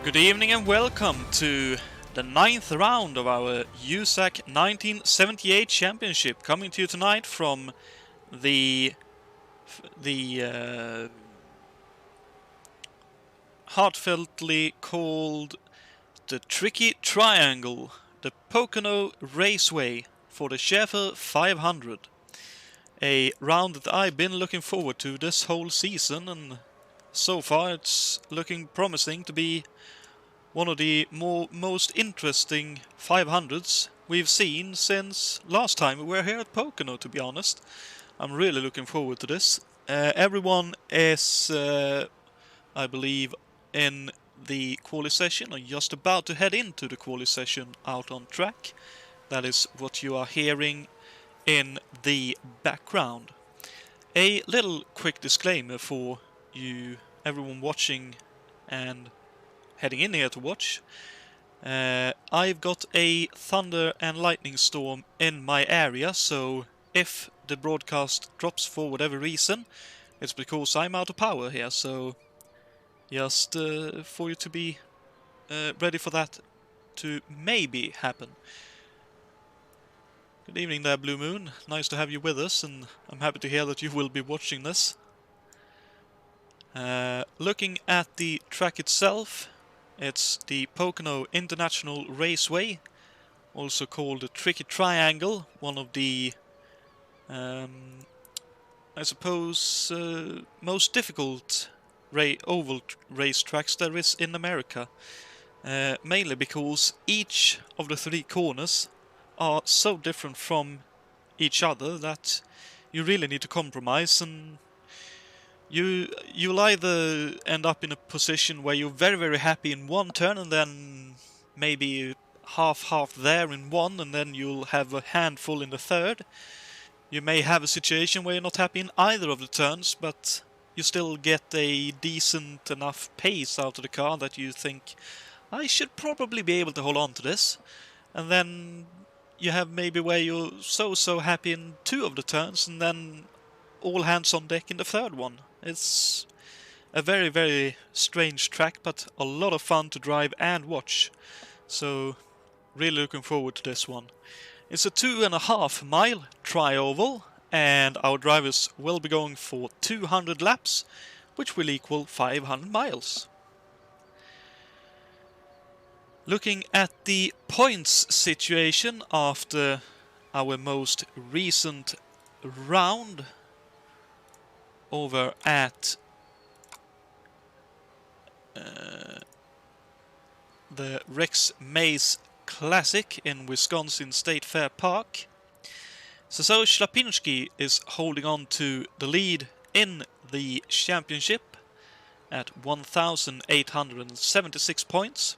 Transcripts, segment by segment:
Good evening and welcome to the 9th round of our USAC 1978 Championship, coming to you tonight from the heartfeltly called the Tricky Triangle, the Pocono Raceway for the Schaefer 500. A round that I've been looking forward to this whole season, and so far it's looking promising to be one of the most interesting 500s we've seen since last time we were here at Pocono, to be honest. I'm really looking forward to this. Everyone is, I believe, in the quali session, or just about to head into the quali session out on track. That is what you are hearing in the background. A little quick disclaimer for you, everyone watching and heading in here to watch. I've got a thunder and lightning storm in my area, so if the broadcast drops for whatever reason, it's because I'm out of power here, so just for you to be ready for that to maybe happen. Good evening there, Blue Moon. Nice to have you with us, and I'm happy to hear that you will be watching this. Looking at the track itself, it's the Pocono International Raceway, also called the Tricky Triangle, one of the, I suppose, most difficult oval racetracks there is in America. Mainly because each of the three corners are so different from each other that you really need to compromise, and you'll either end up in a position where you're very happy in one turn and then maybe half there in one, and then you'll have a handful in the third. You may have a situation where you're not happy in either of the turns, but you still get a decent enough pace out of the car that you think, I should probably be able to hold on to this. And then you have maybe where you're so happy in two of the turns, and then all hands on deck in the third one. It's a very strange track, but a lot of fun to drive and watch. So really looking forward to this one. It's a 2.5 mile tri-oval, and our drivers will be going for 200 laps, which will equal 500 miles. Looking at the points situation after our most recent round over at the Rex Maze Classic in Wisconsin State Fair Park. So Shlapinski is holding on to the lead in the championship at 1,876 points.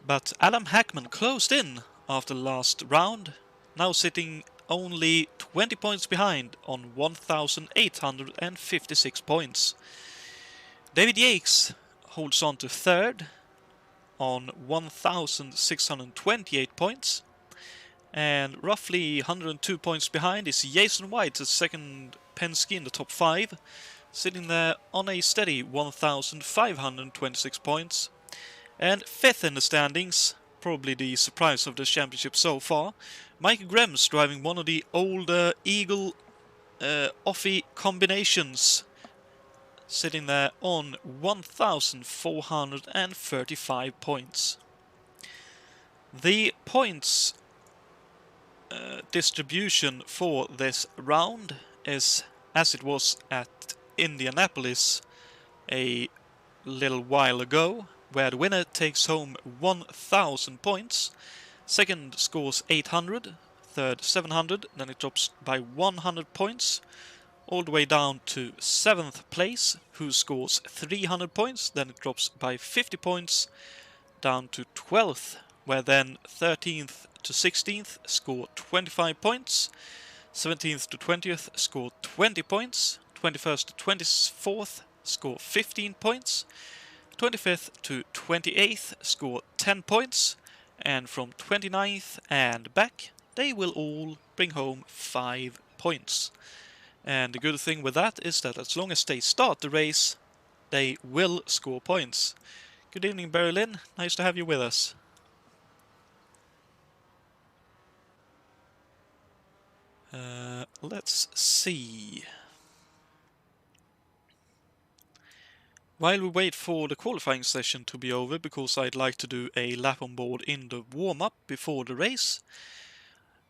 But Alan Hackman closed in after the last round, now sitting only 20 points behind on 1,856 points. David Yates holds on to third on 1,628 points, and roughly 102 points behind is Jason White, the second Penske in the top 5, sitting there on a steady 1,526 points. And fifth in the standings, probably the surprise of the championship so far, Mike Grems driving one of the older Eagle Offie combinations, sitting there on 1,435 points. The points distribution for this round is as it was at Indianapolis a little while ago, where the winner takes home 1,000 points, second scores 800, third 700, then it drops by 100 points, all the way down to 7th place, who scores 300 points, then it drops by 50 points, down to 12th, where then 13th to 16th score 25 points, 17th to 20th score 20 points, 21st to 24th score 15 points, 25th to 28th score 10 points, and from 29th and back they will all bring home 5 points. And the good thing with that is that as long as they start the race, they will score points. Good evening, Berlin. Nice to have you with us. Let's see. While we wait for the qualifying session to be over, because I'd like to do a lap on board in the warm-up before the race.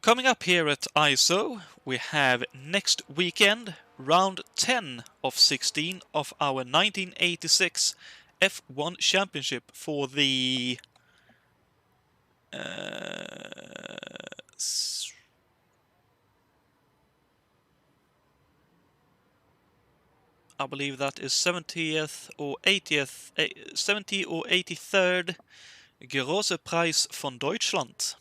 Coming up here at ISO, we have next weekend, round 10 of 16 of our 1986 F1 Championship for the I believe that is 70th or 80th, 70 or 83rd Große Preis von Deutschland.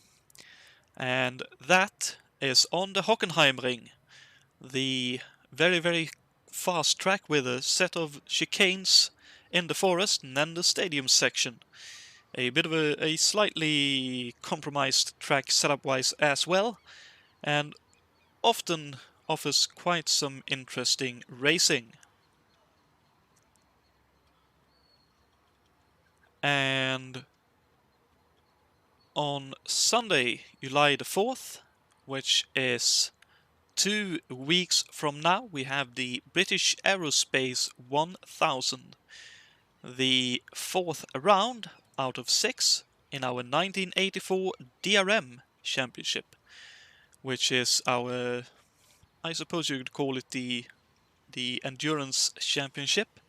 And that is on the Hockenheimring, the very, very fast track with a set of chicanes in the forest and then the stadium section. A bit of a slightly compromised track setup-wise as well, and often offers quite some interesting racing. And on Sunday, July the 4th, which is 2 weeks from now, we have the British Aerospace 1000, the 4th round out of 6 in our 1984 DRM Championship, which is our, I suppose you could call it the Endurance Championship,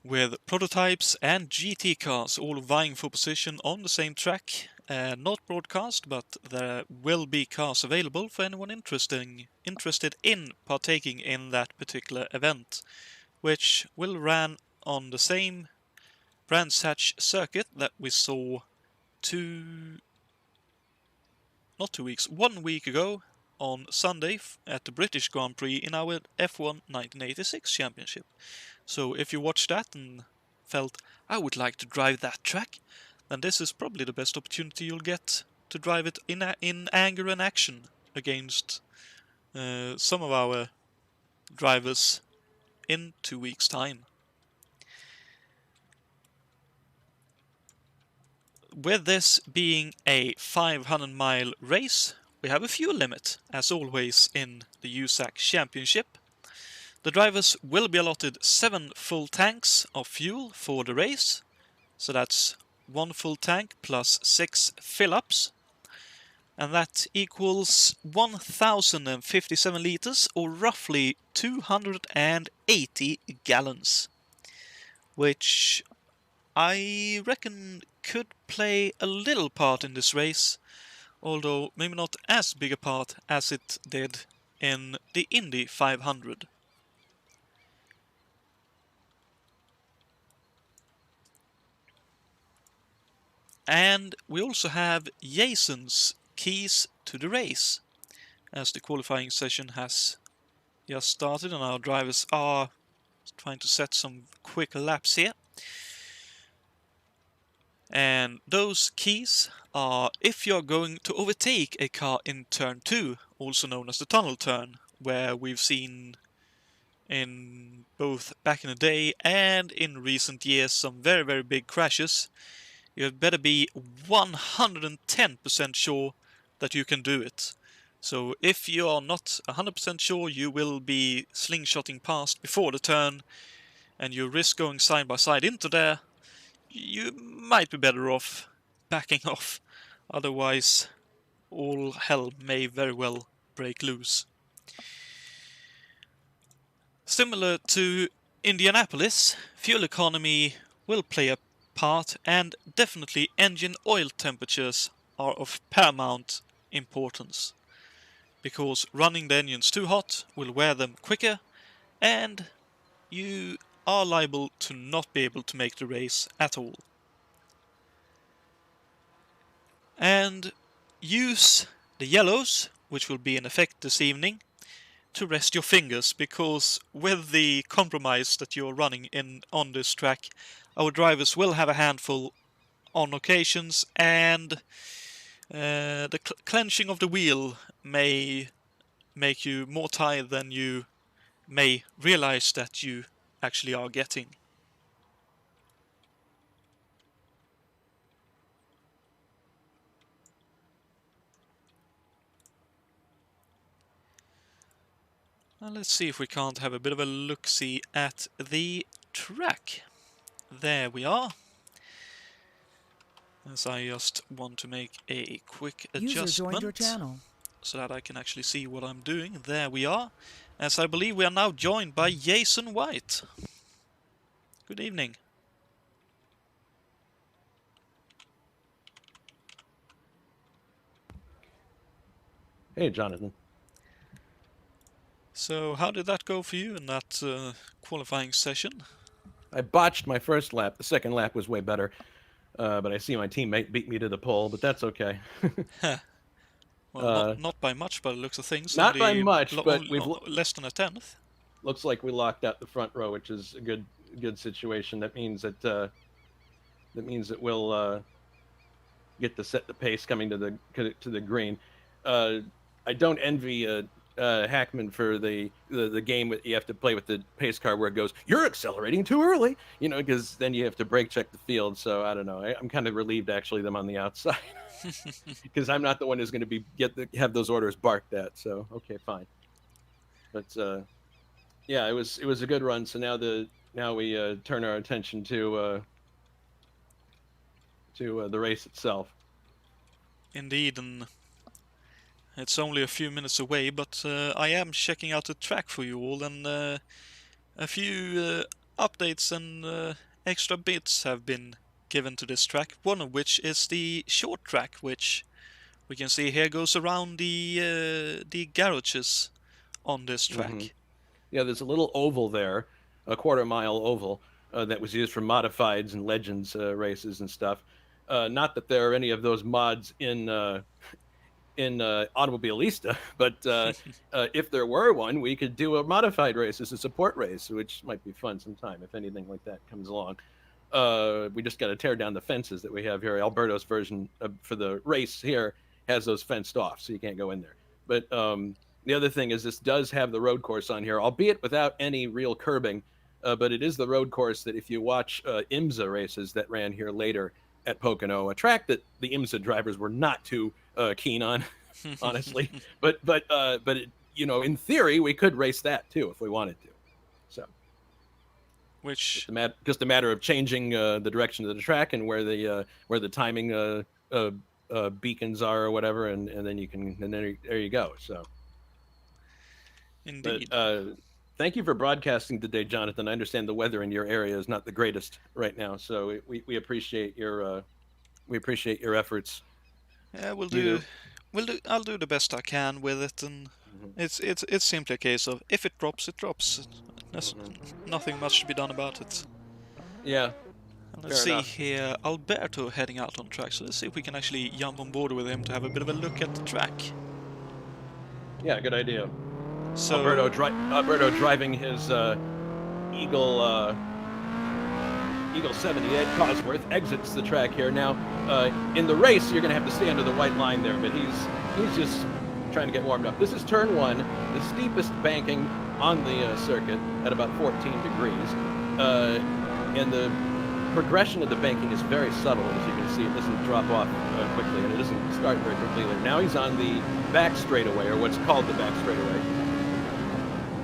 with prototypes and GT cars all vying for position on the same track. Not broadcast, but there will be cars available for anyone interested in partaking in that particular event, which will run on the same Brands Hatch circuit that we saw 1 week ago on Sunday at the British Grand Prix in our F1 1986 Championship. So if you watched that and felt, I would like to drive that track, then this is probably the best opportunity you'll get to drive it in anger and action against some of our drivers in 2 weeks' time. With this being a 500-mile race, we have a fuel limit, as always in the USAC Championship. The drivers will be allotted 7 full tanks of fuel for the race, so that's 1 full tank plus 6 fill-ups, and that equals 1057 liters, or roughly 280 gallons, which I reckon could play a little part in this race, although maybe not as big a part as it did in the Indy 500. And we also have Jason's keys to the race, as the qualifying session has just started and our drivers are trying to set some quick laps here. And those keys are if you're going to overtake a car in turn 2, also known as the tunnel turn, where we've seen in both back in the day and in recent years some very, very big crashes. You had better be 110% sure that you can do it. So if you are not 100% sure you will be slingshotting past before the turn and you risk going side by side into there, you might be better off backing off. Otherwise, all hell may very well break loose. Similar to Indianapolis, fuel economy will play a part, and definitely engine oil temperatures are of paramount importance, because running the engines too hot will wear them quicker and you are liable to not be able to make the race at all. And use the yellows, which will be in effect this evening, to rest your fingers, because with the compromise that you're running on this track, our drivers will have a handful on occasions, and the clenching of the wheel may make you more tired than you may realize that you actually are getting. Let's see if we can't have a bit of a look-see at the track. There we are. As I just want to make a quick adjustment so that I can actually see what I'm doing. There we are. As I believe we are now joined by Jason White. Good evening. Hey, Jonathan. So how did that go for you in that qualifying session? I botched my first lap. The second lap was way better. But I see my teammate beat me to the pole, but that's okay. Well, not by much by the looks of things. Not by much, but we've less than a tenth. Looks like we locked out the front row, which is a good situation. That means that we'll get to set the pace coming to the green. I don't envy Hackman for the game you have to play with the pace car where it goes, you're accelerating too early, because then you have to brake check the field. So I don't know. I'm kind of relieved actually them on the outside because I'm not the one who's going to have those orders barked at. So okay, fine. But yeah, it was a good run. So now we turn our attention to the race itself. Indeed, and it's only a few minutes away, but I am checking out the track for you all, and a few updates and extra bits have been given to this track, one of which is the short track, which we can see here goes around the garages on this track. Mm-hmm. Yeah, there's a little oval there, a quarter-mile oval, that was used for modifieds and legends races and stuff. Not that there are any of those mods in Automobilista, but if there were one, we could do a modified race as a support race, which might be fun sometime if anything like that comes along. We just got to tear down the fences that we have here. Alberto's version for the race here has those fenced off, so you can't go in there. But the other thing is this does have the road course on here, albeit without any real curbing, but it is the road course that if you watch IMSA races that ran here later at Pocono, a track that the IMSA drivers were not too keen on, honestly. but it, in theory, we could race that too if we wanted to. So, which just a matter of changing the direction of the track and where the timing beacons are or whatever, and then there you go. So, indeed. But, thank you for broadcasting today, Jonathan. I understand the weather in your area is not the greatest right now, so we appreciate your efforts. Yeah, we'll do. I'll do the best I can with it, and it's simply a case of if it drops, it drops. There's nothing much to be done about it. Yeah. And let's see here, Alberto heading out on track. So let's see if we can actually jump on board with him to have a bit of a look at the track. Yeah, good idea. So Alberto driving his Eagle 78 Cosworth exits the track here. Now, in the race, you're going to have to stay under the white line there, but he's just trying to get warmed up. This is turn one, the steepest banking on the circuit at about 14 degrees, and the progression of the banking is very subtle, as you can see. It doesn't drop off quickly, and it doesn't start very quickly either. Now he's on the back straightaway, or what's called the back straightaway.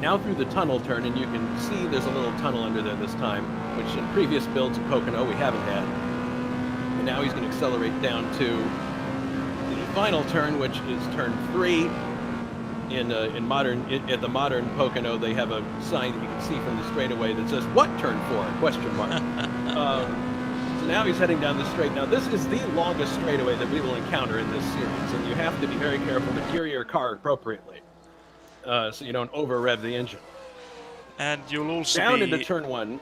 Now through the tunnel turn, and you can see there's a little tunnel under there this time, which in previous builds of Pocono we haven't had. And now he's going to accelerate down to the final turn, which is turn 3. At the modern Pocono, they have a sign that you can see from the straightaway that says, "What turn 4?" question mark. So now he's heading down the straight. Now this is the longest straightaway that we will encounter in this series, and you have to be very careful to gear your car appropriately, so you don't over-rev the engine. And you'll also down into turn 1.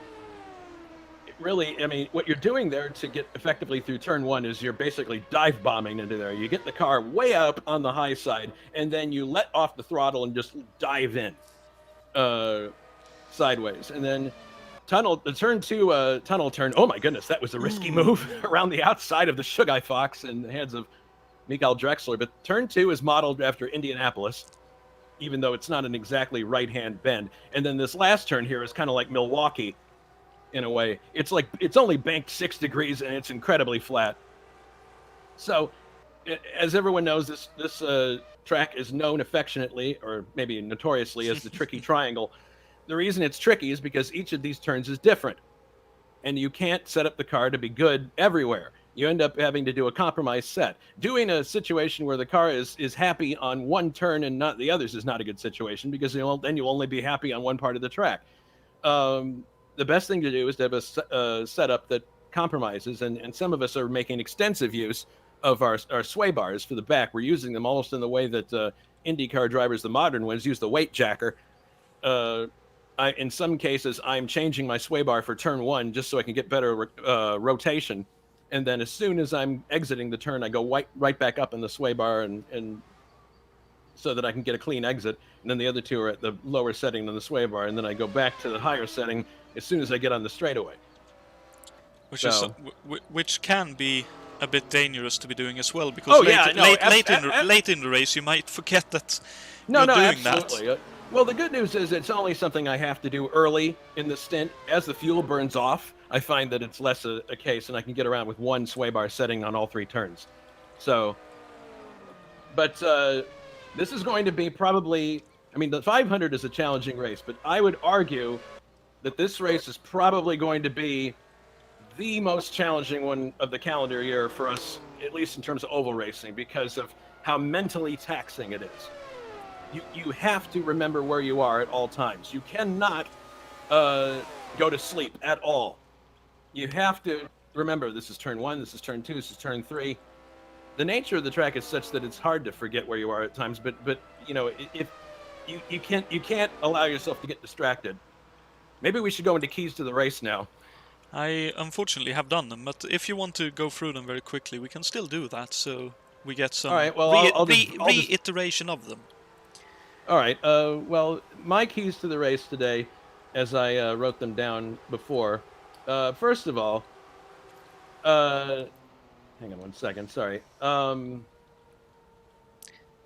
Really, I mean, what you're doing there to get effectively through turn 1 is you're basically dive bombing into there. You get the car way up on the high side, and then you let off the throttle and just dive in sideways. And then the turn 2 tunnel turn. Oh my goodness, that was a risky move around the outside of the Sugai Fox in the hands of Mikael Drexler. But turn 2 is modeled after Indianapolis, even though it's not an exactly right-hand bend. And then this last turn here is kind of like Milwaukee. In a way, it's only banked 6 degrees and it's incredibly flat. So as everyone knows, this track is known affectionately, or maybe notoriously, as the Tricky Triangle. The reason it's tricky is because each of these turns is different, and you can't set up the car to be good everywhere. You end up having to do a compromise set. Doing a situation where the car is happy on one turn and not the others is not a good situation, because then you'll only be happy on one part of the track. The best thing to do is to have a setup that compromises, and some of us are making extensive use of our sway bars for the back. We're using them almost in the way that IndyCar drivers, the modern ones, use the weight jacker. In some cases, I'm changing my sway bar for turn one just so I can get better rotation. And then as soon as I'm exiting the turn, I go right back up in the sway bar, and so that I can get a clean exit. And then the other two are at the lower setting than the sway bar, and then I go back to the higher setting as soon as I get on the straightaway. Which can be a bit dangerous to be doing as well, because late in the race you might forget that you're doing absolutely. that. Well, the good news is it's only something I have to do early in the stint. As the fuel burns off, I find that it's less a case, and I can get around with one sway bar setting on all three turns. So, but this is going to be probably, I mean, the 500 is a challenging race, but I would argue that this race is probably going to be the most challenging one of the calendar year for us, at least in terms of oval racing, because of how mentally taxing it is. You have to remember where you are at all times. You cannot go to sleep at all. You have to remember, this is turn one, this is turn two, this is turn three. The nature of the track is such that it's hard to forget where you are at times, but you know, if you can't allow yourself to get distracted. Maybe we should go into keys to the race now. I unfortunately have done them, but if you want to go through them very quickly, we can still do that, so we get some reiteration of them. All right. Well, my keys to the race today, as I wrote them down before. First of all, hang on one second. Sorry.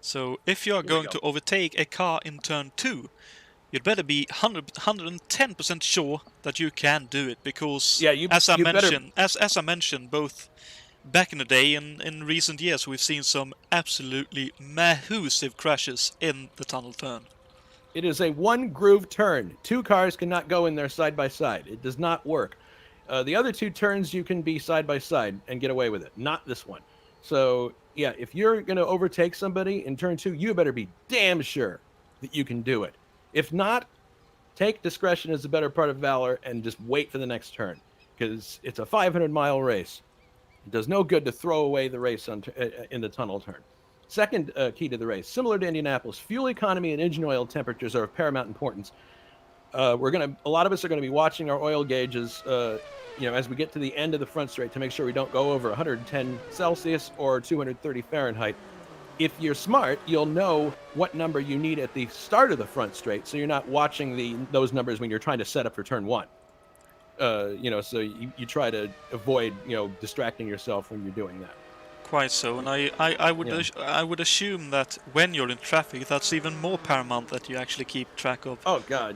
So if you are going to overtake a car in turn 2, you'd better be 110% sure that you can do it, because as I mentioned, both back in the day and in recent years, we've seen some absolutely massive crashes in the tunnel turn. It is a one-groove turn. Two cars cannot go in there side by side. It does not work. The other two turns, you can be side by side and get away with it. Not this one. So, yeah, if you're going to overtake somebody in turn 2, you better be damn sure that you can do it. If not, take discretion as the better part of valor and just wait for the next turn, because it's a 500-mile race. It does no good to throw away the race in the tunnel turn. Second key to the race, similar to Indianapolis, fuel economy and engine oil temperatures are of paramount importance. A lot of us are going to be watching our oil gauges, as we get to the end of the front straight, to make sure we don't go over 110 Celsius or 230 Fahrenheit. If you're smart, you'll know what number you need at the start of the front straight, so you're not watching those numbers when you're trying to set up for turn 1. So you try to avoid, distracting yourself when you're doing that. Quite so, and I would assume that when you're in traffic, that's even more paramount that you actually keep track of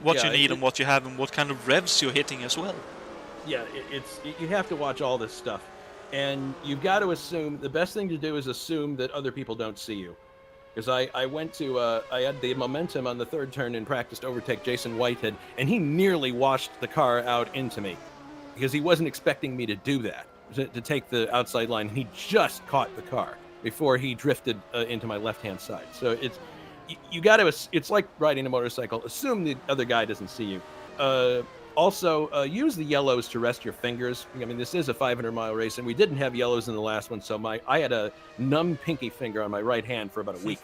what you need and what you have and what kind of revs you're hitting as well. Yeah, you have to watch all this stuff, and you've got to assume, the best thing to do is assume that other people don't see you. Because I had the momentum on the third turn in practice to overtake Jason Whitehead, and he nearly washed the car out into me, because he wasn't expecting me to do that, to take the outside line. He just caught the car before he drifted into my left-hand side. So it's like riding a motorcycle. Assume the other guy doesn't see you. Also, use the yellows to rest your fingers. I mean, this is a 500-mile race, and we didn't have yellows in the last one, so I had a numb pinky finger on my right hand for about a week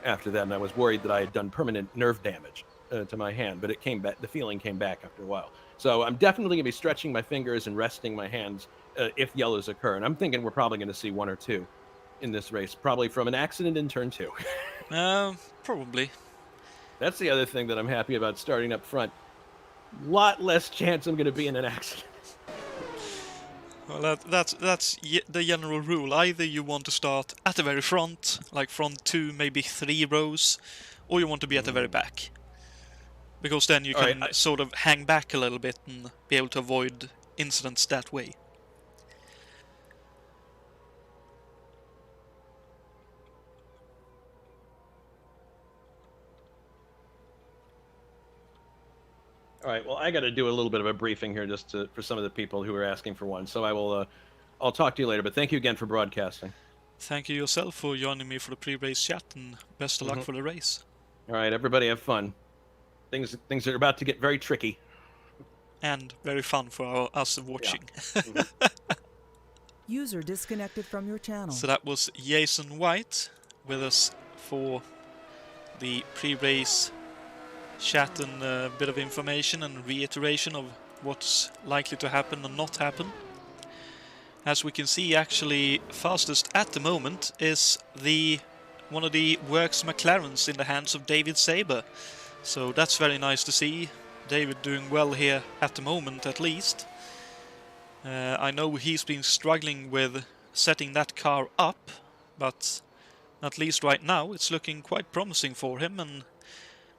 after that, and I was worried that I had done permanent nerve damage to my hand, but it came back. The feeling came back after a while. So I'm definitely going to be stretching my fingers and resting my hands if yellows occur, and I'm thinking we're probably going to see one or two in this race, probably from an accident in turn 2. Probably. That's the other thing that I'm happy about starting up front. Lot less chance I'm going to be in an accident. Well, that's the general rule. Either you want to start at the very front, like front 2, maybe 3 rows, or you want to be at the very back. Because then you can sort of hang back a little bit and be able to avoid incidents that way. All right. Well, I got to do a little bit of a briefing here just for some of the people who are asking for one. So I will. I'll talk to you later. But thank you again for broadcasting. Thank you yourself for joining me for the pre-race chat, and best of luck for the race. All right, everybody, have fun. Things are about to get very tricky. And very fun for us watching. Yeah. User disconnected from your channel. So that was Jason White with us for the pre-race chat and a bit of information and reiteration of what's likely to happen and not happen. As we can see, actually fastest at the moment is one of the Works McLarens in the hands of David Saber. So that's very nice to see. David doing well here at the moment, at least. I know he's been struggling with setting that car up, but at least right now it's looking quite promising for him. And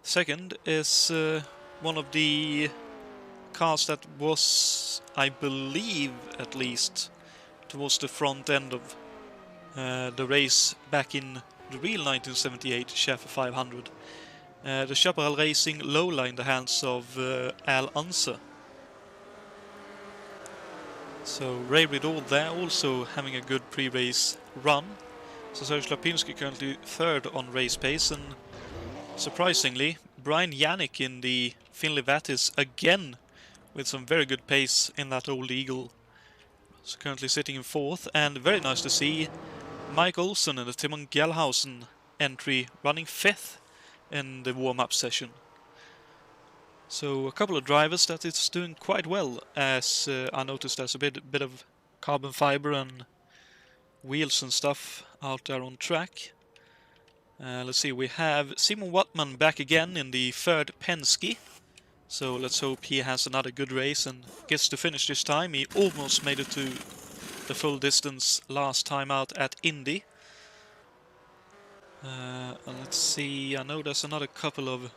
second is one of the cars that was, I believe at least, towards the front end of the race back in the real 1978 Schaefer 500. The Chaparral Racing Lola in the hands of Al Unser. So Ray Riddle there also having a good pre-race run. So Shlapinski currently third on race pace, and surprisingly Brian Yannick in the Finley Vattis again with some very good pace in that old Eagle. So currently sitting in fourth, and very nice to see Mike Olsen in the Timon Gjellhausen entry running fifth in the warm-up session. So a couple of drivers that is doing quite well, as I noticed there's a bit of carbon fiber and wheels and stuff out there on track. Let's see, we have Simon Wattman back again in the third Penske. So let's hope he has another good race and gets to finish this time. He almost made it to the full distance last time out at Indy. Let's see, I know there's another couple of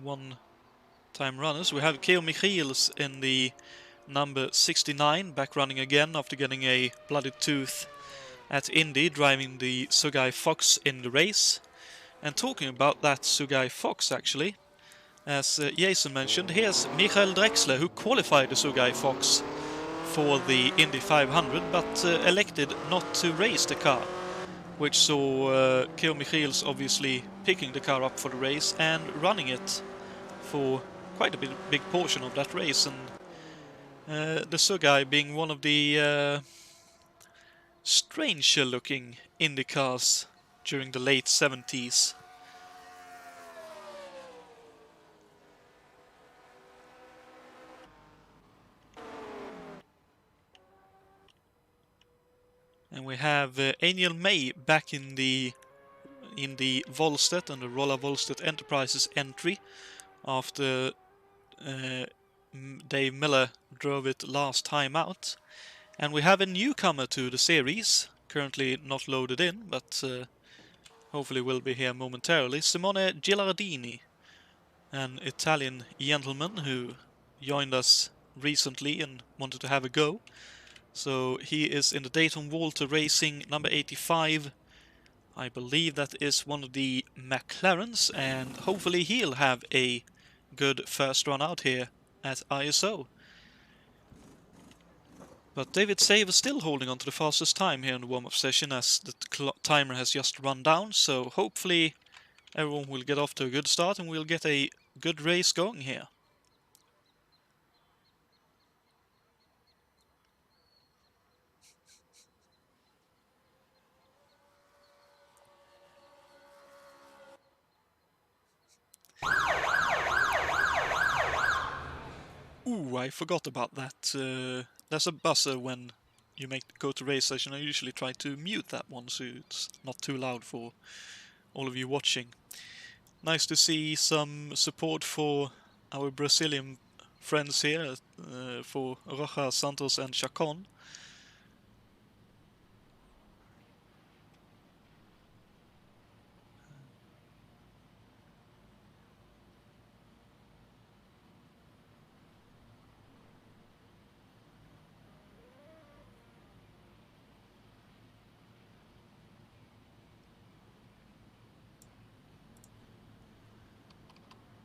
one-time runners. We have Keo Michiels in the number 69, back running again after getting a bloody tooth at Indy, driving the Sugai Fox in the race. And talking about that Sugai Fox, actually, as Jason mentioned, here's Michael Drexler, who qualified the Sugai Fox for the Indy 500, but elected not to race the car, which saw Keo Michiels obviously picking the car up for the race and running it for quite a big portion of that race, and the Sugai being one of the stranger looking Indy cars during the late 70s. And we have Aniel May back in the Volstedt and the Rolla Volstedt Enterprises entry after Dave Miller drove it last time out. And we have a newcomer to the series, currently not loaded in, but hopefully will be here momentarily. Simone Gilardini, an Italian gentleman who joined us recently and wanted to have a go. So he is in the Dayton Walter Racing number 85. I believe that is one of the McLarens, and hopefully he'll have a good first run out here at ISO. But David Saver still holding on to the fastest time here in the warm-up session, as the timer has just run down, so hopefully everyone will get off to a good start and we'll get a good race going here. Ooh, I forgot about that. There's a buzzer when you go to race session. I usually try to mute that one so it's not too loud for all of you watching. Nice to see some support for our Brazilian friends here, for Roja, Santos and Chacon.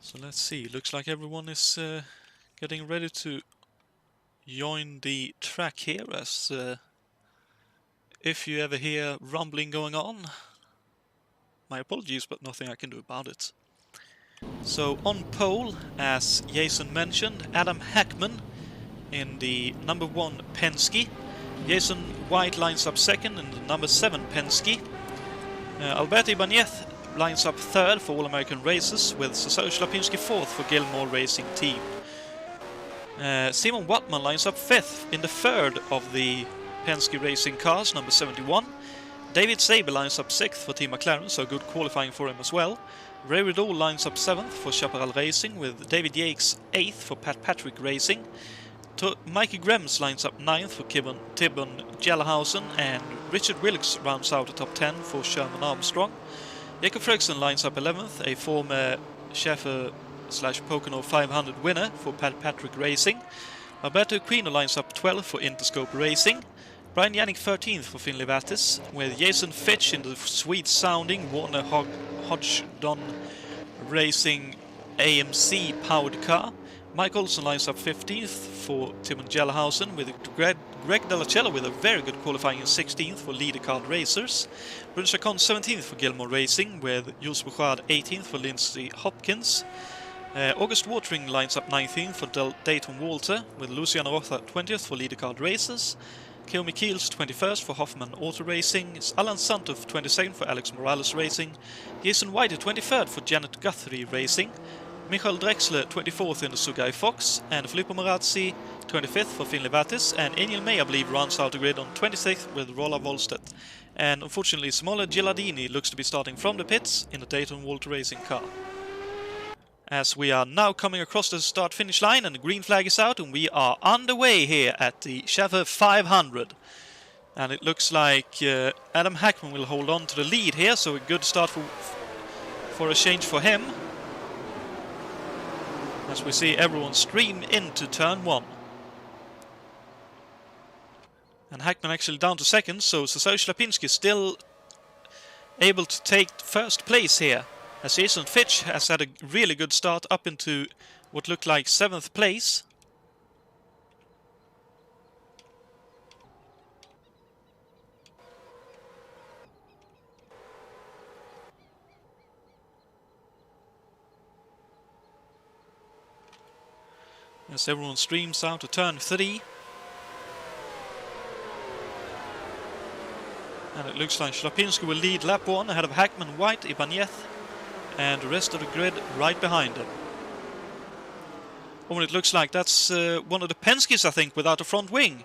So let's see, looks like everyone is getting ready to join the track here, as if you ever hear rumbling going on, my apologies, but nothing I can do about it. So on pole, as Jason mentioned, Adam Hackman in the number 1 Penske. Jason White lines up second in the number 7 Penske. Alberto Ibanez lines up third for All American Races, with Shlapinski fourth for Gilmore Racing Team. Simon Wattman lines up fifth in the third of the Penske Racing cars, number 71. David Saber lines up sixth for Team McLaren, so good qualifying for him as well. Ray Rideau lines up seventh for Chaparral Racing, with David Yates eighth for Pat Patrick Racing. Mikey Grems lines up ninth for Tibon Jellhausen, and Richard Wilkes rounds out the top 10 for Sherman Armstrong. Jakob Fredriksson lines up 11th, a former Schaefer / Pocono 500 winner for Pat Patrick Racing. Alberto Aquino lines up 12th for Interscope Racing. Brian Yannick 13th for Finley Vattis, with Jason Fitch in the sweet-sounding Warner Hodgdon Racing AMC powered car. Mike Olsen lines up 15th for Timon Jellhausen, with Greg Delacello with a very good qualifying in 16th for Leader Card Racers. Brun Chacon 17th for Gilmore Racing, with Jules Bouchard 18th for Lindsay Hopkins. August Watering lines up 19th for Dayton Walter, with Luciano Rotha 20th for Leader Card Racers. Kiyomi Keels 21st for Hoffman Auto Racing. Alan Santov 22nd for Alex Morales Racing. Jason White 23rd for Janet Guthrie Racing. Michael Drexler 24th in the Sugai Fox, and Filippo Marazzi 25th for Finley Vattis, and Eniel May, I believe, runs out the grid on 26th with Rolla Volstedt. And unfortunately, Simone Gilardini looks to be starting from the pits in the Dayton Walter Racing car. As we are now coming across the start-finish line and the green flag is out, and we are underway here at the Schaefer 500. And it looks like Adam Hackman will hold on to the lead here, so a good start for a change for him. As we see everyone stream into turn 1. And Hackman actually down to second, so Shlapinski still able to take first place here. As Jason Fitch has had a really good start up into what looked like 7th place. As everyone streams out to turn 3. And it looks like Shlapinski will lead lap 1 ahead of Hackman, White, Ibanez, and the rest of the grid right behind him. Oh, and it looks like that's one of the Penskes, I think, without a front wing.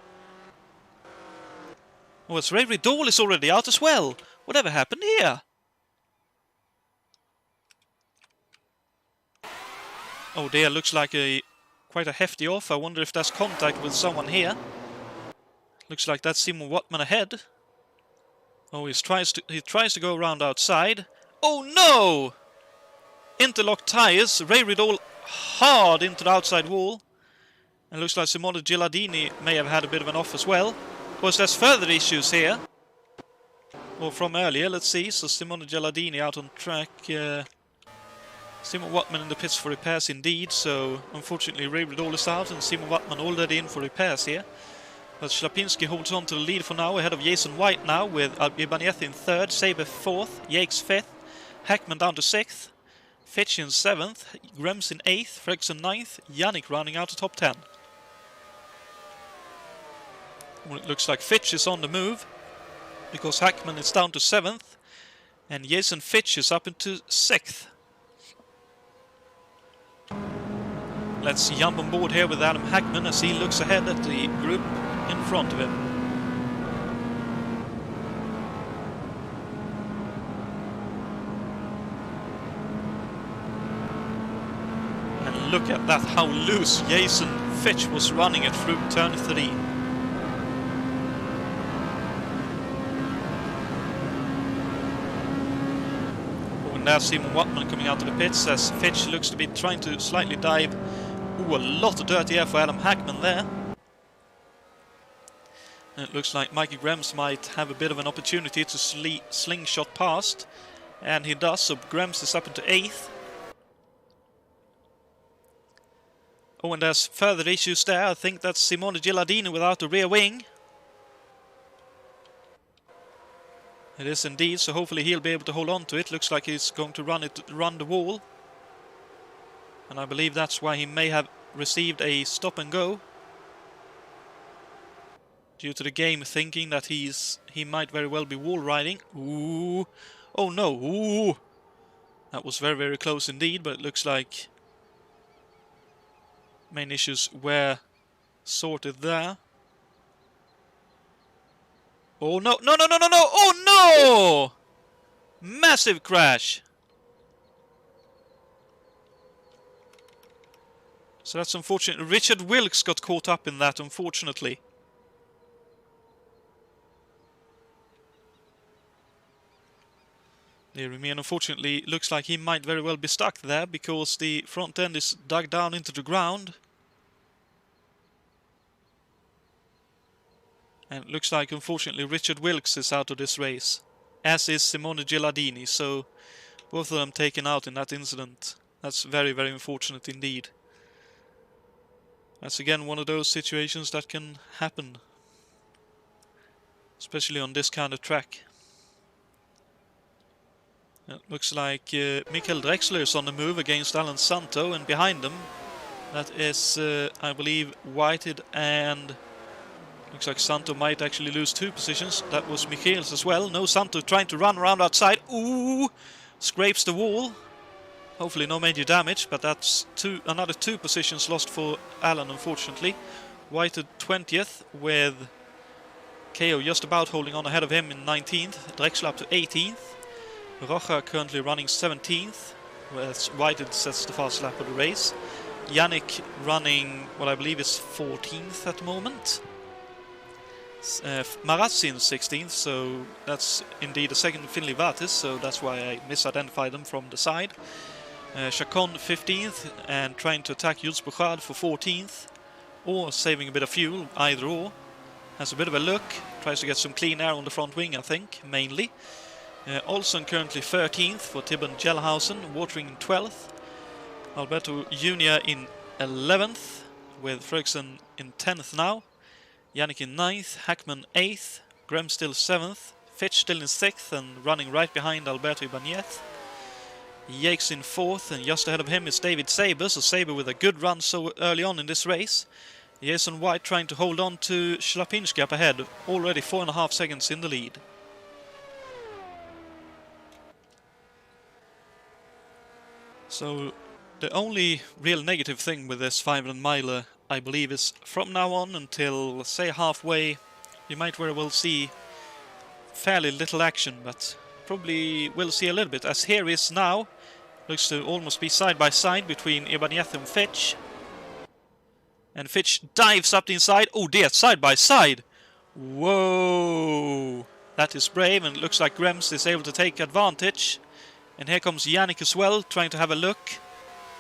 Oh, it's Ray Rideau is already out as well. Whatever happened here? Oh dear, looks like quite a hefty off. I wonder if that's contact with someone here. Looks like that's Simon Wattman ahead. Oh, he tries to go around outside. Oh no! Interlocked tires. Ray Rideau hard into the outside wall. And looks like Simone Gilardini may have had a bit of an off as well. Of course, there's further issues here. Or from earlier, let's see. So Simone Gilardini out on track. Simon Wattman in the pits for repairs indeed. So unfortunately Ray Rideau is out and Simon Wattman already in for repairs here. But Shlapinski holds on to the lead for now, ahead of Jason White now, with Ibanez in 3rd, Saber 4th, Yates 5th, Hackman down to 6th, Fitch in 7th, Grems in 8th, Fredriksson 9th, Yannick rounding out the top 10. Well, it looks like Fitch is on the move, because Hackman is down to 7th, and Jason Fitch is up into 6th. Let's jump on board here with Adam Hackman as he looks ahead at the group in front of him. And look at that, how loose Jason Fitch was running it through turn 3. And there's Simon Wattman coming out of the pits as Fitch looks to be trying to slightly dive. Ooh, a lot of dirty air for Adam Hackman there. And it looks like Mikey Grems might have a bit of an opportunity to slingshot past. And he does, so Grems is up into 8th. Oh, and there's further issues there. I think that's Simone Gilardini without the rear wing. It is indeed, so hopefully he'll be able to hold on to it. Looks like he's going to run the wall. And I believe that's why he may have received a stop and go. Due to the game thinking that he might very well be wall riding. Ooh. Oh no. Ooh. That was very, very close indeed, but it looks like main issues were sorted there. Oh no, no, no, no, no, no! Oh no! Massive crash! So that's unfortunate. Richard Wilkes got caught up in that, unfortunately. Remian, unfortunately, looks like he might very well be stuck there because the front end is dug down into the ground. And it looks like, unfortunately, Richard Wilkes is out of this race, as is Simone Gilardini, so both of them taken out in that incident. That's very, very unfortunate indeed. That's again one of those situations that can happen, especially on this kind of track. It looks like Michael Drexler is on the move against Alan Santo, and behind them, that is, I believe, Whited, and looks like Santo might actually lose 2 positions. That was Michaels as well. No, Santo trying to run around outside. Ooh! Scrapes the wall. Hopefully no major damage, but that's another 2 positions lost for Alan, unfortunately. Whited 20th, with KO just about holding on ahead of him in 19th. Drexler up to 18th. Rocha currently running 17th, whereas Whited sets the fast lap of the race. Yannick running what I believe is 14th at the moment. Marazzi in 16th, so that's indeed a second Finley Vatis, so that's why I misidentified them from the side. Chacon 15th, and trying to attack Jules Bouchard for 14th, or saving a bit of fuel, either or. Has a bit of a look, tries to get some clean air on the front wing, I think, mainly. Olsen currently 13th for Tibben Gelhausen, Watering in 12th. Alberto Junior in 11th, with Fredriksson in 10th now. Yannick in 9th, Hackman 8th, Graham still 7th, Fitch still in 6th and running right behind Alberto Ibanez. Yakes in 4th, and just ahead of him is David Saber, so Saber with a good run so early on in this race. Jason White trying to hold on to Shlapinski up ahead, already 4.5 seconds in the lead. So the only real negative thing with this 500 miler, I believe, is from now on until, say, halfway, you might very well see fairly little action, but probably will see a little bit, as here is now. Looks to almost be side by side between Ibanez and Fitch. And Fitch dives up the inside. Oh dear, side by side! Whoa! That is brave, and it looks like Grems is able to take advantage. And here comes Yannick as well, trying to have a look.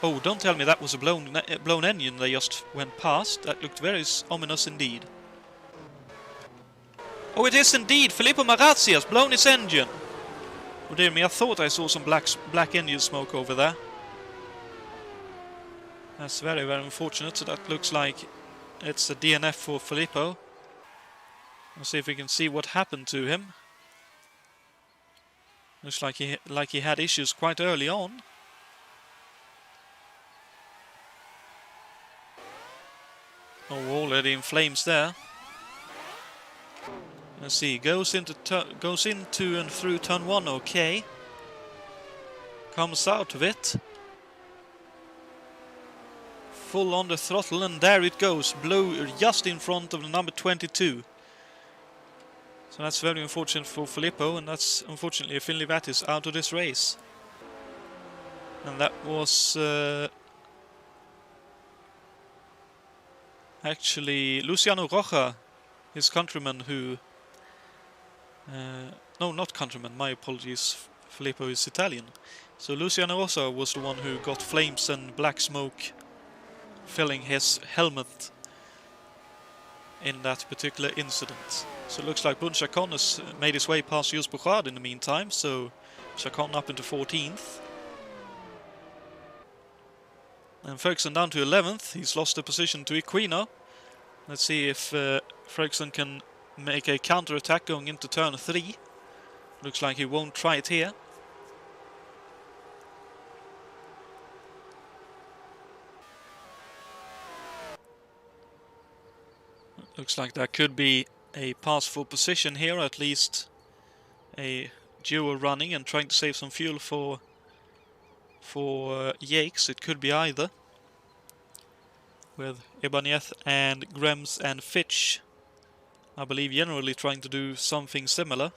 Oh, don't tell me that was a blown engine they just went past. That looked very ominous indeed. Oh, it is indeed! Filippo Marazzi has blown his engine! Oh dear me, I thought I saw some black engine smoke over there. That's very, very unfortunate. So that looks like it's a DNF for Filippo. Let's see if we can see what happened to him. Looks like he had issues quite early on. Oh, already in flames there. Let's see, goes into and through turn 1, okay. Comes out of it. Full on the throttle, and there it goes, blow just in front of the number 22. So that's very unfortunate for Filippo, and that's unfortunately Finley Vatis out of this race. And that was actually Luciano Rocha, his countryman, who... no, not countryman, my apologies, Filippo is Italian. So Luciano Rocha was the one who got flames and black smoke filling his helmet in that particular incident. So it looks like Bun Chacon has made his way past Jules Bouchard in the meantime, so Chacon up into 14th. And Ferguson down to 11th. He's lost the position to Equino. Let's see if Ferguson can make a counter-attack going into turn 3. Looks like he won't try it here. Looks like there could be a pass for position here, at least a duo running and trying to save some fuel for Yakes. It could be either, with Ibanez and Grems and Fitch, I believe, generally trying to do something similar.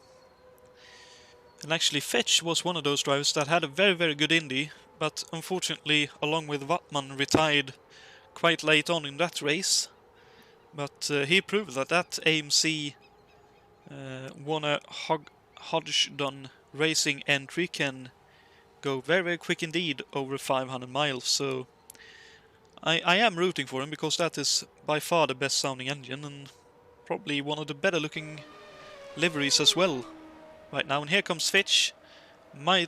And actually Fitch was one of those drivers that had a very, very good Indy, but unfortunately, along with Wattman, retired quite late on in that race. But he proved that AMC Warner Hodgdon racing entry can go very, very quick indeed over 500 miles. So I am rooting for him, because that is by far the best sounding engine and probably one of the better looking liveries as well right now. And here comes Fitch. I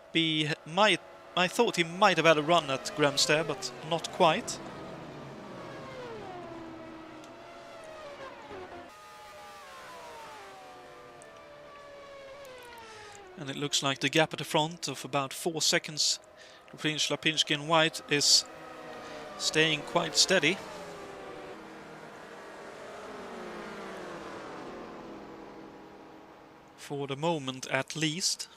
thought he might have had a run at Grems there, but not quite. And it looks like the gap at the front of about 4 seconds between Shlapinski and White is staying quite steady. For the moment, at least.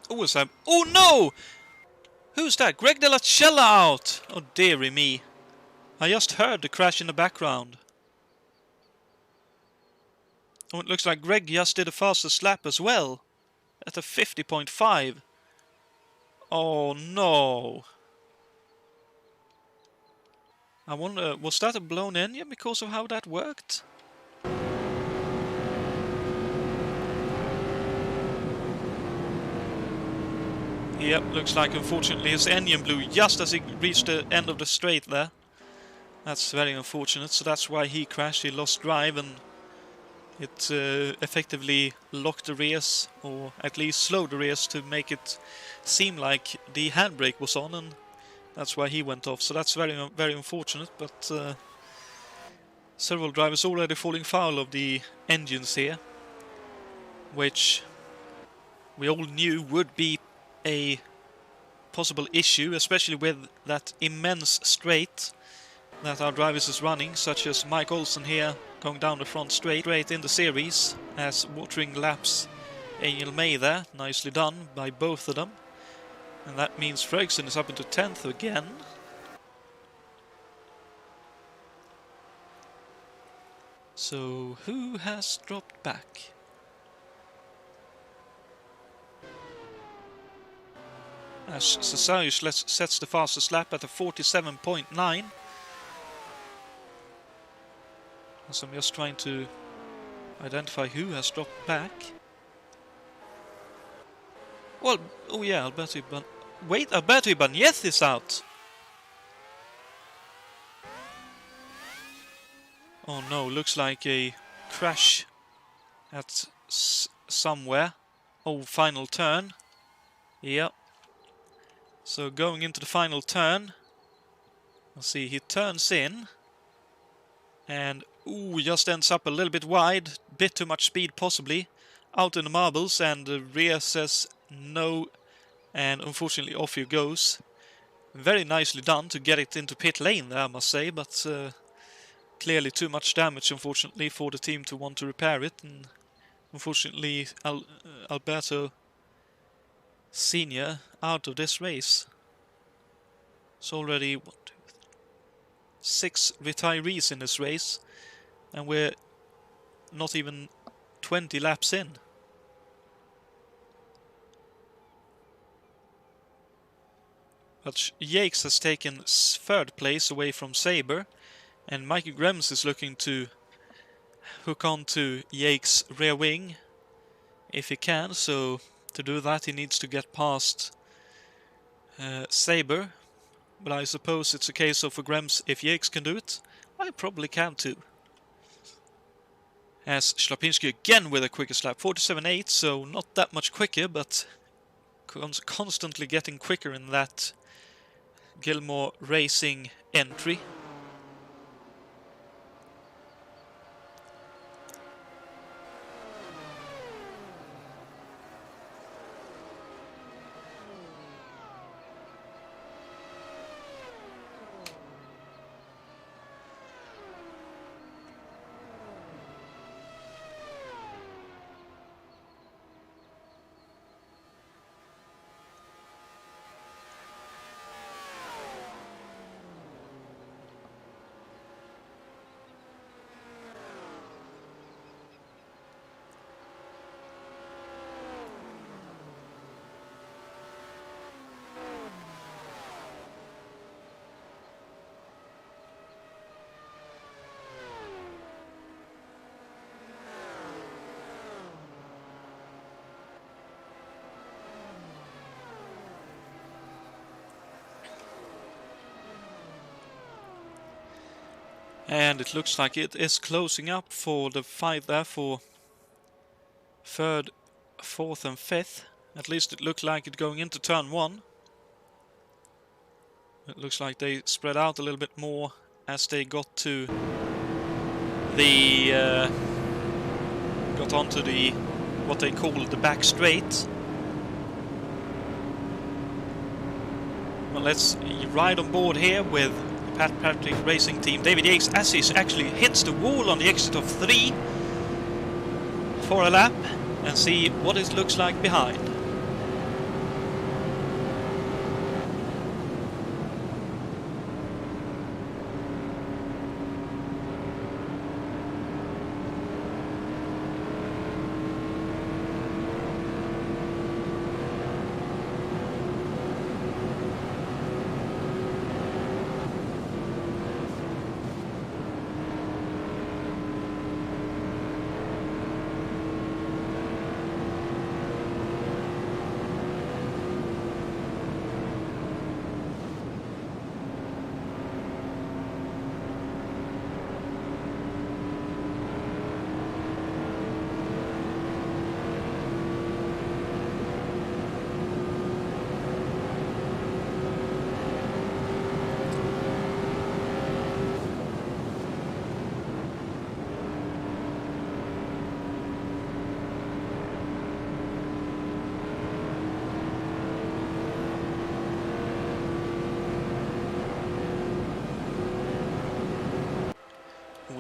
Oh, is that? Oh no! Who's that? Greg De La Cella out! Oh dearie me. I just heard the crash in the background. Oh, it looks like Greg just did a fastest lap as well. At a 50.5. Oh no. I wonder, was that a blown engine because of how that worked? Yep, looks like unfortunately his engine blew just as he reached the end of the straight there. That's very unfortunate, so that's why he crashed. He lost drive and it effectively locked the rears, or at least slowed the rears to make it seem like the handbrake was on, and that's why he went off. So that's very, very unfortunate, but several drivers already falling foul of the engines here, which we all knew would be a possible issue, especially with that immense straight that our drivers is running, such as Mike Olsen here going down the front straight in the series as watering laps Angel May there. Nicely done by both of them. And that means Ferguson is up into 10th again. So who has dropped back? As Cesarius sets the fastest lap at a 47.9. So I'm just trying to identify who has dropped back. Well, oh yeah, Alberto Ibanez is out. Oh no, looks like a crash at somewhere. Oh, final turn. Yep. So going into the final turn. Let's see, he turns in. And ooh, just ends up a little bit wide, bit too much speed possibly, out in the marbles, and the rear says no, and unfortunately off he goes. Very nicely done to get it into pit lane there, I must say, but clearly too much damage, unfortunately, for the team to want to repair it, and unfortunately Alberto Senior out of this race. It's already 6 retirees in this race, and we're not even 20 laps in. But Yakes has taken 3rd place away from Saber, and Mikey Grems is looking to hook on to Yakes' rear wing if he can. So to do that he needs to get past Saber. But I suppose it's a case of for Grems, if Yakes can do it, I probably can too. As Shlapinski again with a quicker slap, 47.8, so not that much quicker, but constantly getting quicker in that Gilmore Racing entry. And it looks like it is closing up for the fight there for third, fourth and fifth. At least it looked like it going into turn one. It looks like they spread out a little bit more as they got to the got onto the what they call the back straight. Well, let's ride on board here with Pat Patrick Racing Team. David Yates, as he actually hits the wall on the exit of 3 for a lap, and see what it looks like behind.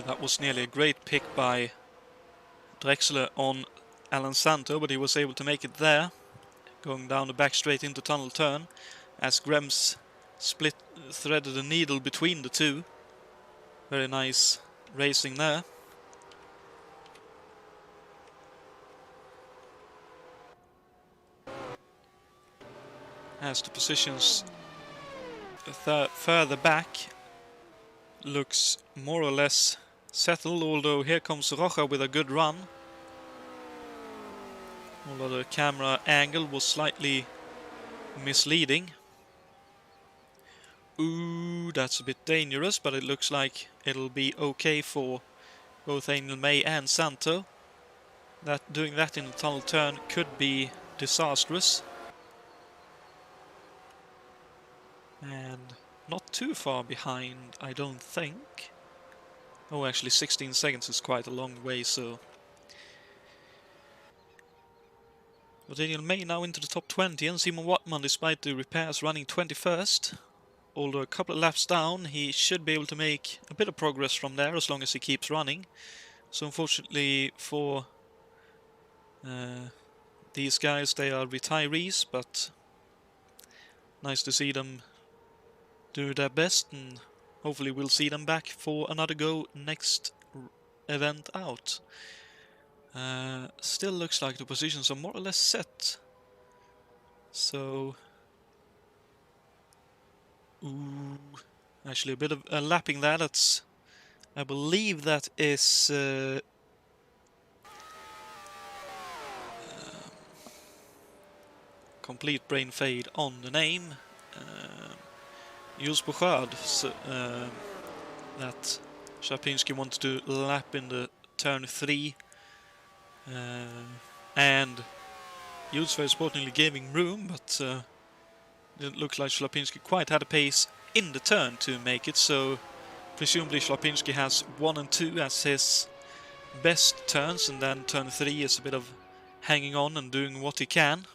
That was nearly a great pick by Drexler on Alan Santo, but he was able to make it there, going down the back straight into tunnel turn, as Grems threaded the needle between the two. Very nice racing there. As the positions further back looks more or less settled, although here comes Rocha with a good run. Although the camera angle was slightly misleading. Ooh, that's a bit dangerous, but it looks like it'll be okay for both Angel May and Santo. Doing that in a tunnel turn could be disastrous. And not too far behind, I don't think. Oh, actually 16 seconds is quite a long way, so... But Daniel May now into the top 20, and Simon Wattman, despite the repairs, running 21st. Although a couple of laps down, he should be able to make a bit of progress from there as long as he keeps running. So unfortunately for these guys, they are retirees, but nice to see them do their best, and hopefully we'll see them back for another go next event out. Still looks like the positions are more or less set. So... Ooh, actually a bit of lapping there. That's... I believe that is... complete brain fade on the name. Jules Bouchard, that Shlapinski wanted to lap in the turn 3. And USAC sportingly giving room, but didn't look like Shlapinski quite had a pace in the turn to make it, so presumably Shlapinski has 1 and 2 as his best turns, and then turn 3 is a bit of hanging on and doing what he can.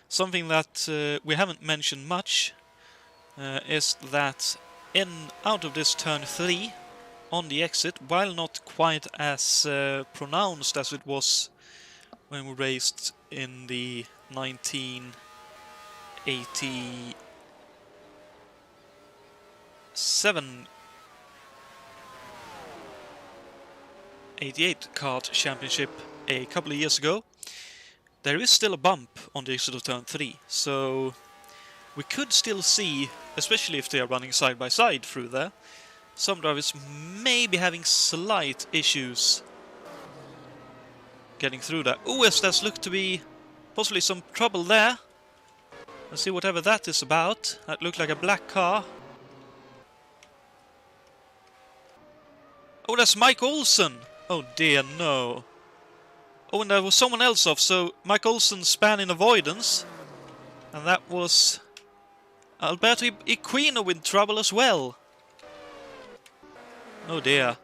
Something that we haven't mentioned much is that out of this turn 3 on the exit, while not quite as pronounced as it was when we raced in the 88 kart championship a couple of years ago, there is still a bump on the exit of turn 3, so we could still see, especially if they are running side by side through there, some drivers may be having slight issues getting through that. Oh, yes, that's looked to be possibly some trouble there. Let's see whatever that is about. That looked like a black car. Oh, that's Mike Olsen! Oh dear, no. Oh, and there was someone else off, so Mike Olsen span in avoidance. And that was Alberto Equino with trouble as well. Oh dear.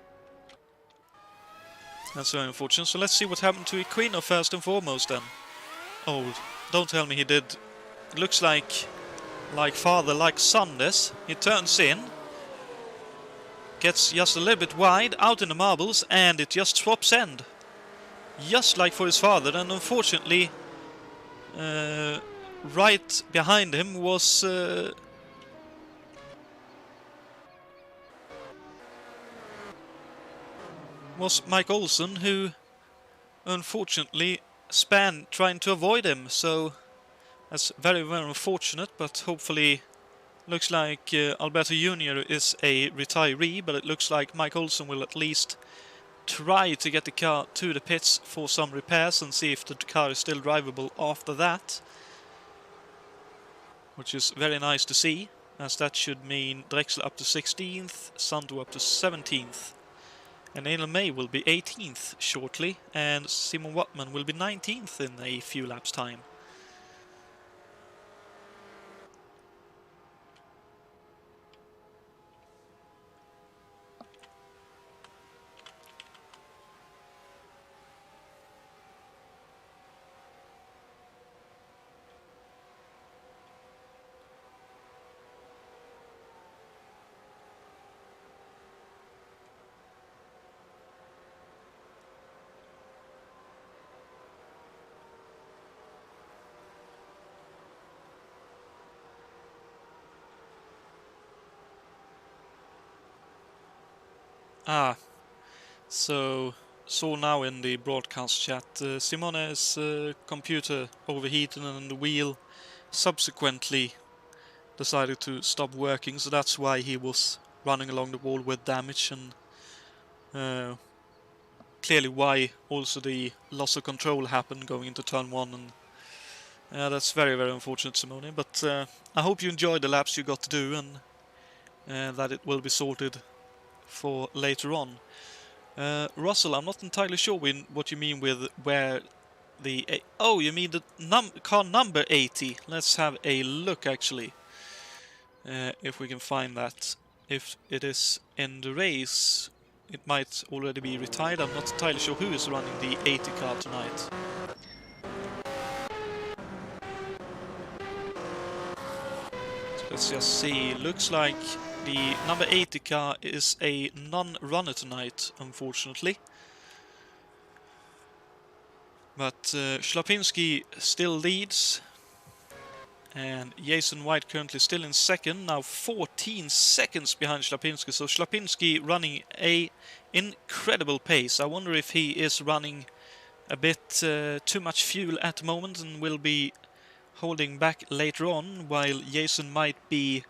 That's very unfortunate. So let's see what happened to Equino first and foremost then. Oh, don't tell me he did. Looks like father, like son this. He turns in. Gets just a little bit wide, out in the marbles, and it just swaps end. Just like for his father, and unfortunately, right behind him was Mike Olsen, who unfortunately span trying to avoid him, so that's very, very unfortunate, but hopefully looks like Alberto Jr. is a retiree, but it looks like Mike Olsen will at least try to get the car to the pits for some repairs and see if the car is still drivable after that, which is very nice to see, as that should mean Drexler up to 16th, Santo up to 17th. And Neil May will be 18th shortly, and Simon Wattman will be 19th in a few laps' time. So saw now in the broadcast chat, Simone's computer overheated and the wheel subsequently decided to stop working, so that's why he was running along the wall with damage, and clearly why also the loss of control happened going into turn 1, and that's very, very unfortunate, Simone, but I hope you enjoyed the laps you got to do, and that it will be sorted for later on. Russell, I'm not entirely sure what you mean with where the... oh, you mean the car number 80. Let's have a look, actually. If we can find that. If it is in the race, it might already be retired. I'm not entirely sure who is running the 80 car tonight. So let's just see. Looks like the number 80 car is a non-runner tonight, unfortunately. But Shlapinski still leads. And Jason White currently still in second, now 14 seconds behind Shlapinski. So Shlapinski running a incredible pace. I wonder if he is running a bit too much fuel at the moment and will be holding back later on, while Jason might be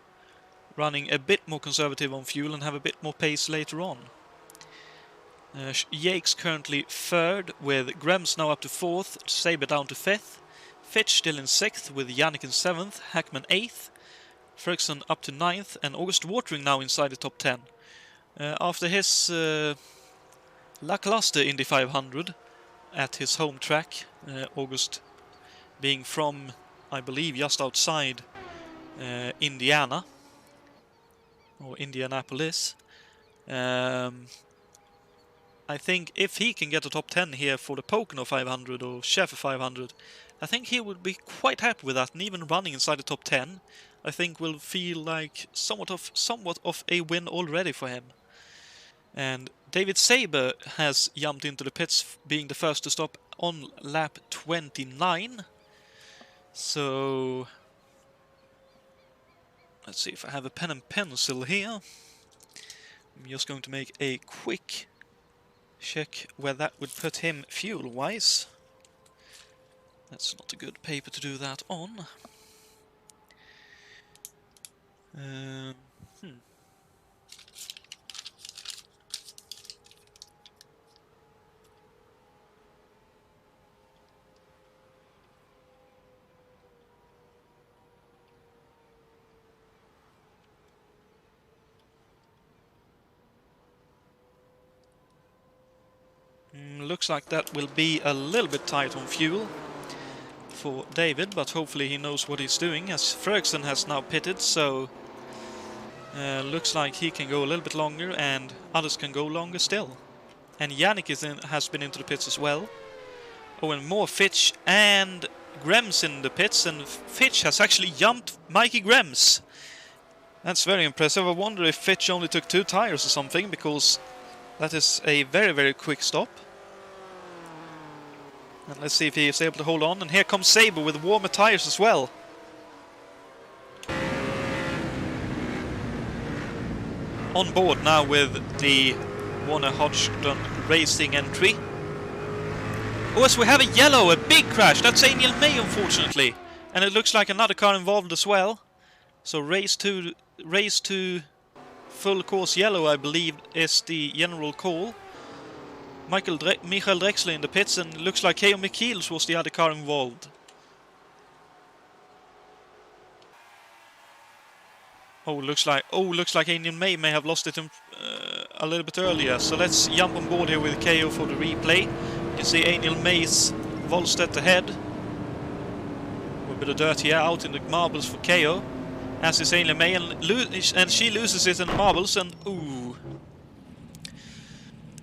running a bit more conservative on fuel and have a bit more pace later on. Yake's currently third, with Grems now up to fourth, Saber down to fifth, Fitch still in sixth with Yannick in seventh, Hackman eighth, Ferguson up to ninth, and August Watering now inside the top 10. After his lackluster Indy 500 at his home track. August being from, I believe, just outside Indiana or Indianapolis. I think if he can get a top 10 here for the Pocono 500 or Schaefer 500, I think he would be quite happy with that, and even running inside the top 10, I think will feel like somewhat of a win already for him. And David Saber has jumped into the pits, being the first to stop on lap 29. So let's see if I have a pen and pencil here. I'm just going to make a quick check where that would put him fuel-wise. That's not a good paper to do that on. Looks like that will be a little bit tight on fuel for David, but hopefully he knows what he's doing, as Fredriksson has now pitted, so looks like he can go a little bit longer and others can go longer still. And Yannick has been into the pits as well. Oh, and more Fitch and Grems in the pits, and Fitch has actually jumped Mikey Grems. That's very impressive. I wonder if Fitch only took 2 tires or something, because that is a very, very quick stop. And let's see if he is able to hold on. And here comes Saber with warmer tires as well. On board now with the Warner Hodgson Racing entry. Oh, as we have a yellow, a big crash. That's Aniel May, unfortunately. And it looks like another car involved as well. So race to full course yellow, I believe, is the general call. Michael Drexler in the pits, and looks like K.O. McKeels was the other car involved. Looks like Aniel May have lost it a little bit earlier. So let's jump on board here with KO for the replay. You can see Aniel May's Volstead ahead. A bit of dirt here out in the marbles for KO. As is Aniel May, and she loses it in the marbles, and ooh.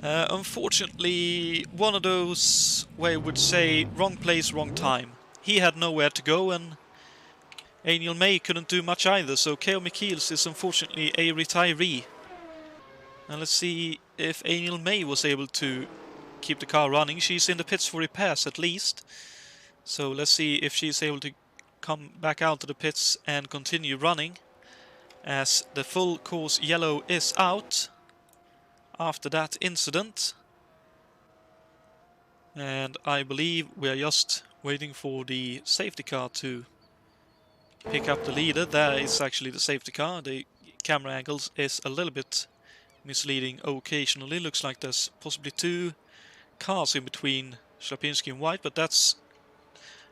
Unfortunately, one of those where I would say wrong place, wrong time. He had nowhere to go, and Aniel May couldn't do much either, so K.O. McKeels is unfortunately a retiree. And let's see if Aniel May was able to keep the car running. She's in the pits for repairs at least. So let's see if she's able to come back out to the pits and continue running, as the full course yellow is out after that incident. And I believe we are just waiting for the safety car to pick up the leader. There is actually the safety car. The camera angles is a little bit misleading occasionally. Looks like there's possibly 2 cars in between Shlapinski and White, but that's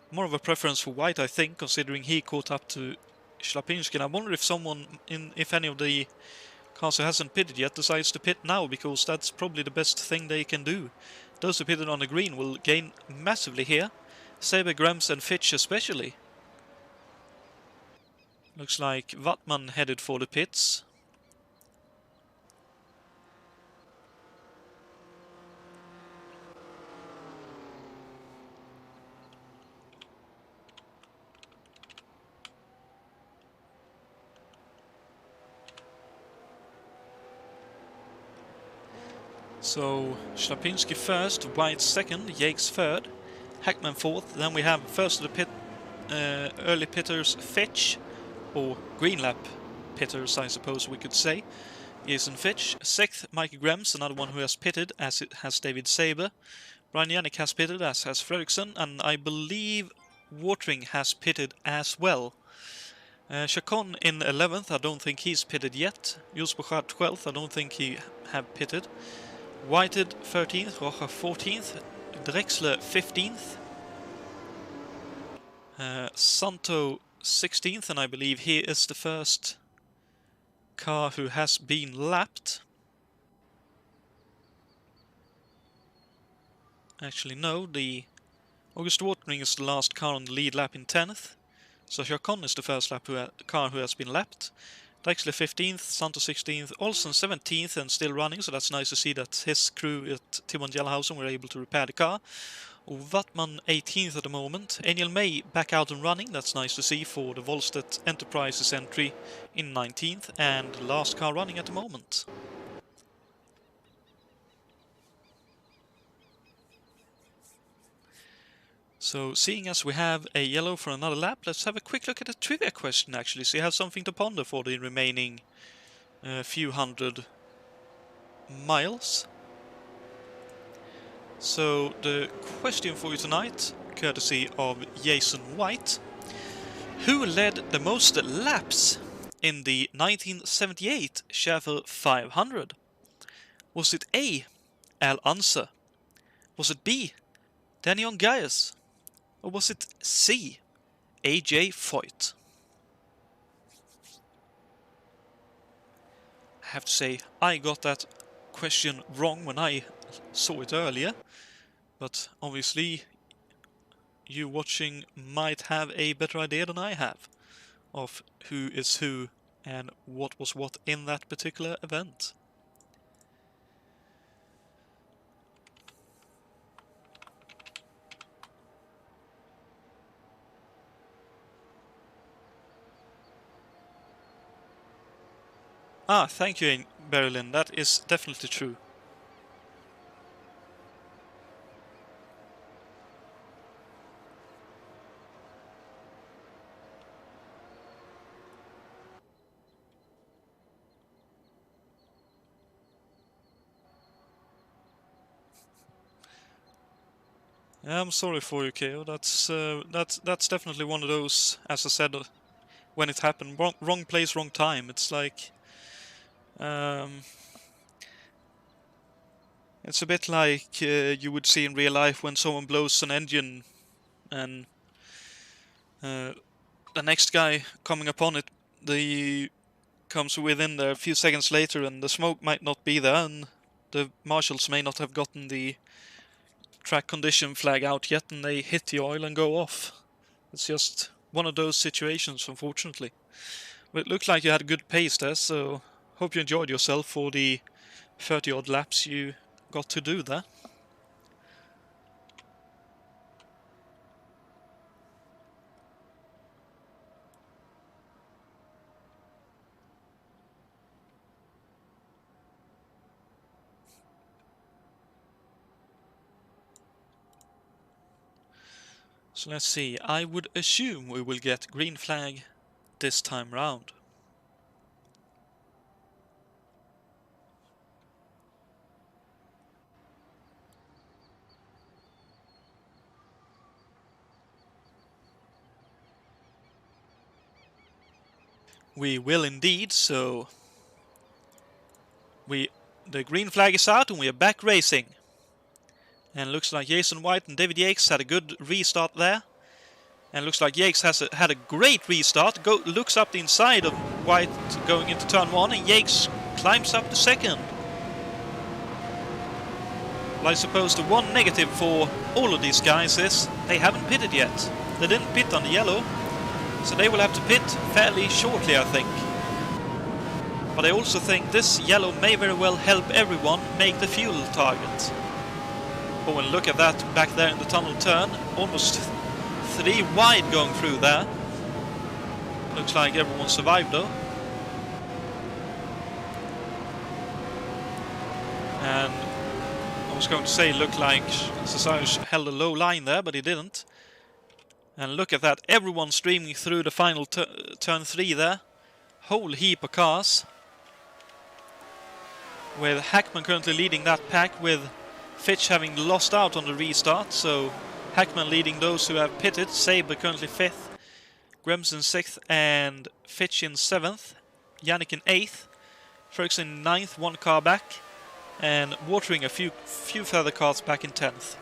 more of a preference for White, I think, considering he caught up to Shlapinski. And I wonder if any of the cars who hasn't pitted yet decides to pit now, because that's probably the best thing they can do. Those who pitted on the green will gain massively here. Saber, Grems and Fitch especially. Looks like Wattman headed for the pits. So Shlapinski first, White second, Yates third, Hackman fourth. Then we have first of the pit, early pitters Fitch, or green lap pitters, I suppose we could say. Jason Fitch. Sixth, Mikey Grems, another one who has pitted, as it has David Saber. Brian Yannick has pitted, as has Fredriksson, and I believe Watering has pitted as well. Chacon in 11th, I don't think he's pitted yet. Jules Bouchard 12th, I don't think he have pitted. Whited 13th, Rocha 14th, Drexler 15th, Santo 16th, and I believe he is the first car who has been lapped. Actually, no, the August Watering is the last car on the lead lap in 10th. So Jonatan is the first car who has been lapped. Dexley 15th, Santo 16th, Olsen 17th and still running, so that's nice to see that his crew at Timon Jellhausen were able to repair the car. Wattman 18th at the moment. Angel May back out and running, that's nice to see for the Volstedt Enterprises entry in 19th, and the last car running at the moment. So, seeing as we have a yellow for another lap, let's have a quick look at the trivia question actually, so you have something to ponder for the remaining few hundred miles. So, the question for you tonight, courtesy of Jason White. Who led the most laps in the 1978 Schaefer 500? Was it A. Al Unser? Was it B. Daniel Gaius? Or was it C. AJ Foyt? I have to say, I got that question wrong when I saw it earlier, but obviously you watching might have a better idea than I have of who is who and what was what in that particular event. Ah, thank you, Berlin. That is definitely true. I'm sorry for you, KO. That's definitely one of those, as I said, when it happened, wrong place, wrong time. It's like, it's a bit like you would see in real life when someone blows an engine, and the next guy coming upon it, comes within there a few seconds later, and the smoke might not be there, and the marshals may not have gotten the track condition flag out yet, and they hit the oil and go off. It's just one of those situations, unfortunately. But it looked like you had a good pace there, so hope you enjoyed yourself for the 30 odd laps you got to do there. So let's see, I would assume we will get green flag this time round. We will indeed, so the green flag is out and we are back racing. And looks like Jason White and David Yates had a good restart there. And looks like Yates has had a great restart. Looks up the inside of White going into turn 1, and Yates climbs up to second. Well, I suppose the one negative for all of these guys is they haven't pitted yet. They didn't pit on the yellow, so they will have to pit fairly shortly, I think. But I also think this yellow may very well help everyone make the fuel target. Oh, and look at that back there in the tunnel turn. Almost 3 wide going through there. Looks like everyone survived though. And I was going to say, looked like Cesarius held a low line there, but he didn't. And look at that, everyone streaming through the final turn 3 there. Whole heap of cars. With Hackman currently leading that pack, with Fitch having lost out on the restart, so Hackman leading those who have pitted. Sabre currently 5th, Grems in 6th, and Fitch in 7th, Yannick in 8th, Ferguson in 9th, 1 car back, and Watering a few further cars back in 10th.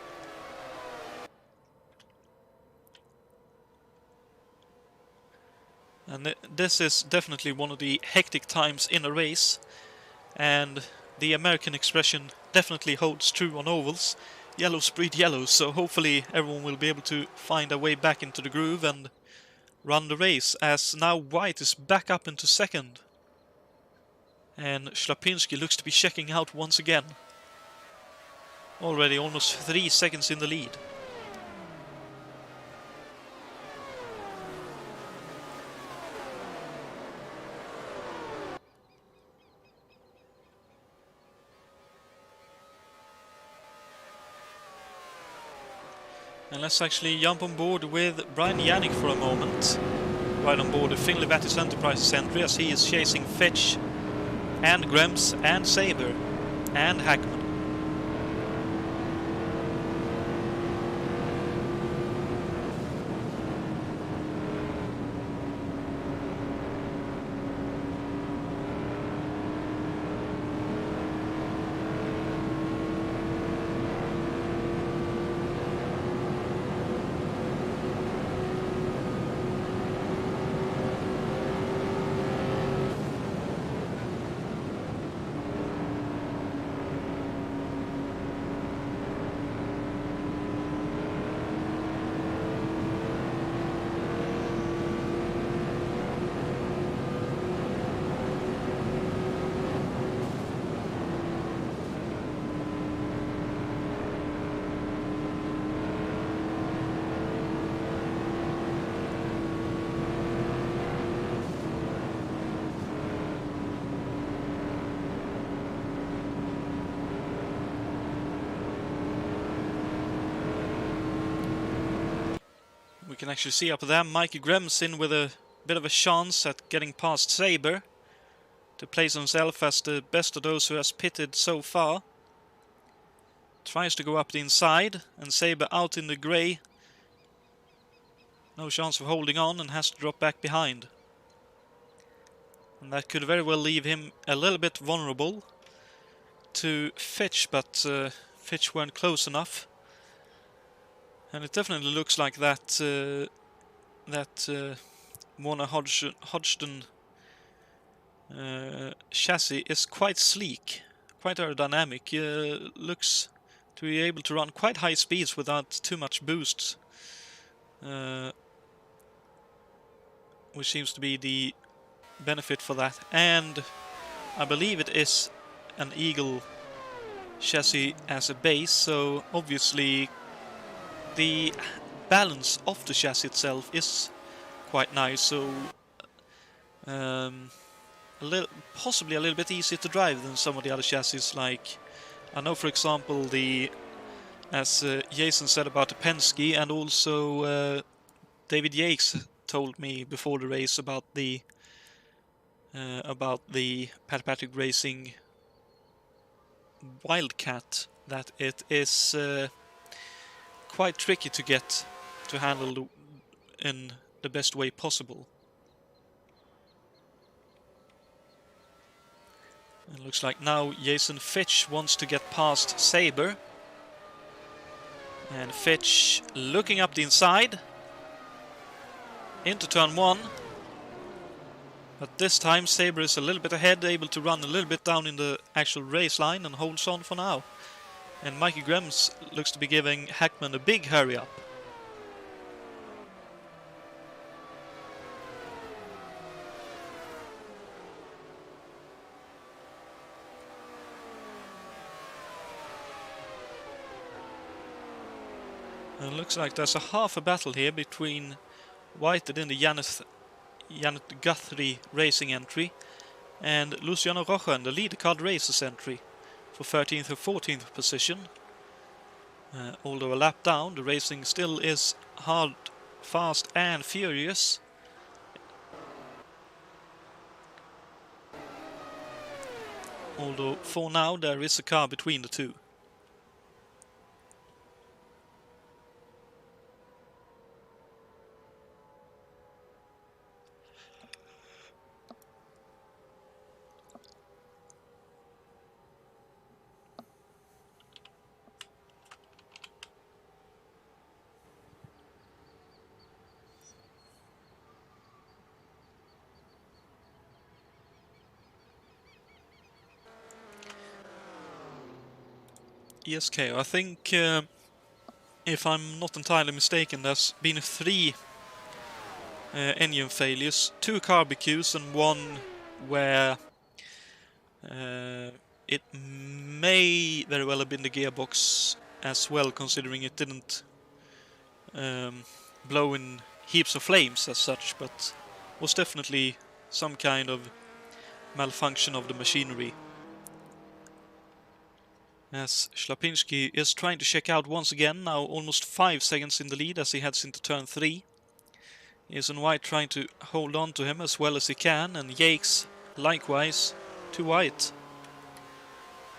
And this is definitely one of the hectic times in a race, and the American expression definitely holds true on ovals. yellow spread yellow, so hopefully everyone will be able to find a way back into the groove and run the race, as now white is back up into second. And Shlapinski looks to be checking out once again. Already almost 3 seconds in the lead. And let's actually jump on board with Brian Yannick for a moment. Right on board the Finley Vattis Enterprises entry, as he is chasing Fetch and Grems and Saber and Hackman. We can actually see up there Mikey Grems in with a bit of a chance at getting past Saber to place himself as the best of those who has pitted so far. Tries to go up the inside, and Saber out in the grey. No chance of holding on, and has to drop back behind. And that could very well leave him a little bit vulnerable to Fitch, but Fitch weren't close enough. And it definitely looks like that Warner Hodgson chassis is quite sleek, quite aerodynamic. Looks to be able to run quite high speeds without too much boost, which seems to be the benefit for that. And I believe it is an Eagle chassis as a base, so obviously the balance of the chassis itself is quite nice, so possibly a little bit easier to drive than some of the other chassis. Like, I know, for example, as Jason said about the Penske, and also David Yates told me before the race about the Pat Patrick Racing Wildcat, that it is quite tricky to get to handle in the best way possible. It looks like now Jason Fitch wants to get past Saber. And Fitch looking up the inside into turn 1. But this time Saber is a little bit ahead, able to run a little bit down in the actual race line, and holds on for now. And Mikey Grems looks to be giving Hackman a big hurry up. And it looks like there's a half a battle here between Whited in the Janet Guthrie Racing entry and Luciano Rocha in the Leader Card Racers entry for 13th or 14th position. Although a lap down, the racing still is hard, fast and furious. Although for now there is a car between the two. ESK. I think, if I'm not entirely mistaken, there's been 3 engine failures, 2 carbicues and 1 where it may very well have been the gearbox as well, considering it didn't blow in heaps of flames as such, but was definitely some kind of malfunction of the machinery. As Shlapinski is trying to check out once again, now almost 5 seconds in the lead as he heads into turn 3. He is in white, trying to hold on to him as well as he can, and Yakes likewise to white.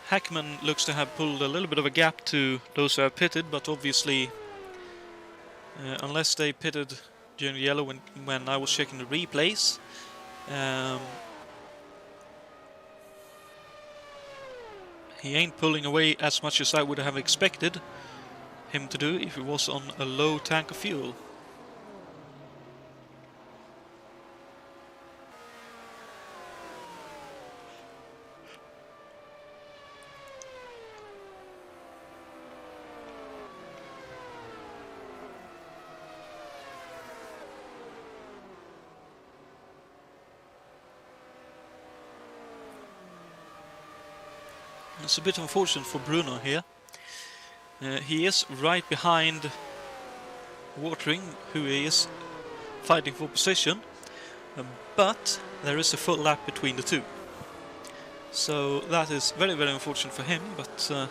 Hackman looks to have pulled a little bit of a gap to those who have pitted, but obviously unless they pitted during the yellow when I was checking the replays, he ain't pulling away as much as I would have expected him to do if he was on a low tank of fuel. It's a bit unfortunate for Bruno here. He is right behind Watering, who he is fighting for position, but there is a full lap between the two. So that is very, very unfortunate for him, but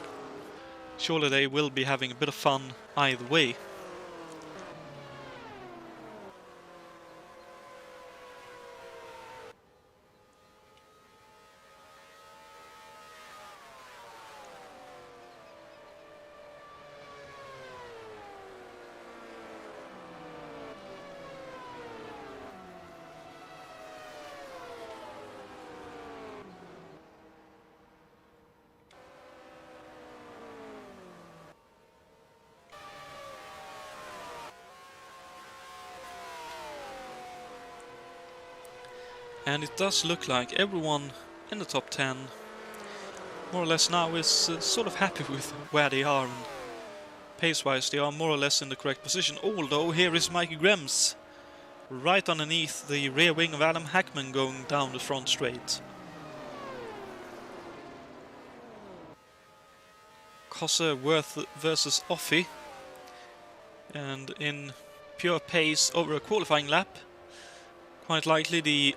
surely they will be having a bit of fun either way. And it does look like everyone in the top 10 more or less now is sort of happy with where they are, and pace-wise they are more or less in the correct position, although here is Mikey Grems right underneath the rear wing of Adam Hackman going down the front straight. Cosworth versus Offie, and in pure pace over a qualifying lap, quite likely the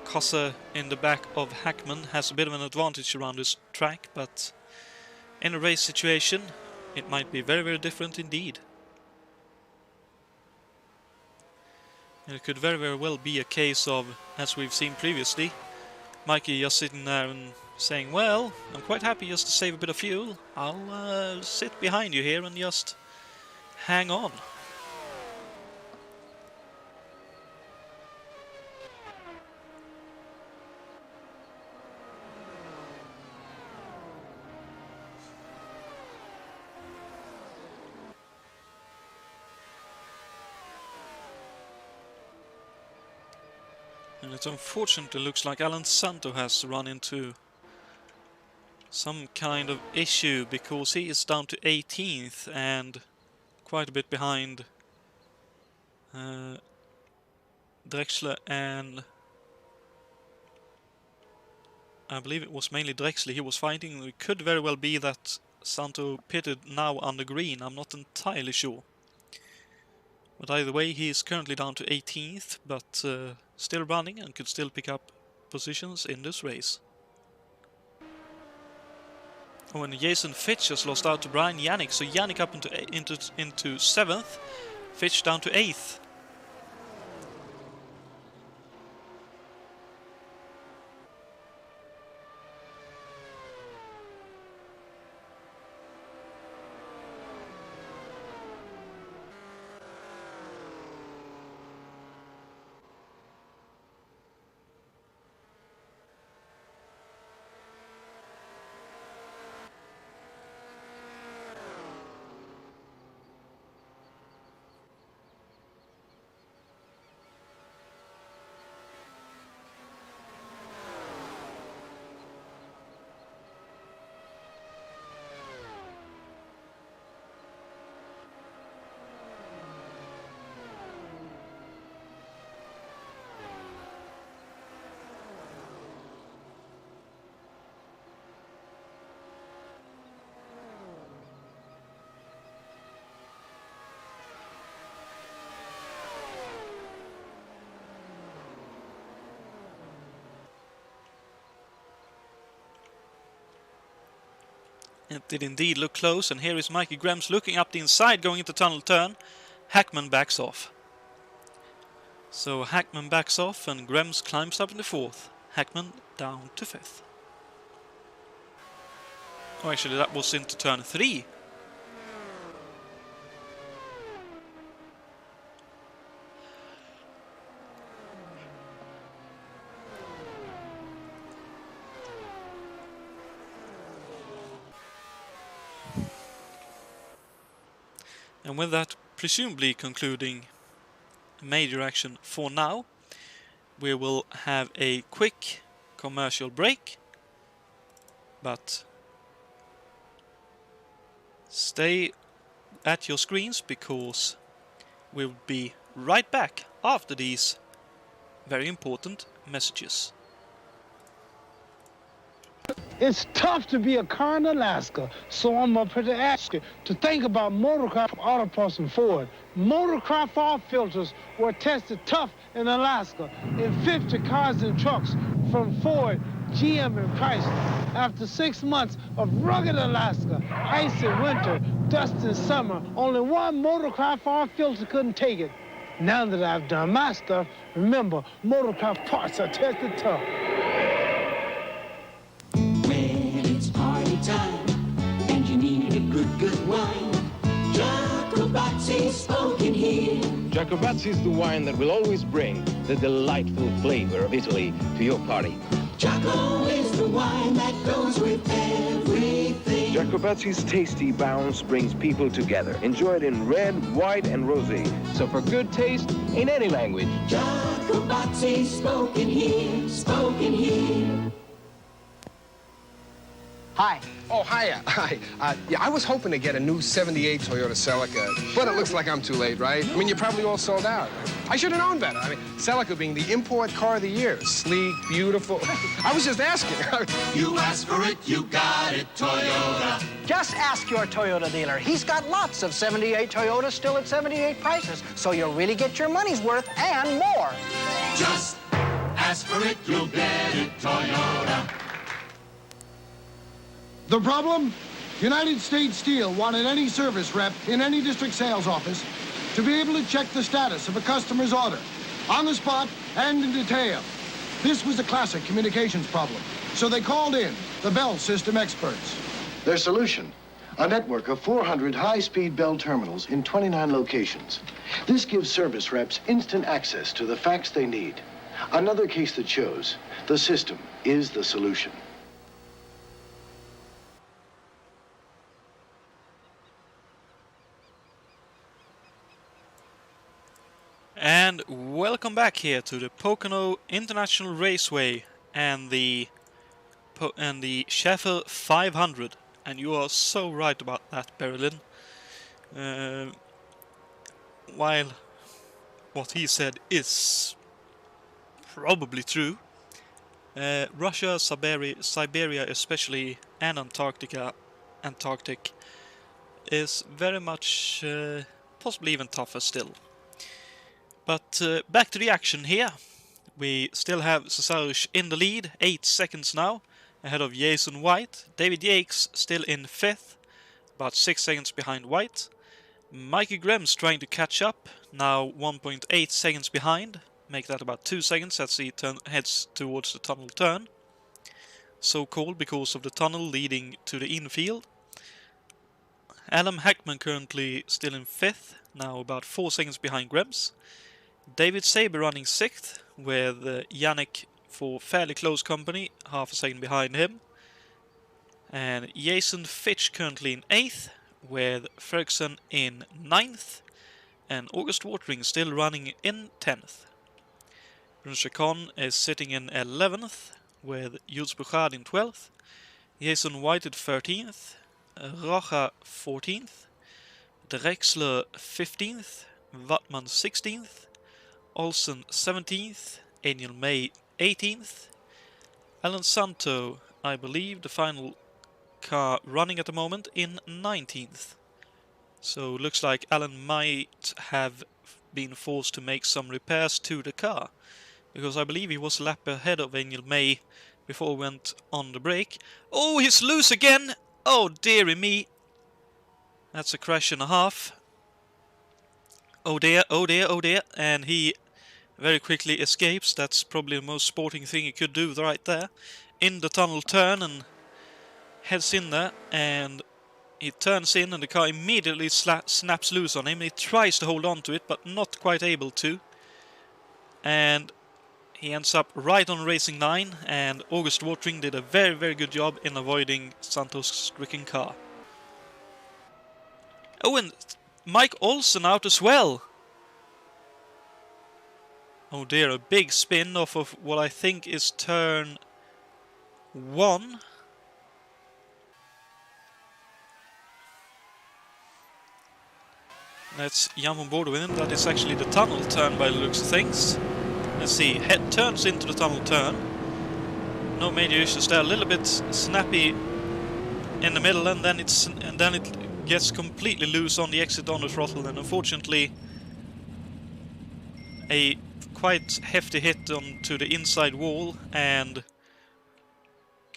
Cosse in the back of Hackman has a bit of an advantage around this track, but in a race situation it might be very, very different indeed. And it could very, very well be a case of, as we've seen previously, Mikey just sitting there and saying, well, I'm quite happy just to save a bit of fuel, I'll sit behind you here and just hang on. And it unfortunately looks like Alan Santo has run into some kind of issue, because he is down to 18th and quite a bit behind Drexler, and I believe it was mainly Drexler he was fighting. It could very well be that Santo pitted now on the green, I'm not entirely sure. But either way, he is currently down to 18th, but still running and could still pick up positions in this race. Oh, and Jason Fitch has lost out to Brian Yannick, so Yannick up into 7th, Fitch down to 8th. It did indeed look close, and here is Mikey Grems looking up the inside, going into tunnel turn. Hackman backs off. So Hackman backs off, and Grems climbs up in the 4th. Hackman down to 5th. Oh, actually, that was into turn 3. And with that, presumably concluding major action for now, we will have a quick commercial break, but stay at your screens because we'll be right back after these very important messages. It's tough to be a car in Alaska, so I'm up here to ask you to think about Motorcraft Auto Parts and Ford. Motorcraft oil filters were tested tough in Alaska in 50 cars and trucks from Ford, GM, and Chrysler. After 6 months of rugged Alaska, ice in winter, dust in summer, only one Motorcraft oil filter couldn't take it. Now that I've done my stuff, remember, Motorcraft parts are tested tough. Time, and you need a good wine. Jacobazzi's spoken here. Jacobazzi's the wine that will always bring the delightful flavor of Italy to your party. Jaco is the wine that goes with everything. Jacobazzi's tasty bounce brings people together. Enjoy it in red, white, and rosé. So for good taste in any language. Jacobazzi's spoken here, spoken here. Hi. Oh, hiya. Hi. Yeah, I was hoping to get a new 78 Toyota Celica, but it looks like I'm too late, right? I mean, you're probably all sold out. I should have known better. I mean, Celica being the import car of the year. Sleek, beautiful. I was just asking. You asked for it, you got it, Toyota. Just ask your Toyota dealer. He's got lots of 78 Toyotas still at 78 prices, so you'll really get your money's worth and more. Just ask for it, you'll get it, Toyota. The problem? United States Steel wanted any service rep in any district sales office to be able to check the status of a customer's order on the spot and in detail. This was a classic communications problem, so they called in the Bell system experts. Their solution, a network of 400 high-speed Bell terminals in 29 locations. This gives service reps instant access to the facts they need. Another case that shows the system is the solution. And welcome back here to the Pocono International Raceway and the Schaefer 500. And you are so right about that, Berlin. While what he said is probably true, Russia, Siberia especially, and Antarctic is very much possibly even tougher still. But back to the action here. We still have Cesarush in the lead, 8 seconds now, ahead of Jason White. David Yates still in 5th, about 6 seconds behind White. Mikey Grems trying to catch up, now 1.8 seconds behind. Make that about 2 seconds as he heads towards the tunnel turn. So called because of the tunnel leading to the infield. Adam Hackman currently still in 5th, now about 4 seconds behind Grems. David Saber running 6th, with Yannick for fairly close company, half a second behind him. And Jason Fitch currently in 8th, with Ferguson in 9th. And August Watering still running in 10th. Brunchakon is sitting in 11th, with Jules Bouchard in 12th. Jason White at 13th. Rocha 14th. Drexler 15th. Wattman 16th. Olsen 17th, Daniel May 18th, Alan Santo, I believe the final car running at the moment, in 19th. So looks like Alan might have been forced to make some repairs to the car, because I believe he was a lap ahead of Daniel May before he went on the break. Oh, he's loose again! Oh dearie me. That's a crash and a half. Oh dear, oh dear, oh dear. And he very quickly escapes. That's probably the most sporting thing he could do right there. In the tunnel turn and heads in there. And he turns in and the car immediately snaps loose on him. He tries to hold on to it but not quite able to. And he ends up right on Racing 9. And August Watering did a very, very good job in avoiding Santos' stricken car. Oh, and Mike Olsen out as well. Oh dear, a big spin off of what I think is turn 1. Let's jump on board with him. That is actually the tunnel turn by the looks of things. Let's see, head turns into the tunnel turn. No major issues there. A little bit snappy in the middle, and then it gets completely loose on the exit on the throttle, and unfortunately a quite hefty hit onto the inside wall, and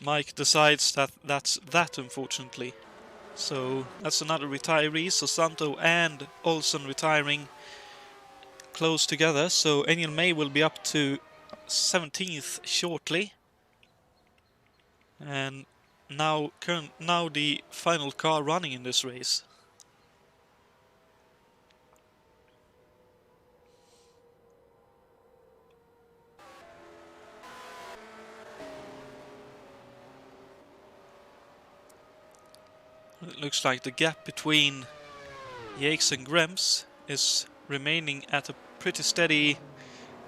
Mike decides that that's that, unfortunately. So that's another retiree, so Santo and Olsen retiring close together, so Angel May will be up to 17th shortly. And now the final car running in this race. It looks like the gap between Yates and Grems is remaining at a pretty steady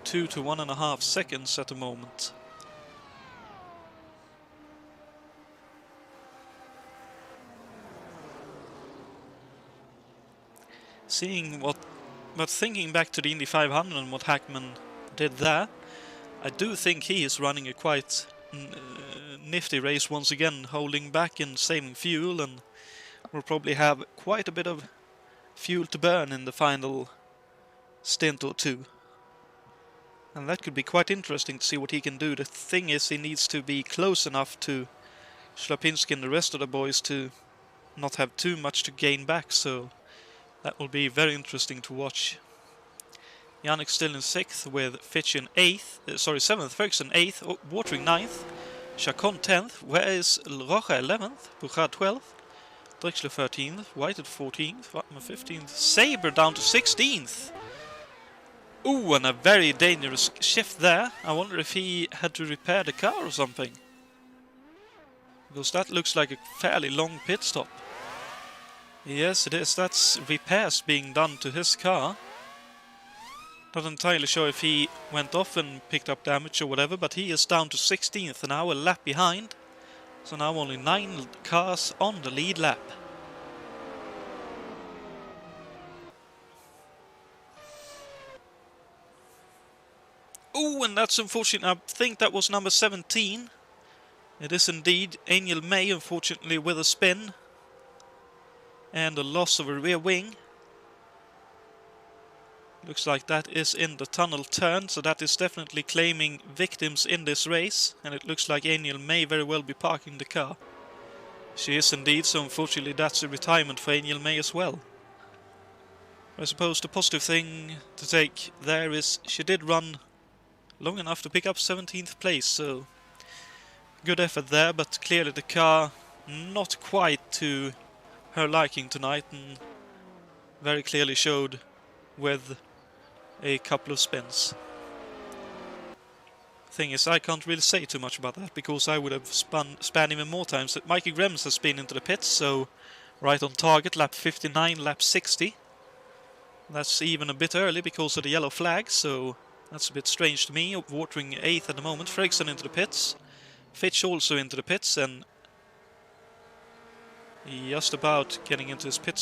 2 to 1.5 seconds at the moment. But thinking back to the Indy 500 and what Hackman did there, I do think he is running a quite nifty race once again, holding back and saving fuel, and will probably have quite a bit of fuel to burn in the final stint or two. And that could be quite interesting to see what he can do. The thing is, he needs to be close enough to Shlapinski and the rest of the boys to not have too much to gain back, so that will be very interesting to watch. Yannick still in 6th with Fitch in 7th, Ferguson 8th, Watering 9th, Chacon 10th, where is Rocha 11th, Bouchard 12th, Drexler 13th, White at 14th, Watman 15th, Saber down to 16th. Ooh, and a very dangerous shift there. I wonder if he had to repair the car or something, because that looks like a fairly long pit stop. Yes, it is. That's repairs being done to his car. Not entirely sure if he went off and picked up damage or whatever, but he is down to 16th now, a lap behind. So now only 9 cars on the lead lap. Ooh, and that's unfortunate. I think that was number 17. It is indeed Angel May, unfortunately, with a spin and a loss of a rear wing. Looks like that is in the tunnel turn, so that is definitely claiming victims in this race, and it looks like Angel may very well be parking the car. She is indeed, so unfortunately that's a retirement for Angel May as well. I suppose the positive thing to take there is she did run long enough to pick up 17th place, so good effort there, but clearly the car not quite to her liking tonight, and very clearly showed with a couple of spins. Thing is, I can't really say too much about that, because I would have spun even more times. Mikey Grems has been into the pits, so right on target, lap 59, lap 60. That's even a bit early because of the yellow flag, so that's a bit strange to me. Watering 8th at the moment, Fredriksson into the pits, Fitch also into the pits, and just about getting into his pit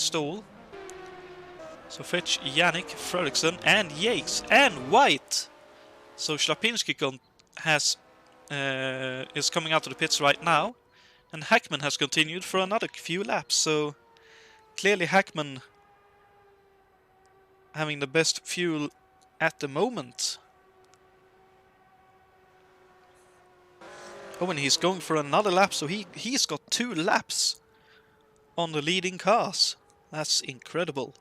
stall. So Fitch, Yannick, Fredriksson, and Yates, and White. So Shlapinski is coming out of the pits right now, and Hackman has continued for another few laps. So clearly Hackman having the best fuel at the moment. Oh, and he's going for another lap, so he's got 2 laps on the leading cars. That's incredible.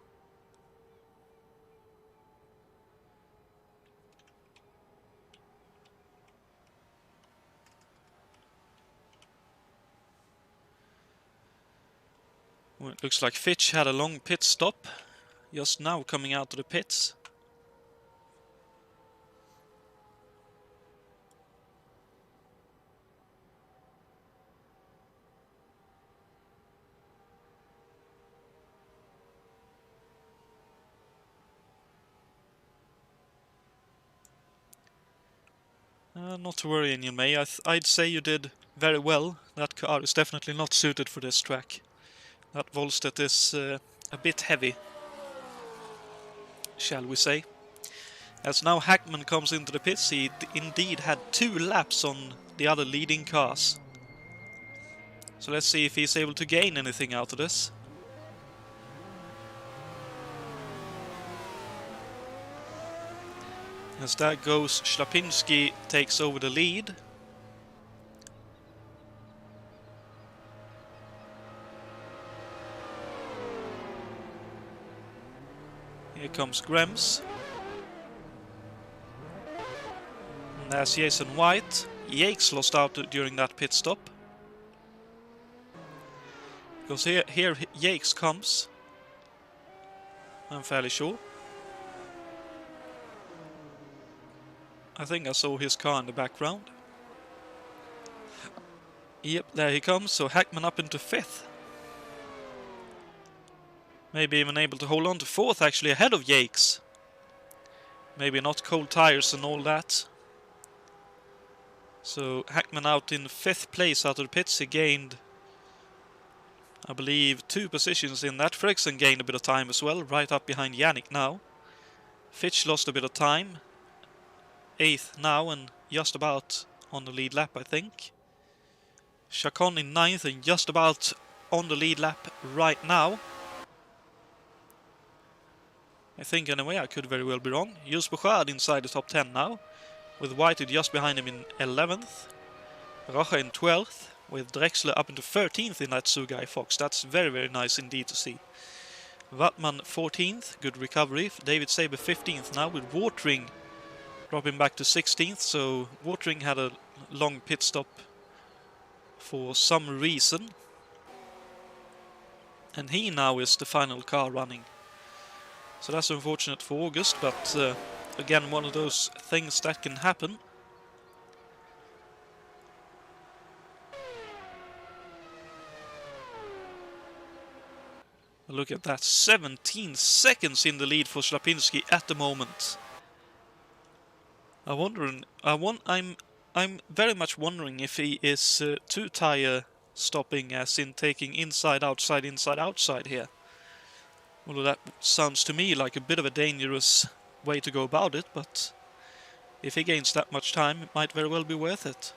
Well, it looks like Fitch had a long pit stop, just now coming out of the pits. Not to worry, Inian May. I'd say you did very well. That car is definitely not suited for this track. That Volstead is a bit heavy, shall we say. As now Hackman comes into the pits, he indeed had 2 laps on the other leading cars. So let's see if he's able to gain anything out of this. As that goes, Shlapinski takes over the lead. Here comes Grems. And there's Jason White. Yakes lost out during that pit stop. Because here Yakes comes. I'm fairly sure. I think I saw his car in the background. Yep, there he comes. So Hackman up into 5th. Maybe even able to hold on to 4th, actually, ahead of Yakes. Maybe not cold tires and all that. So Hackman out in 5th place out of the pits. He gained, I believe, 2 positions in that. Fredriksson gained a bit of time as well, right up behind Yannick now. Fitch lost a bit of time. 8th now and just about on the lead lap, I think. Chacon in 9th and just about on the lead lap right now. I think anyway, I could very well be wrong. Jules Bouchard inside the top 10 now, with Whited just behind him in 11th. Rocha in 12th, with Drexler up into 13th in that Sugai Fox. That's very, very nice indeed to see. Wattman 14th, good recovery. David Saber 15th now, with Watering dropping back to 16th, so Watering had a long pit stop for some reason. And he now is the final car running. So that's unfortunate for August, but again, one of those things that can happen. Look at that, 17 seconds in the lead for Shlapinski at the moment. I'm very much wondering if he is 2-tire stopping, as in taking inside, outside here. Although that sounds to me like a bit of a dangerous way to go about it, but if he gains that much time, it might very well be worth it.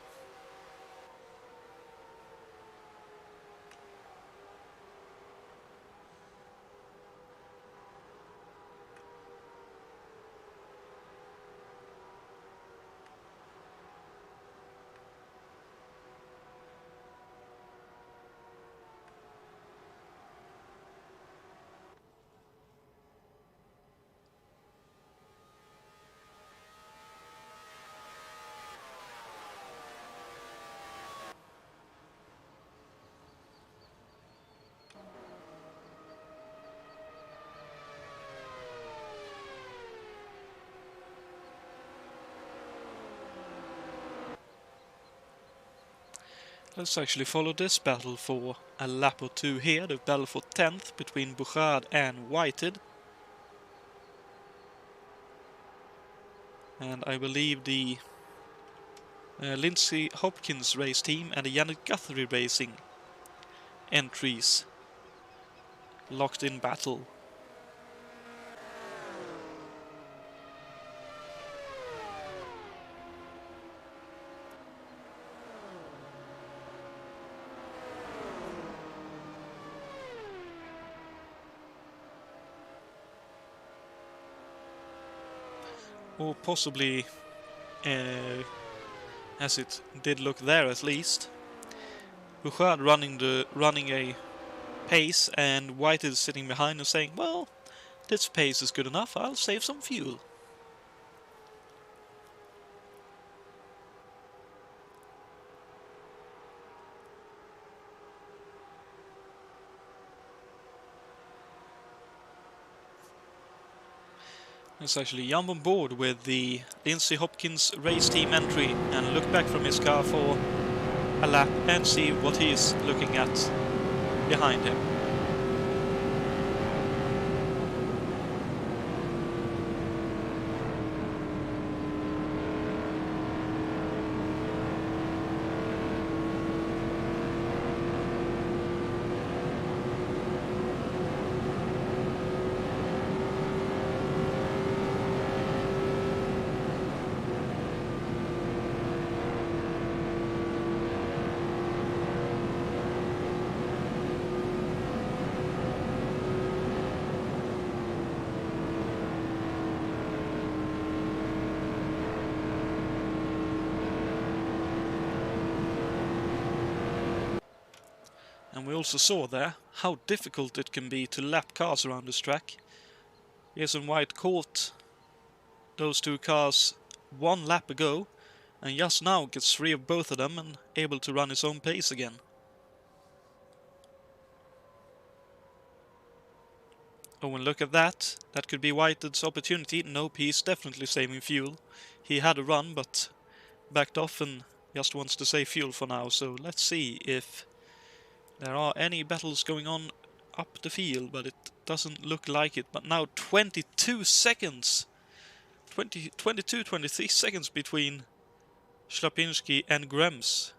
Let's actually follow this battle for a lap or 2 here, the battle for 10th between Bouchard and Whited. And I believe the Lindsay Hopkins race team and the Janet Guthrie Racing entries locked in battle. Or possibly as it did look there at least. Bouchard running a pace, and White is sitting behind and saying, well, this pace is good enough, I'll save some fuel. Let's actually jump on board with the Lindsay Hopkins race team entry and look back from his car for a lap and see what he is looking at behind him. And we also saw there how difficult it can be to lap cars around this track. Jason White caught those two cars one lap ago, and just now gets free of both of them and able to run his own pace again. Oh, and look at that. That could be Whitehead's opportunity. Nope, he's definitely saving fuel. He had a run, but backed off and just wants to save fuel for now. So let's see if there are any battles going on up the field, but it doesn't look like it. But now 22 seconds! 23 seconds between Shlapinski and Grems.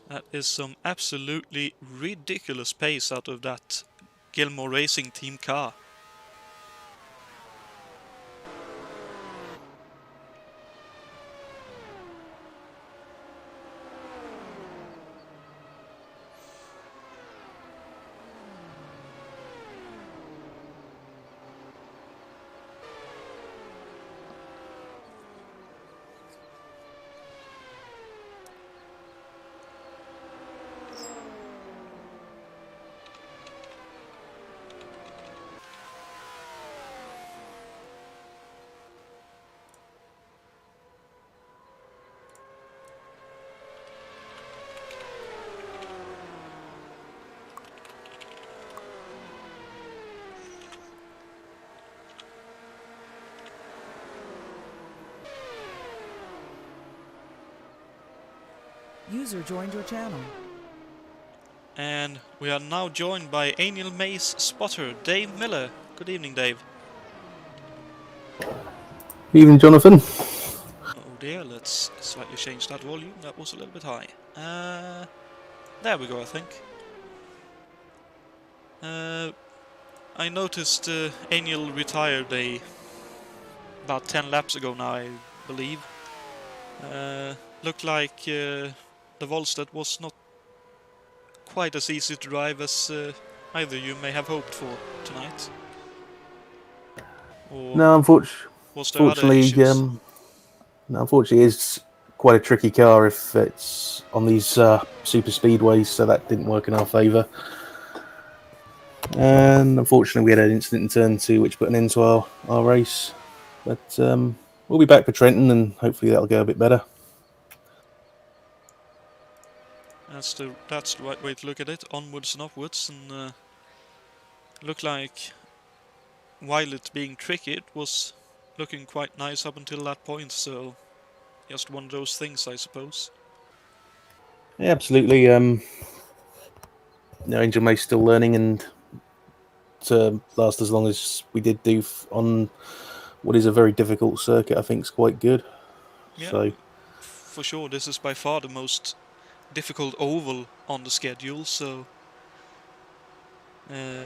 That is some absolutely ridiculous pace out of that Gilmore Racing Team car. User joined your channel. And we are now joined by Aniel May's spotter, Dave Miller. Good evening, Dave. Evening, Jonathan. Oh dear, let's slightly change that volume. That was a little bit high. There we go, I think. I noticed Aniel retired about 10 laps ago now, I believe. Looked like the Volstead was not quite as easy to drive as either you may have hoped for tonight. Or No, unfortunately, it's quite a tricky car if it's on these super speedways, so that didn't work in our favour. And unfortunately, we had an incident in turn 2 which put an end to our race. But we'll be back for Trenton, and hopefully that'll go a bit better. That's the right way to look at it, onwards and upwards, and looked like while it being tricky, it was looking quite nice up until that point, so just one of those things, I suppose. Yeah, absolutely. Angel May's still learning, and to last as long as we did do on what is a very difficult circuit, I think is quite good. Yeah, so for sure, this is by far the most difficult oval on the schedule, so a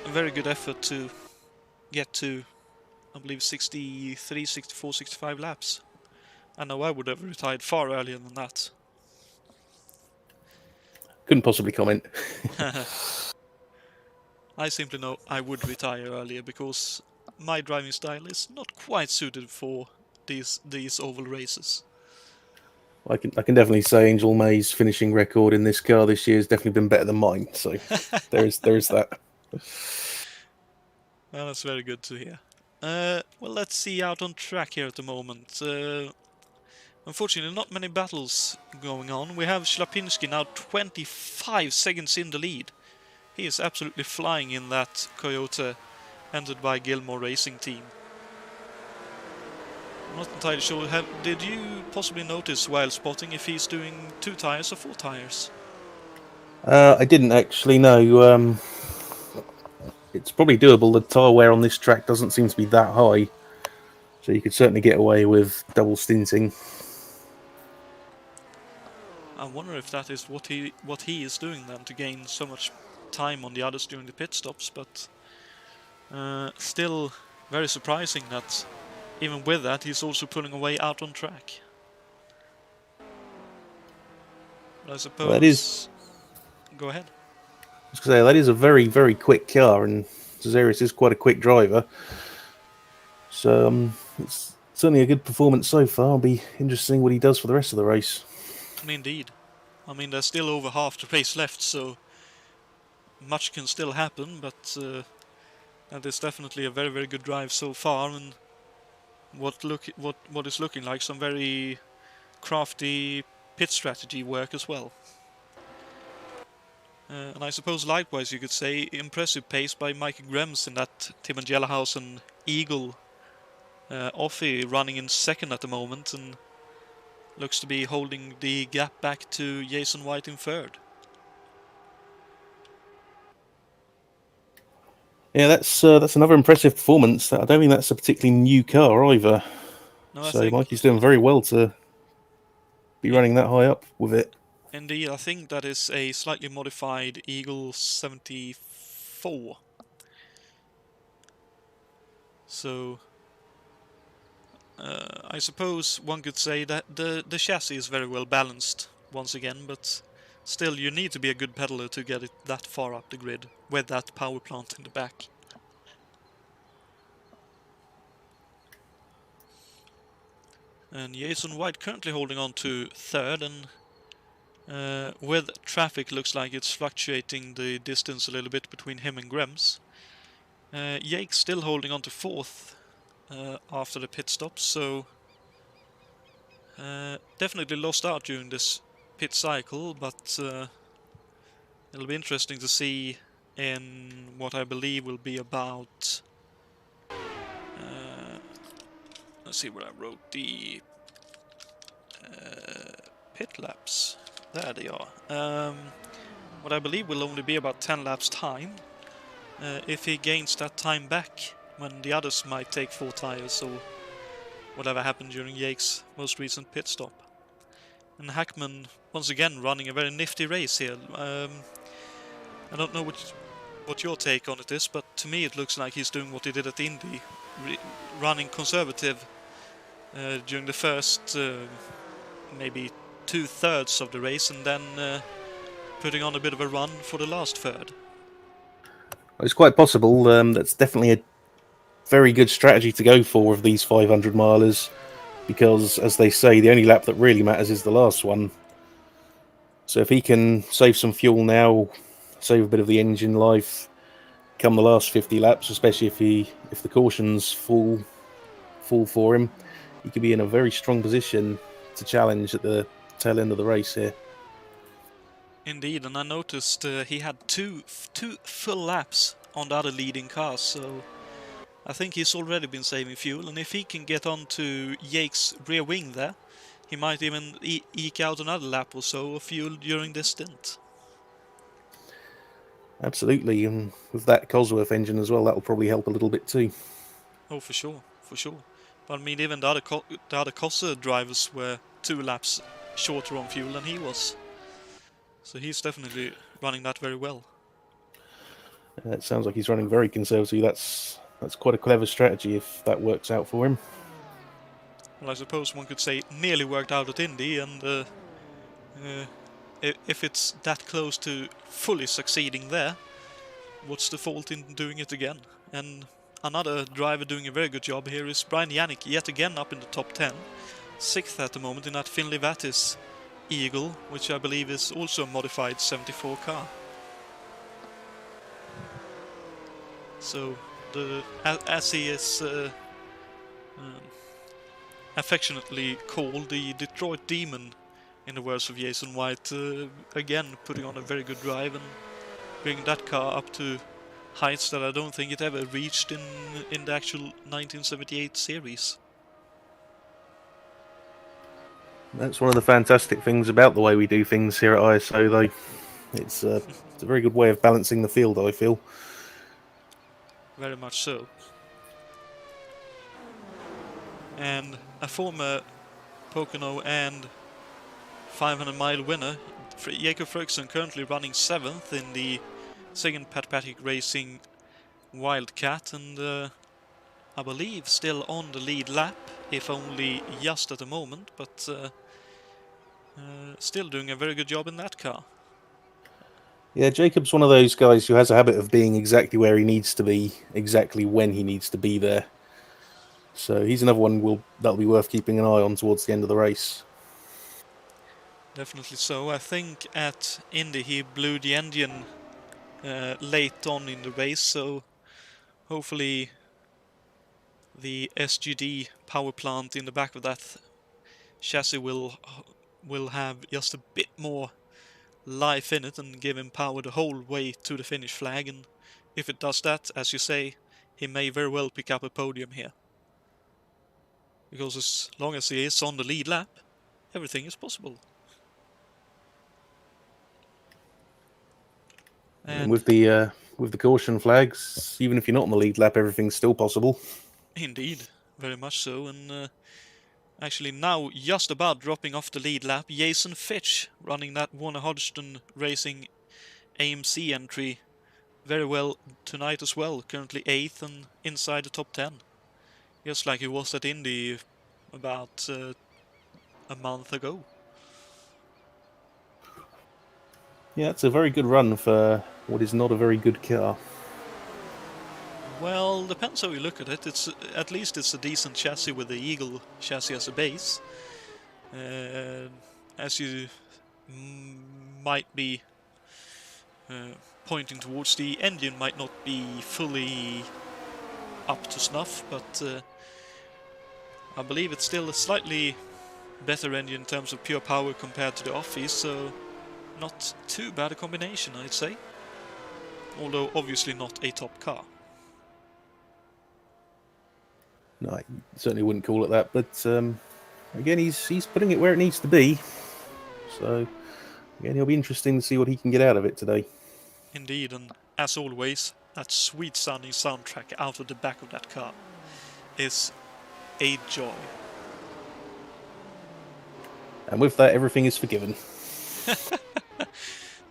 very good effort to get to, I believe, 63, 64, 65 laps. I know I would have retired far earlier than that. Couldn't possibly comment. I simply know I would retire earlier because my driving style is not quite suited for these oval races. I can definitely say Angel May's finishing record in this car this year has definitely been better than mine. So there's that. Well, that's very good to hear. Well, let's see out on track here at the moment. Unfortunately, not many battles going on. We have Shlapinski now 25 seconds in the lead. He is absolutely flying in that Toyota entered by Gilmore Racing Team. I'm not entirely sure. Did you possibly notice while spotting if he's doing 2 tires or 4 tires? I didn't actually know. It's probably doable. The tyre wear on this track doesn't seem to be that high, so you could certainly get away with double stinting. I wonder if that is what he is doing then to gain so much time on the others during the pit stops, but still very surprising that even with that he's also pulling away out on track. But I suppose... Well, that is... Go ahead. I was going to say, that is a very, very quick car, and Cesaris is quite a quick driver. So it's certainly a good performance so far. It'll be interesting what he does for the rest of the race. Indeed. I mean, there's still over half the race left, so much can still happen, but that is definitely a very, very good drive so far, and what is looking like some very crafty pit strategy work as well. And I suppose likewise you could say impressive pace by Michael Grems in that Tim and Jellahausen Eagle. Offie running in second at the moment and looks to be holding the gap back to Jason White in third. Yeah, that's another impressive performance. I don't think that's a particularly new car either. No, so Mikey's doing very well to be running that high up with it. Indeed, I think that is a slightly modified Eagle 74. So I suppose one could say that the chassis is very well balanced once again, but still you need to be a good pedaler to get it that far up the grid with that power plant in the back. And Jason White currently holding on to third, and with traffic looks like it's fluctuating the distance a little bit between him and Grems. Jake still holding on to fourth after the pit stop, so definitely lost out during this pit cycle, but it'll be interesting to see in what I believe will be about... let's see where I wrote the pit laps. There they are. What I believe will only be about 10 laps time. If he gains that time back when the others might take 4 tires or whatever happened during Jake's most recent pit stop. And Hackman once again running a very nifty race here. I don't know what your take on it is, but to me it looks like he's doing what he did at Indy, running conservative during the first maybe 2/3 of the race, and then putting on a bit of a run for the last third. Well, it's quite possible. That's definitely a very good strategy to go for with these 500 milers, because, as they say, the only lap that really matters is the last one. So if he can save some fuel now, save a bit of the engine life, come the last 50 laps, especially if the cautions fall for him, he could be in a very strong position to challenge at the tail end of the race here. Indeed, and I noticed he had two full laps on the other leading cars, so I think he's already been saving fuel, and if he can get on to Jake's rear wing there, he might even eke out another lap or so of fuel during this stint. Absolutely, and with that Cosworth engine as well, that'll probably help a little bit too. Oh, for sure. But I mean, even the other Corsa drivers were 2 laps shorter on fuel than he was. So he's definitely running that very well. It sounds like he's running very conservatively. That's quite a clever strategy if that works out for him. Well, I suppose one could say it nearly worked out at Indy, and if it's that close to fully succeeding there, what's the fault in doing it again? And another driver doing a very good job here is Brian Yannick, yet again up in the top 10. 6th at the moment in that Finley Vattis Eagle, which I believe is also a modified 74 car. So, as he is affectionately called, the Detroit Demon, in the words of Jason White, again putting on a very good drive and bringing that car up to heights that I don't think it ever reached in the actual 1978 series. That's one of the fantastic things about the way we do things here at ISO, though. It's a very good way of balancing the field, I feel. Very much so. And a former Pocono and 500-mile winner, Jakob Fredriksson, currently running 7th in the second Pat Patrick Racing Wildcat, and I believe still on the lead lap, if only just at the moment, but still doing a very good job in that car. Yeah, Jacob's one of those guys who has a habit of being exactly where he needs to be, exactly when he needs to be there. So he's another one that'll be worth keeping an eye on towards the end of the race. Definitely so. I think at Indy he blew the engine late on in the race, so hopefully the SGD power plant in the back of that chassis will have just a bit more life in it and give him power the whole way to the finish flag, and if it does that, as you say, he may very well pick up a podium here. Because as long as he is on the lead lap, everything is possible. And with the caution flags, even if you're not on the lead lap, everything's still possible. Indeed, very much so. And actually now just about dropping off the lead lap, Jason Fitch running that Warner Hodgson Racing AMC entry very well tonight as well, currently 8th and inside the top 10. Just like he was at Indy about a month ago. Yeah, it's a very good run for what is not a very good car. Well, depends how you look at it. At least it's a decent chassis with the Eagle chassis as a base. As you might be pointing towards, the engine might not be fully up to snuff, but I believe it's still a slightly better engine in terms of pure power compared to the Office, so not too bad a combination, I'd say. Although obviously not a top car. No, I certainly wouldn't call it that, but again, he's putting it where it needs to be. So again, it'll be interesting to see what he can get out of it today. Indeed, and as always, that sweet-sounding soundtrack out of the back of that car is a joy. And with that, everything is forgiven.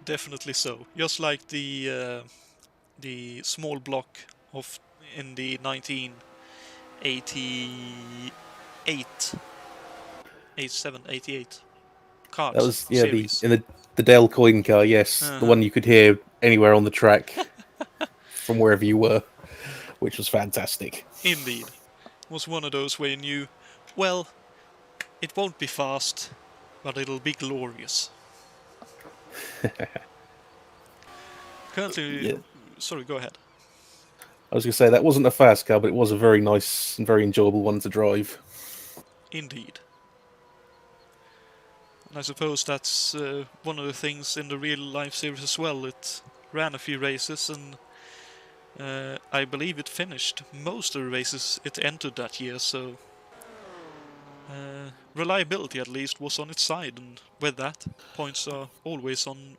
Definitely so. Just like the small block of in the 1988, 87, 88 cars. That was series. the Dale Coyne car, yes, the one you could hear anywhere on the track from wherever you were, which was fantastic. Indeed, it was one of those where you knew, well, it won't be fast, but it'll be glorious. Currently, yeah. Sorry, go ahead. I was going to say, that wasn't a fast car, but it was a very nice and very enjoyable one to drive. Indeed. And I suppose that's one of the things in the real life series as well. It ran a few races, and I believe it finished most of the races it entered that year, so reliability at least was on its side, and with that, points are always on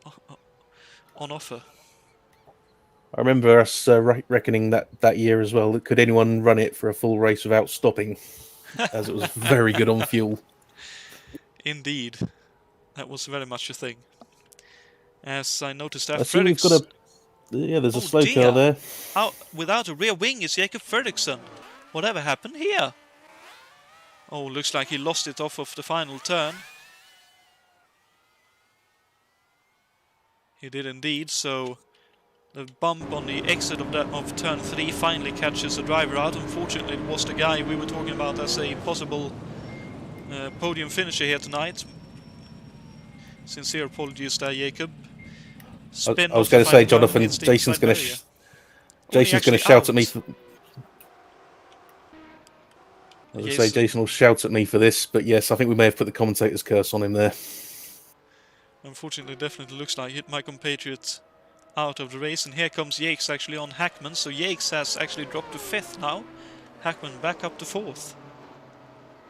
offer. I remember us reckoning that year as well. Could anyone run it for a full race without stopping? As it was very good on fuel. Indeed, that was very much a thing. As I noticed that we've got there's a slow car there. Without a rear wing is Jakob Fredriksson. Whatever happened here? Oh, looks like he lost it off of the final turn. He did indeed, so The bump on the exit of turn 3 finally catches the driver out. Unfortunately, it was the guy we were talking about as a possible podium finisher here tonight. Sincere apologies there, Jacob. Spin I was off going the to say, final turn, Jonathan, hits the Jason's inside going barrier. to Jason's going to actually shout at me. out. For, I was going to say Jason. Jason will shout at me for this, but yes, I think we may have put the commentator's curse on him there. Unfortunately, definitely looks like hit my compatriot out of the race, and here comes Yakes actually on Hackman. So Yakes has actually dropped to 5th now. Hackman back up to 4th.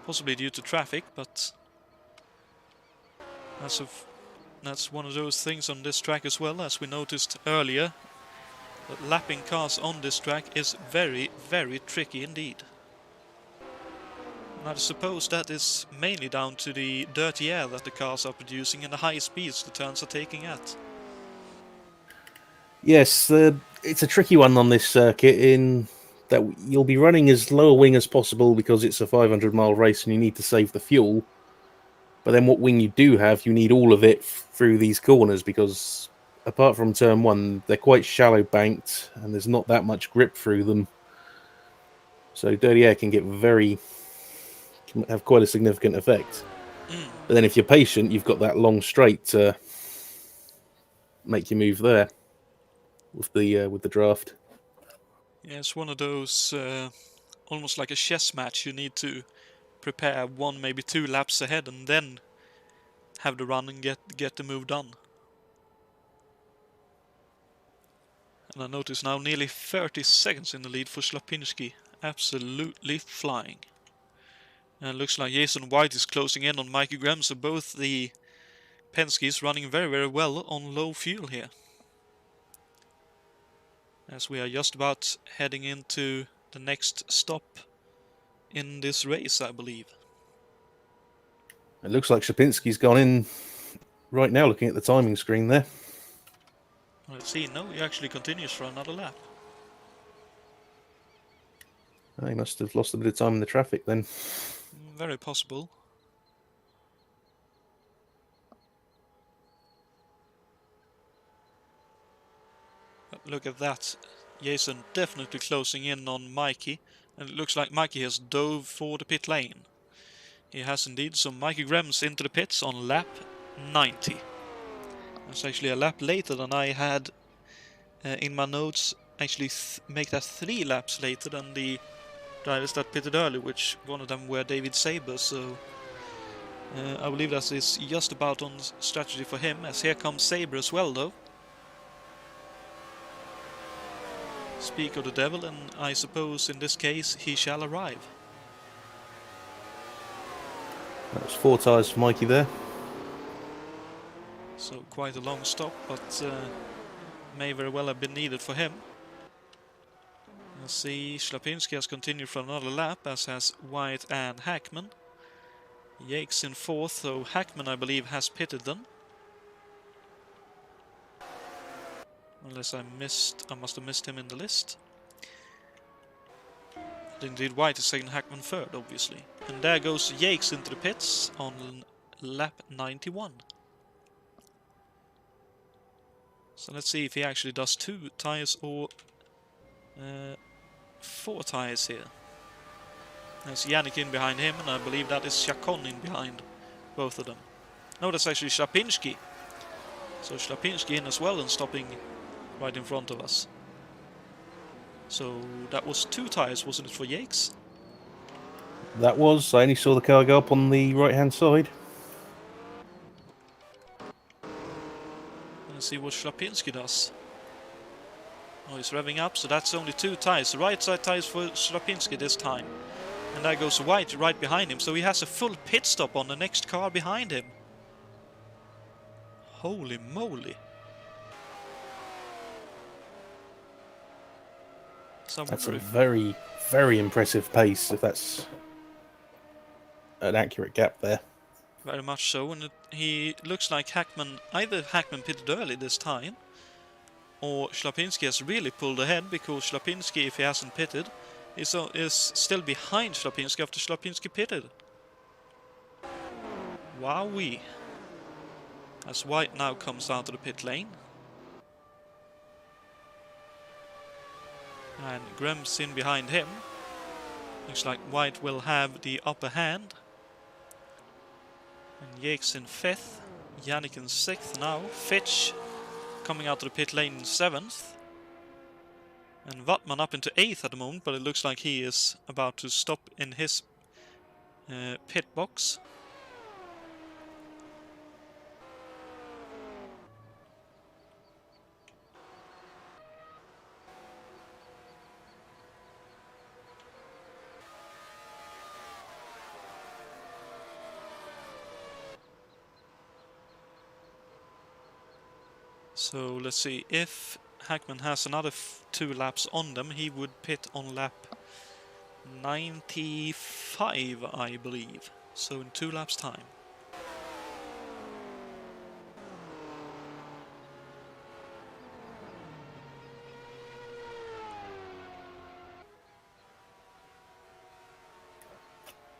Possibly due to traffic, but that's one of those things on this track as well, as we noticed earlier. That lapping cars on this track is very, very tricky indeed. And I suppose that is mainly down to the dirty air that the cars are producing and the high speeds the turns are taking at. Yes, it's a tricky one on this circuit in that you'll be running as low a wing as possible because it's a 500-mile race and you need to save the fuel. But then what wing you do have, you need all of it through these corners because apart from turn 1, they're quite shallow banked and there's not that much grip through them. So dirty air can have quite a significant effect. But then if you're patient, you've got that long straight to make you move there with the draft. Yeah, it's one of those almost like a chess match. You need to prepare 1, maybe 2 laps ahead and then have the run and get the move done. And I notice now nearly 30 seconds in the lead for Shlapinski. Absolutely flying. And it looks like Jason White is closing in on Mikey Graham, so both the Penske's running very, very well on low fuel here. As we are just about heading into the next stop in this race, I believe. It looks like Shlapinski's gone in right now, looking at the timing screen there. Let's see, no, he actually continues for another lap. He must have lost a bit of time in the traffic then. Very possible. But look at that. Jason definitely closing in on Mikey. And it looks like Mikey has dove for the pit lane. He has indeed. So Mikey Graham's into the pits on lap 90. That's actually a lap later than I had in my notes. Actually make that 3 laps later than the drivers that pitted early, which one of them were David Saber. So I believe that is just about on strategy for him, as here comes Saber as well though. Speak of the devil, and I suppose in this case he shall arrive. That was 4 tyres for Mikey there. So quite a long stop, but may very well have been needed for him. Let's see, Shlapinski has continued for another lap, as has White and Hackman. Yakes in 4th, so Hackman I believe has pitted then. Unless I must have missed him in the list. Indeed, White is second, Hackman third, obviously. And there goes Yakes into the pits on lap 91. So let's see if he actually does 2 tyres or 4 tyres here. There's Yannick in behind him, and I believe that is Chacon in behind both of them. No, that's actually Shlapinski. So Shlapinski in as well and stopping right in front of us. So that was 2 tyres, wasn't it, for Yakes? That was. I only saw the car go up on the right-hand side. Let's see what Shlapinski does. Oh, he's revving up, so that's only 2 tyres. The right side tyres for Shlapinski this time. And there goes White right behind him, so he has a full pit stop on the next car behind him. Holy moly. That's a very, very impressive pace, if that's an accurate gap there. Very much so, and he looks like either Hackman pitted early this time, or Shlapinski has really pulled ahead, because Shlapinski, if he hasn't pitted, is still behind Shlapinski after Shlapinski pitted. Wowee. As White now comes out of the pit lane. And Grimm's in behind him. Looks like White will have the upper hand. And Yates in 5th. Yannick in 6th now. Fitch coming out of the pit lane in 7th. And Wattman up into 8th at the moment, but it looks like he is about to stop in his pit box. So let's see, if Hackman has another 2 laps on them, he would pit on lap 95, I believe. So in 2 laps time.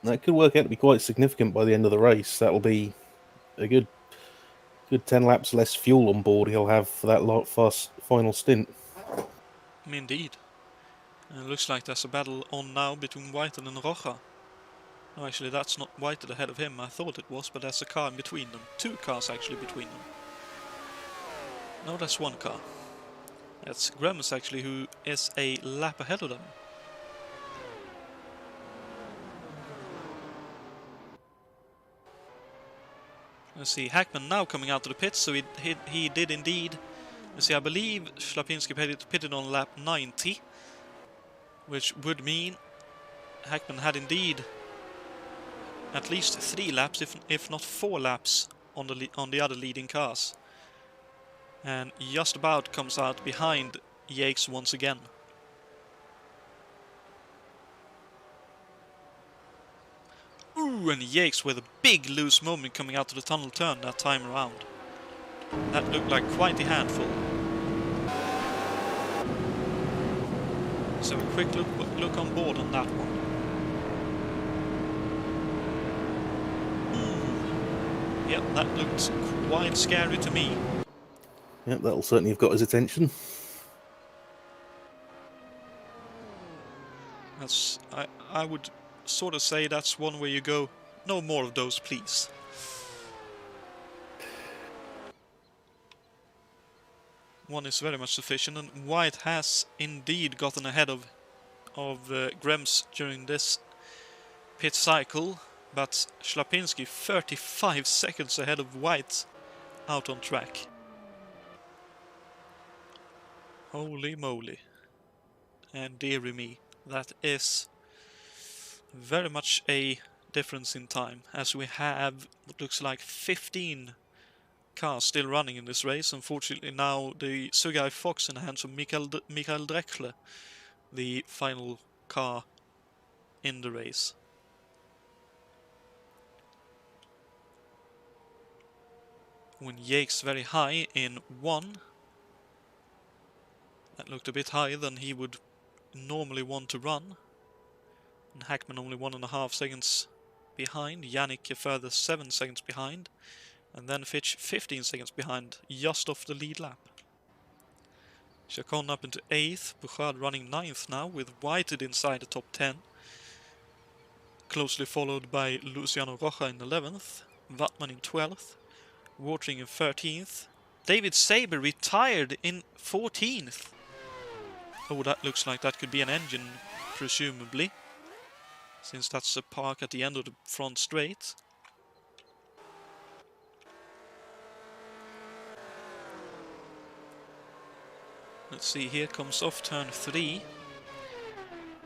That could work out to be quite significant by the end of the race. That'll be a good 10 laps less fuel on board he'll have for that fast final stint. Indeed. And it looks like there's a battle on now between Whited and Rocha. No, actually that's not Whited ahead of him, I thought it was, but there's a car in between them. 2 cars actually between them. No, that's 1 car. That's Gremmus actually, who is a lap ahead of them. Let's see, Hackman now coming out of the pits, so he did indeed. Let's see, I believe Shlapinski pitted on lap 90, which would mean Hackman had indeed at least 3 laps, if not 4 laps, on the other leading cars. And just about comes out behind Yates once again. Ooh, and Yates with a big loose moment coming out of the tunnel turn that time around. That looked like quite a handful. So a quick look on board on that one. Yep, that looked quite scary to me. Yep, that'll certainly have got his attention. That's I would sort of say that's one where you go, no more of those, please. One is very much sufficient, and White has indeed gotten ahead of Grems during this pit cycle, but Shlapinski 35 seconds ahead of White out on track. Holy moly. And dearie me, that is very much a difference in time, as we have what looks like 15 cars still running in this race. Unfortunately now the Sugai Fox in the hands of Michael Drechsler, the final car in the race. When Yates very high in 1, that looked a bit higher than he would normally want to run. And Hackman only 1.5 seconds behind, Yannick a further 7 seconds behind, and then Fitch 15 seconds behind, just off the lead lap. Chacon up into 8th, Bouchard running 9th now, with Whited inside the top 10. Closely followed by Luciano Rocha in 11th, Wattman in 12th, Watering in 13th. David Saber retired in 14th. Oh, that looks like that could be an engine, presumably, since that's a park at the end of the front straight. Let's see, here comes off turn 3,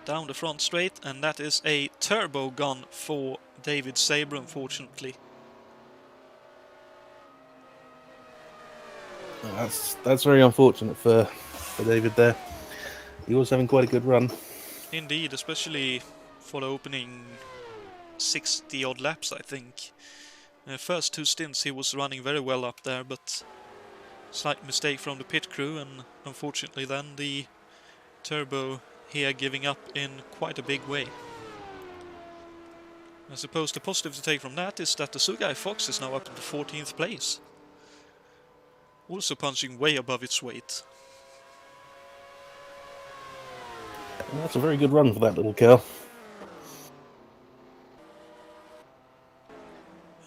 down the front straight, and that is a turbo gun for David Saber, unfortunately. That's very unfortunate for David there. He was having quite a good run. Indeed, especially for the opening 60 odd laps, I think. First 2 stints he was running very well up there, but slight mistake from the pit crew, and unfortunately then the turbo here giving up in quite a big way. I suppose the positive to take from that is that the Sugai Fox is now up in the 14th place. Also punching way above its weight. That's a very good run for that little car.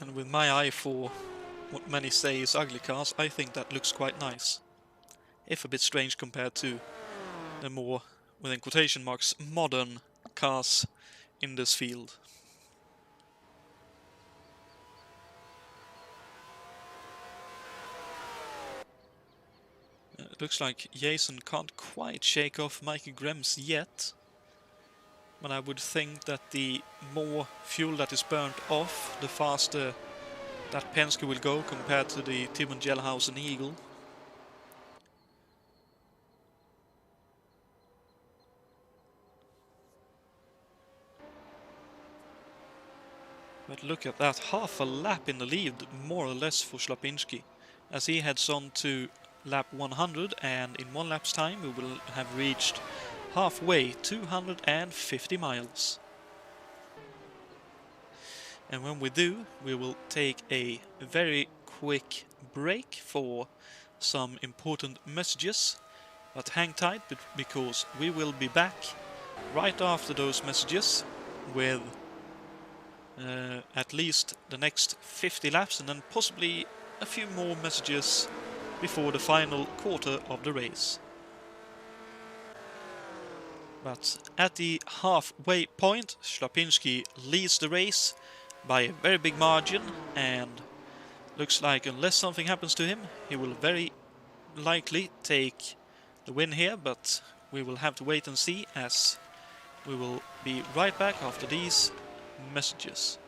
And with my eye for what many say is ugly cars, I think that looks quite nice. If a bit strange compared to the more, within quotation marks, modern cars in this field. It looks like Jason can't quite shake off Mikey Grems yet. But I would think that the more fuel that is burnt off, the faster that Penske will go compared to the Timon Gelhausen Eagle. But look at that, half a lap in the lead, more or less, for Shlapinski, as he heads on to lap 100, and in one lap's time we will have reached halfway, 250 miles. And when we do, we will take a very quick break for some important messages. But hang tight, because we will be back right after those messages with at least the next 50 laps, and then possibly a few more messages before the final quarter of the race. But at the halfway point, Shlapinski leads the race by a very big margin, and looks like unless something happens to him, he will very likely take the win here, but we will have to wait and see, as we will be right back after these messages.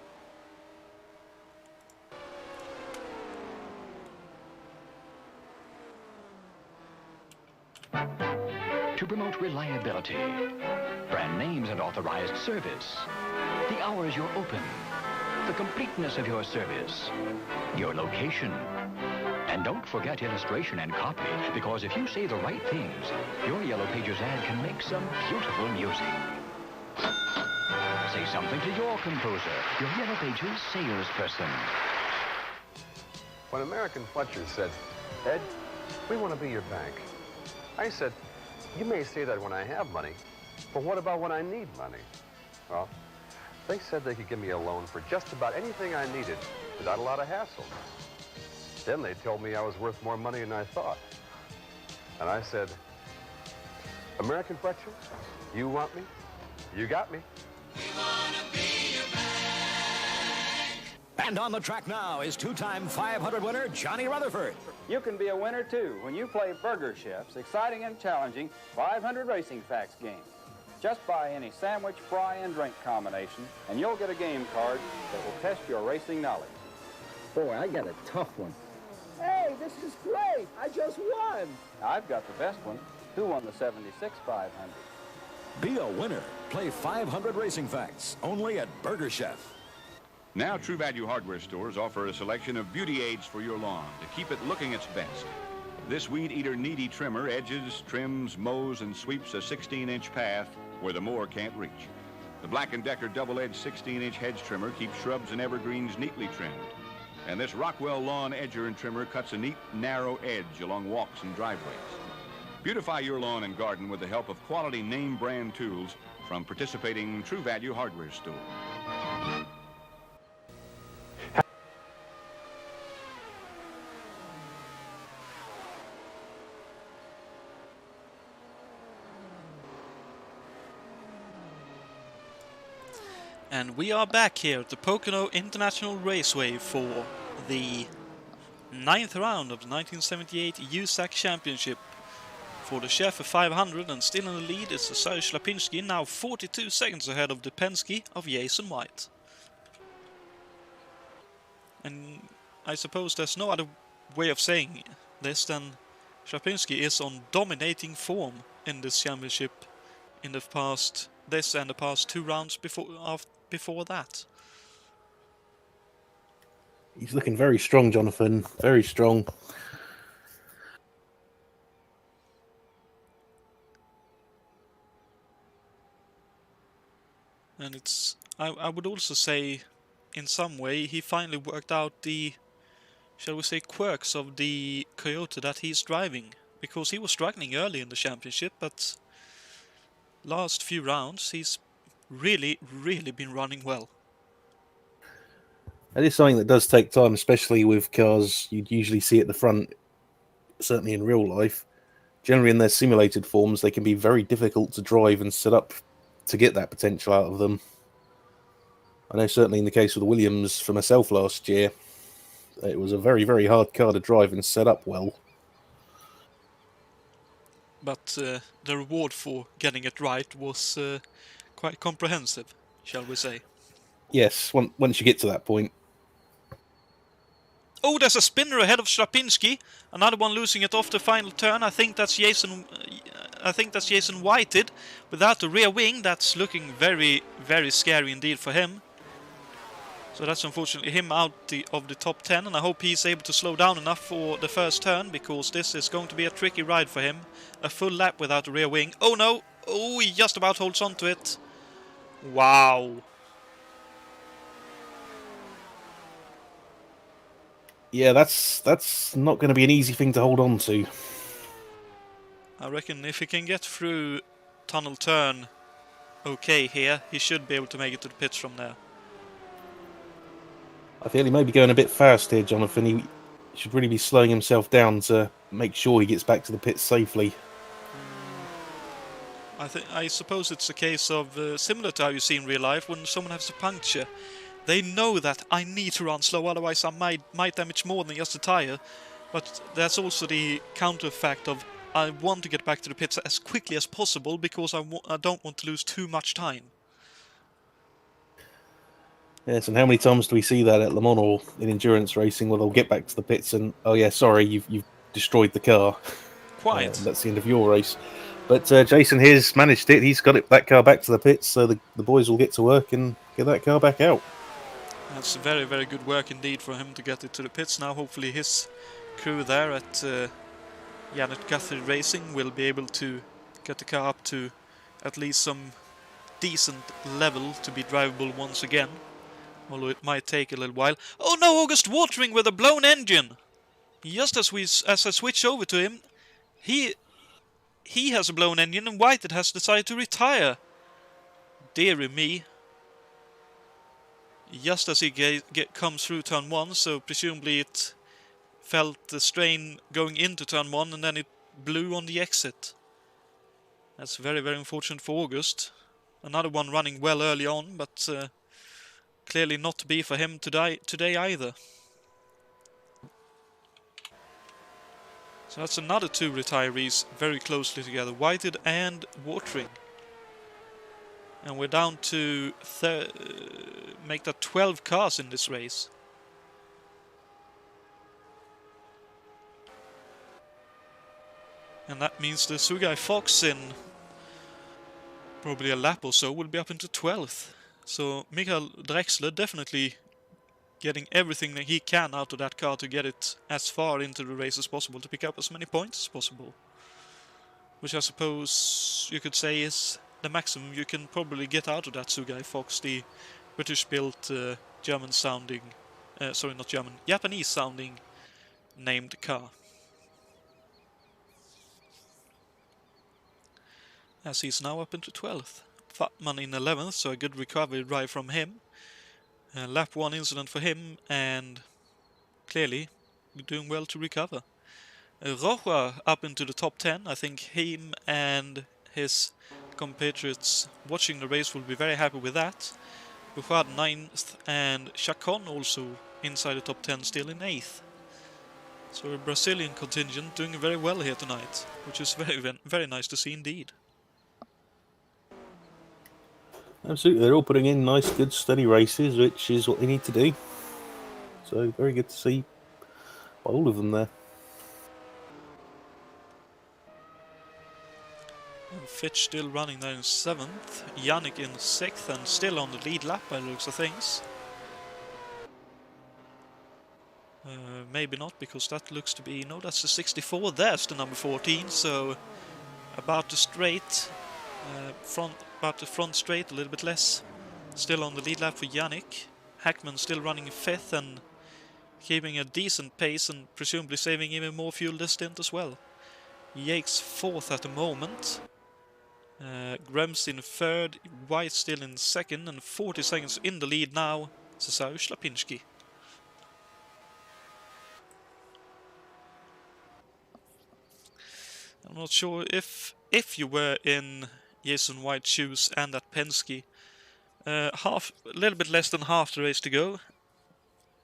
To promote reliability, brand names and authorized service, the hours you're open, the completeness of your service, your location. And don't forget illustration and copy, because if you say the right things, your Yellow Pages ad can make some beautiful music. Say something to your composer, your Yellow Pages salesperson. When American Fletcher said, "Ed, we want to be your bank," I said, "You may say that when I have money, but what about when I need money?" Well, they said they could give me a loan for just about anything I needed without a lot of hassle. Then they told me I was worth more money than I thought. And I said, "American Fletcher, you want me? You got me." And on the track now is two-time 500 winner Johnny Rutherford. You can be a winner too when you play Burger Chef's exciting and challenging 500 Racing Facts game. Just buy any sandwich, fry, and drink combination, and you'll get a game card that will test your racing knowledge. Boy, I got a tough one. Hey, this is great! I just won! I've got the best one. Who won the 76 500? Be a winner. Play 500 Racing Facts, only at Burger Chef. Now, True Value hardware stores offer a selection of beauty aids for your lawn to keep it looking its best. This Weed Eater Needy trimmer edges, trims, mows, and sweeps a 16-inch path where the mower can't reach. The Black & Decker double-edged 16-inch hedge trimmer keeps shrubs and evergreens neatly trimmed. And this Rockwell Lawn Edger and Trimmer cuts a neat, narrow edge along walks and driveways. Beautify your lawn and garden with the help of quality name-brand tools from participating True Value hardware stores. And we are back here at the Pocono International Raceway for the 9th round of the 1978 USAC Championship for the Schaefer 500, and still in the lead is Serge Shlapinski, now 42 seconds ahead of the Penske of Jason White. And I suppose there's no other way of saying this than Shlapinski is on dominating form in this championship in the past, this and the past two rounds before that. He's looking very strong, Jonathan. Very strong. And it's, I would also say, in some way, he finally worked out the, shall we say, quirks of the Toyota that he's driving. Because he was struggling early in the championship, but last few rounds, he's really been running well. That is something that does take time, especially with cars you'd usually see at the front, certainly in real life. Generally in their simulated forms, they can be very difficult to drive and set up to get that potential out of them. I know certainly in the case of the Williams for myself last year, it was a very hard car to drive and set up well. But the reward for getting it right was quite comprehensive, shall we say. Yes, once you get to that point. Oh, there's a spinner ahead of Shlapinski. Another one losing it off the final turn. I think that's Jason Whited. Without the rear wing, that's looking very scary indeed for him. So that's unfortunately him out of the top 10, and I hope he's able to slow down enough for the first turn, because this is going to be a tricky ride for him. A full lap without the rear wing. Oh no! Oh, he just about holds on to it. Wow. Yeah, that's not going to be an easy thing to hold on to. I reckon if he can get through tunnel turn okay here, he should be able to make it to the pits from there. I feel he may be going a bit fast here, Jonathan. He should really be slowing himself down to make sure he gets back to the pits safely. I suppose it's a case of similar to how you see in real life when someone has a puncture. They know that I need to run slow, otherwise I might damage more than just a tire. But there's also the counter fact of I want to get back to the pits as quickly as possible because I don't want to lose too much time. Yes, and how many times do we see that at Le Mans or in endurance racing where they'll get back to the pits and, oh yeah, sorry, you've destroyed the car. Quite. That's the end of your race. But Jason here's managed it. He's got that car back to the pits, so the boys will get to work and get that car back out. That's very good work indeed for him to get it to the pits. Now hopefully his crew there at Janet Guthrie Racing will be able to get the car up to at least some decent level to be drivable once again. Although it might take a little while. Oh no, August Watering with a blown engine! Just as I switch over to him, he has a blown engine and Whited has decided to retire. Deary me. Just as he comes through turn 1, so presumably it felt the strain going into turn 1 and then it blew on the exit. That's very unfortunate for August. Another one running well early on, but clearly not to be for him today either. So that's another 2 retirees very closely together, Whited and Watering. And we're down to make that 12 cars in this race. And that means the Sugai Fox in probably a lap or so will be up into 12th. So Michael Drexler definitely getting everything that he can out of that car to get it as far into the race as possible, to pick up as many points as possible. Which I suppose you could say is the maximum you can probably get out of that Sugai Fox, the British-built German-sounding, sorry, not German, Japanese-sounding named car. As he's now up into 12th. Fatman in 11th, so a good recovery drive from him. Lap 1 incident for him, and clearly doing well to recover. Roja up into the top 10. I think him and his compatriots watching the race will be very happy with that. Bouchard 9th and Chacon also inside the top 10, still in 8th. So a Brazilian contingent doing very well here tonight, which is very nice to see indeed. Absolutely, they're all putting in nice, good, steady races, which is what they need to do. So very good to see by all of them there. Fitch still running there in 7th, Yannick in 6th and still on the lead lap by the looks of things. Maybe not, because that looks to be, no, that's the 64, there's the number 14, so about the straight, about the front straight, a little bit less. Still on the lead lap for Yannick. Hackman still running 5th and keeping a decent pace and presumably saving even more fuel this stint as well. Yates 4th at the moment. Grems in third, White still in second, and 40 seconds in the lead now, Cesaro Shlapinski. I'm not sure if you were in Jason White's shoes and at Penske, a little bit less than half the race to go.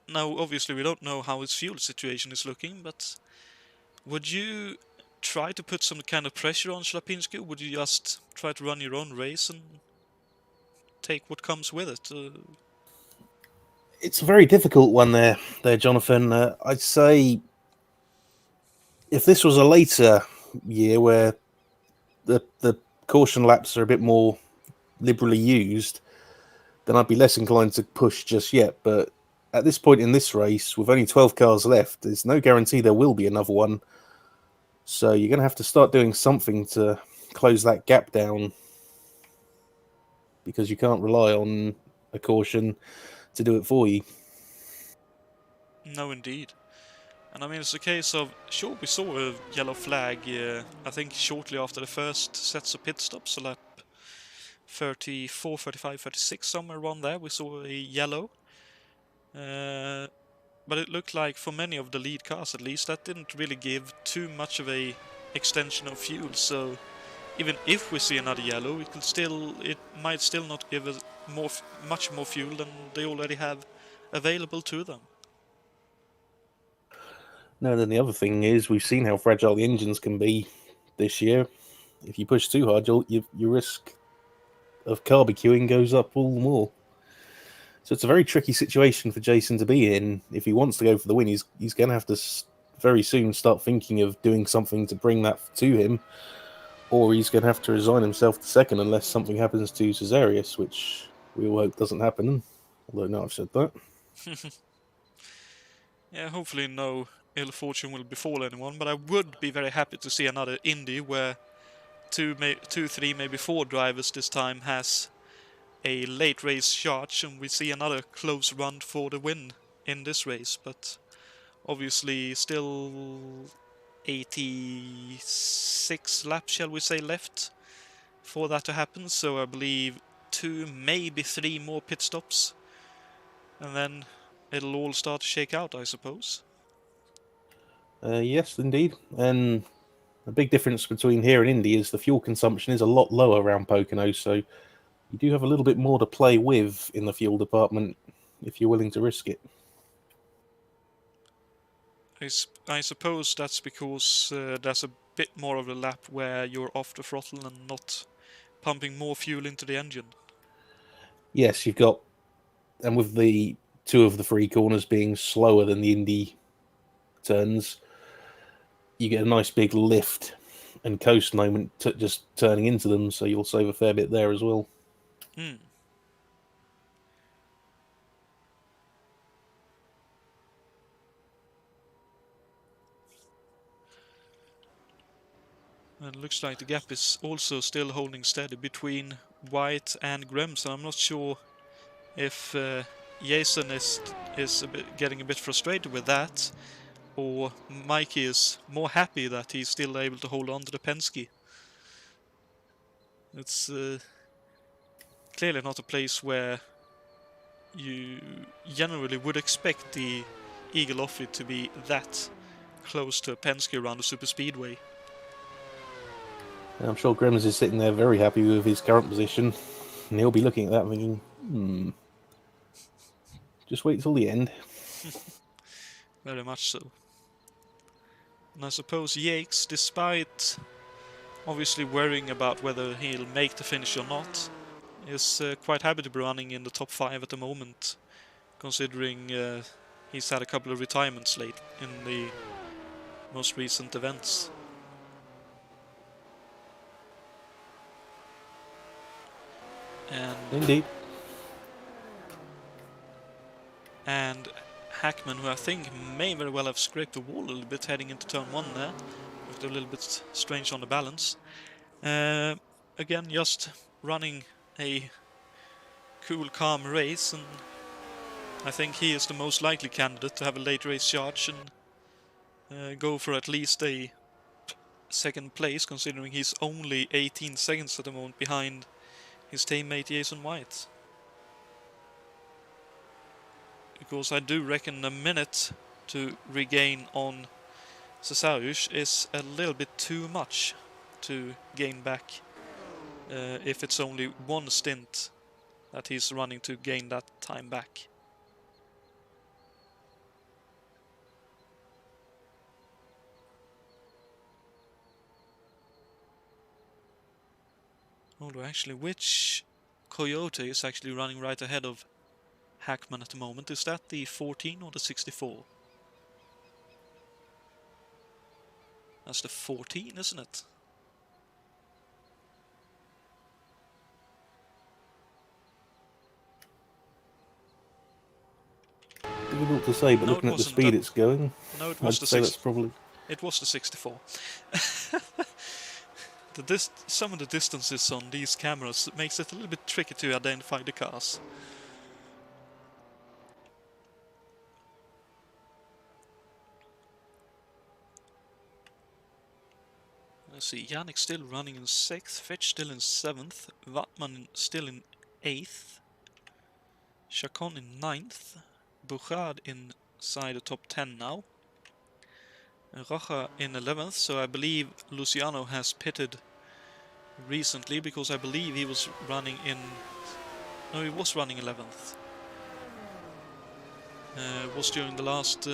Now, obviously, we don't know how his fuel situation is looking, but would you try to put some kind of pressure on Shlapinski, or would you just try to run your own race and take what comes with it? It's a very difficult one there, Jonathan. I'd say if this was a later year where the caution laps are a bit more liberally used, then I'd be less inclined to push just yet. But at this point in this race, with only 12 cars left, there's no guarantee there will be another one. So you're going to have to start doing something to close that gap down, because you can't rely on a caution to do it for you. No, indeed. And I mean, it's a case of, sure, we saw a yellow flag, I think shortly after the first sets of pit stops, so lap 34, 35, 36, somewhere around there, we saw a yellow. But it looked like for many of the lead cars, at least, that didn't really give too much of a extension of fuel. So even if we see another yellow, it might still not give us much more fuel than they already have available to them. No, then the other thing is, we've seen how fragile the engines can be this year. If you push too hard, your risk of barbecuing goes up all the more. So it's a very tricky situation for Jason to be in. If he wants to go for the win, he's going to have to very soon start thinking of doing something to bring that to him, or he's going to have to resign himself to second unless something happens to Cesarius, which we all hope doesn't happen. Although now I've said that. Yeah, hopefully no ill fortune will befall anyone, but I would be very happy to see another Indy where 2, 3, maybe 4 drivers this time has a late race charge, and we see another close run for the win in this race. But obviously still 86 laps, shall we say, left for that to happen, so I believe 2, maybe 3 more pit stops, and then it'll all start to shake out, I suppose. Yes, indeed. And the big difference between here and Indy is the fuel consumption is a lot lower around Pocono, so you do have a little bit more to play with in the fuel department if you're willing to risk it. I suppose that's because there's a bit more of a lap where you're off the throttle and not pumping more fuel into the engine. Yes, you've got, and with the 2 of the 3 corners being slower than the Indy turns, you get a nice big lift and coast moment just turning into them, so you'll save a fair bit there as well. Hmm. And it looks like the gap is also still holding steady between White and Grems. I'm not sure if Jason is getting a bit frustrated with that, or Mikey is more happy that he's still able to hold on to the Penske. It's clearly not a place where you generally would expect the Eagle Offie to be that close to a Penske around the super speedway. And I'm sure Grems is sitting there very happy with his current position, and he'll be looking at that thinking, just wait till the end. Very much so. And I suppose Yates, despite obviously worrying about whether he'll make the finish or not, is quite happy to be running in the top 5 at the moment, considering he's had a couple of retirements late in the most recent events. And indeed. And Hackman, who I think may very well have scraped the wall a little bit heading into turn 1 there, looked a little bit strange on the balance. Again, just running a cool, calm race, and I think he is the most likely candidate to have a late race charge and go for at least a second place, considering he's only 18 seconds at the moment behind his teammate Jason White. Because I do reckon a minute to regain on Cesarius is a little bit too much to gain back if it's only one stint that he's running to gain that time back. Although actually, which Coyote is actually running right ahead of Hackman at the moment? Is that the 14 or the 64? That's the 14, isn't it? Difficult to say, but No, looking at the wasn't speed that. it's going, No, it I'd was the say 6. that's probably... It was the 64. Some of the distances on these cameras makes it a little bit tricky to identify the cars. Let's see, Yannick still running in 6th, Fetch still in 7th, Wattman still in 8th, Chacon in 9th, Bouchard inside the top 10 now, Rocha in 11th, so I believe Luciano has pitted recently, because I believe he was running in... No, he was running 11th. Was during the last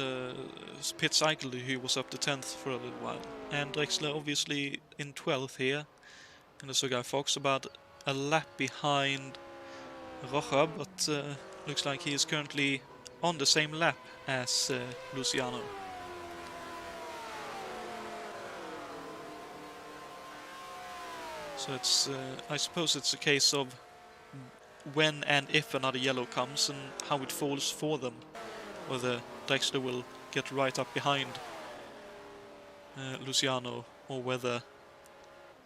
pit cycle he was up to 10th for a little while. And Drexler obviously in 12th here in the Sugai Fox, about a lap behind Rocha, but looks like he is currently on the same lap as Luciano. So it's, I suppose it's a case of when and if another yellow comes and how it falls for them. Whether Drexler will get right up behind Luciano, or whether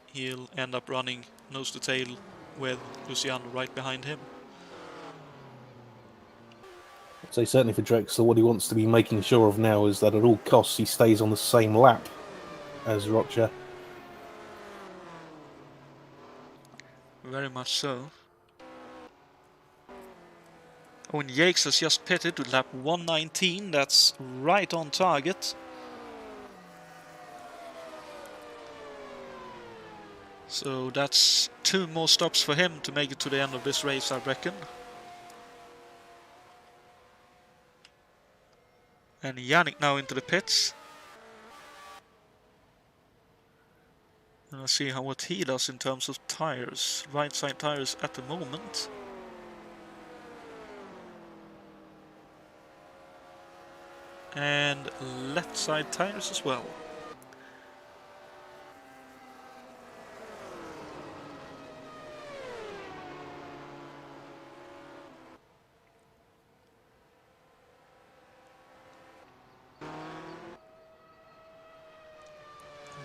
he'll end up running nose to tail with Luciano right behind him. I'd say certainly for Drexler, what he wants to be making sure of now is that at all costs he stays on the same lap as Rocha. Very much so. Oh, and Yakes has just pitted to lap 119, that's right on target. So that's 2 more stops for him to make it to the end of this race, I reckon. And Yannick now into the pits. And let's see what he does in terms of tires. Right side tires at the moment. And left side tires as well.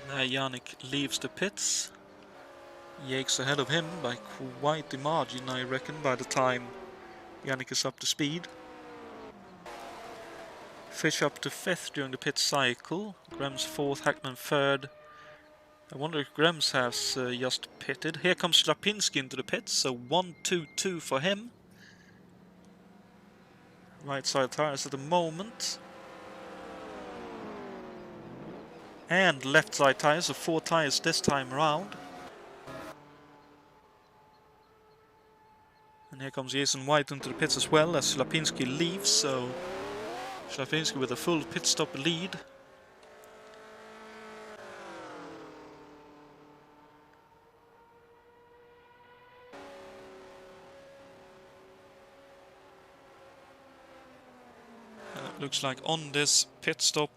Now Yannick leaves the pits. Yakes ahead of him by quite the margin, I reckon, by the time Yannick is up to speed. Fish up to 5th during the pit cycle. Grems 4th, Hackman 3rd. I wonder if Grems has just pitted. Here comes Shlapinski into the pits, so 1-2-2 for him. Right side tires at the moment. And left side tires, so 4 tires this time around. And here comes Jason White into the pits as well as Shlapinski leaves, so Shlapinski with a full pit stop lead. Looks like on this pit stop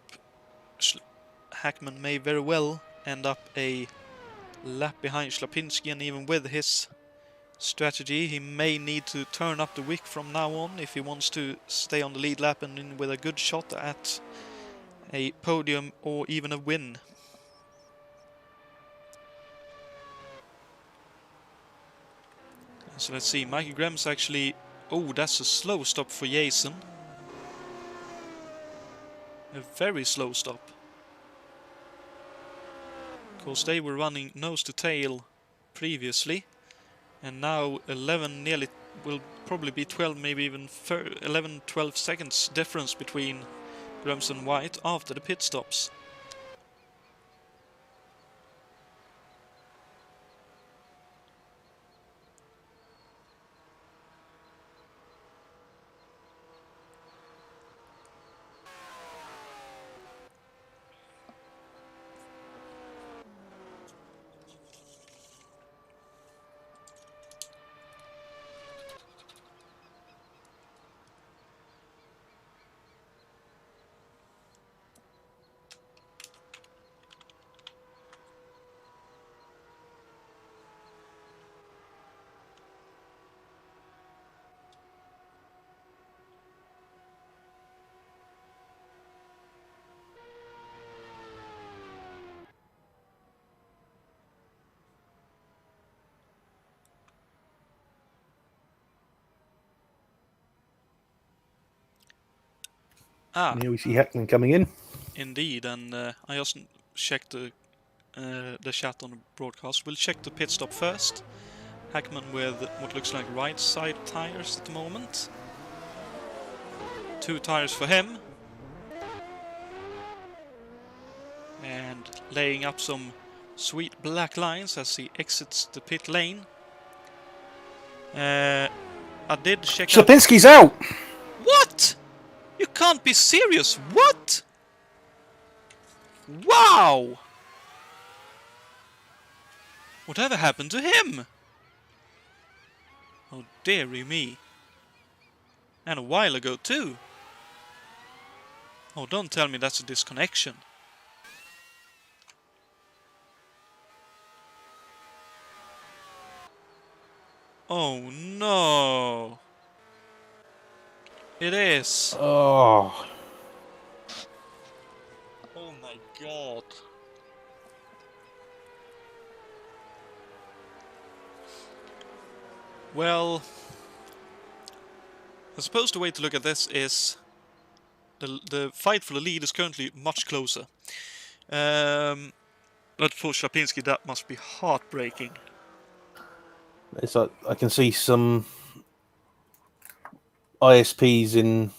Hackman may very well end up a lap behind Shlapinski, and even with his strategy he may need to turn up the wick from now on if he wants to stay on the lead lap and in with a good shot at a podium or even a win. So let's see, Mikey Grems actually... Oh, that's a slow stop for Jason. A very slow stop. because they were running nose to tail previously, and now 11 nearly will probably be 12, maybe even 11-12 seconds difference between Grims and White after the pit stops. And here we see Hackman coming in. Indeed, and I just checked the chat on the broadcast. We'll check the pit stop first. Hackman with what looks like right side tires at the moment. 2 tires for him. And laying up some sweet black lines as he exits the pit lane. I did check Shlapinski's out! What? You can't be serious! What? Wow! Whatever happened to him? Oh dearie me. And a while ago too. Oh, don't tell me that's a disconnection. Oh no! It is! Oh. Oh my god. Well, I suppose the way to look at this is the fight for the lead is currently much closer. But for Shlapinski that must be heartbreaking. It's like, I can see some ISPs in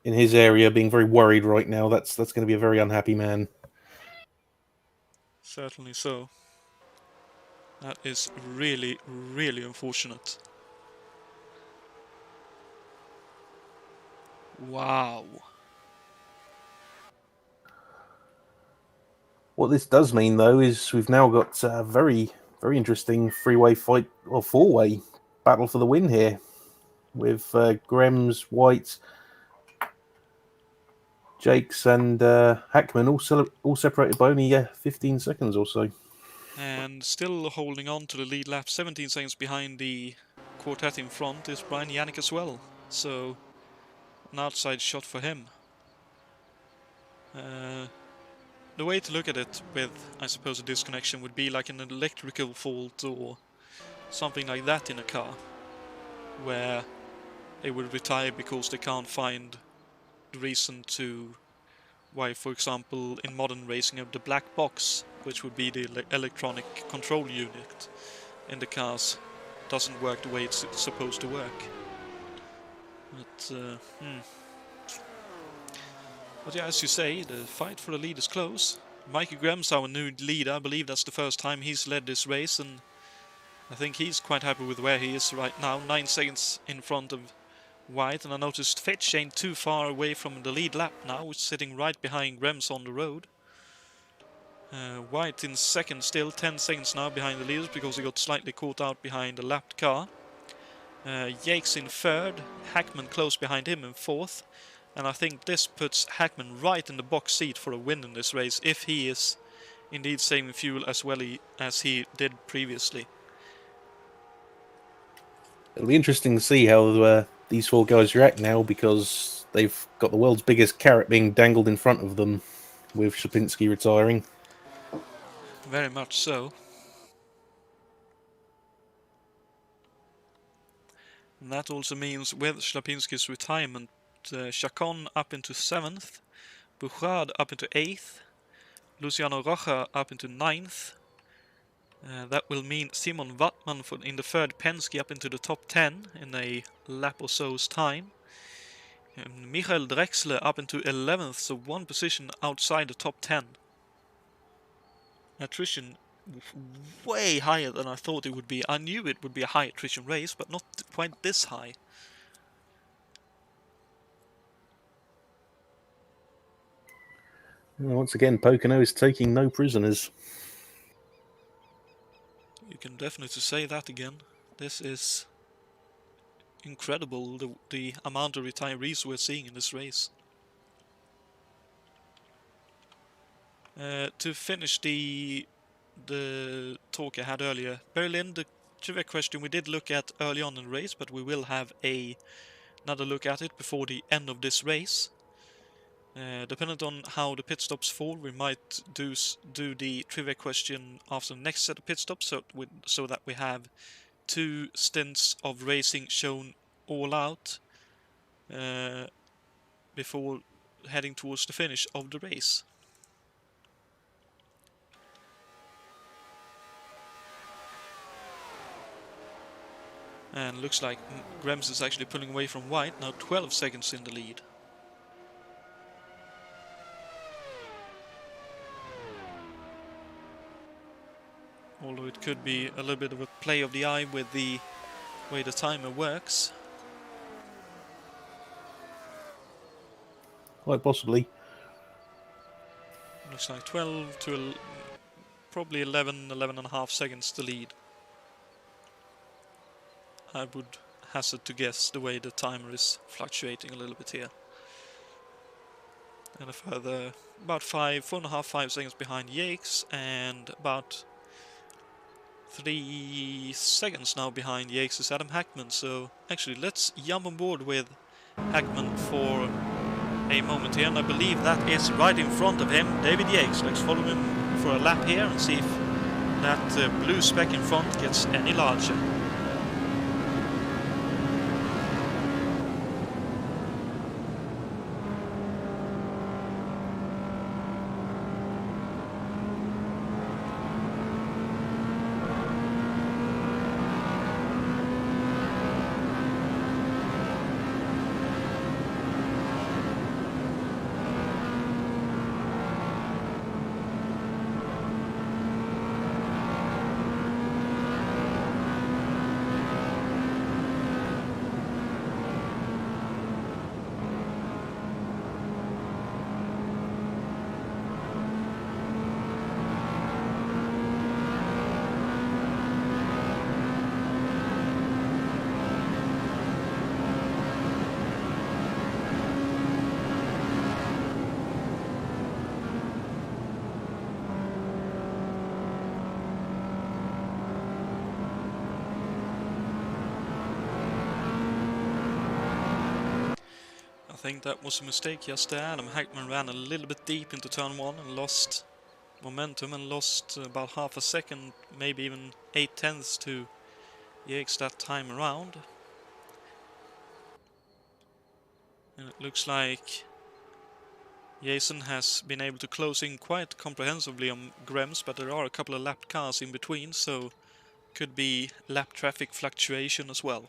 his area being very worried right now. That's going to be a very unhappy man. Certainly so. That is really, really unfortunate. Wow. What this does mean, though, is we've now got a very, very interesting three-way fight, or four-way battle for the win here, with Grems, White, Jakes, and Hackman all separated by only 15 seconds or so. And still holding on to the lead lap, 17 seconds behind the quartet in front is Brian Yannick as well. So, an outside shot for him. The way to look at it with, I suppose, a disconnection would be like an electrical fault or something like that in a car, where they would retire because they can't find the reason to why, for example, in modern racing of the black box, which would be the electronic control unit in the cars, doesn't work the way it's supposed to work. But yeah, as you say, the fight for the lead is close. Mikey Graham's our new leader. I believe that's the first time he's led this race, and I think he's quite happy with where he is right now. 9 seconds in front of White, and I noticed Fitch ain't too far away from the lead lap now. It's sitting right behind Grems on the road. White in second still, 10 seconds now behind the leaders because he got slightly caught out behind a lapped car. Yakes in third, Hackman close behind him in fourth. And I think this puts Hackman right in the box seat for a win in this race, if he is indeed saving fuel as well as he did previously. It'll be interesting to see how these four guys react now, because they've got the world's biggest carrot being dangled in front of them, with Shlapinski retiring. Very much so. And that also means with Shlapinski's retirement, Chacon up into 7th, Bouchard up into 8th, Luciano Rocha up into 9th. That will mean Simon Wattmann in the third Penske up into the top 10 in a lap or so's time. And Michael Drexler up into 11th, so one position outside the top 10. Attrition way higher than I thought it would be. I knew it would be a high attrition race, but not quite this high. Well, once again, Pocono is taking no prisoners. You can definitely say that again. This is incredible, the amount of retirees we're seeing in this race. To finish the talk I had earlier, Berlin, the trivia question we did look at early on in the race, but we will have another look at it before the end of this race. Dependent on how the pit stops fall, we might do the trivia question after the next set of pit stops, so that we have 2 stints of racing shown all out before heading towards the finish of the race. And looks like Grems is actually pulling away from White, now 12 seconds in the lead. Although it could be a little bit of a play of the eye with the way the timer works. Quite possibly. Looks like 12 to probably 11 and a half seconds to lead. I would hazard to guess the way the timer is fluctuating a little bit here. And a further about 4.5 seconds behind Yates, and about 3 seconds now behind Yates is Adam Hackman. So actually let's jump on board with Hackman for a moment here, and I believe that is right in front of him, David Yates. Let's follow him for a lap here and see if that blue speck in front gets any larger. I think that was a mistake just there. Adam Hackman ran a little bit deep into turn 1 and lost momentum and lost about half a second, maybe even 0.8 to Yates that time around. And it looks like Jason has been able to close in quite comprehensively on Grems, but there are a couple of lapped cars in between, so could be lap traffic fluctuation as well.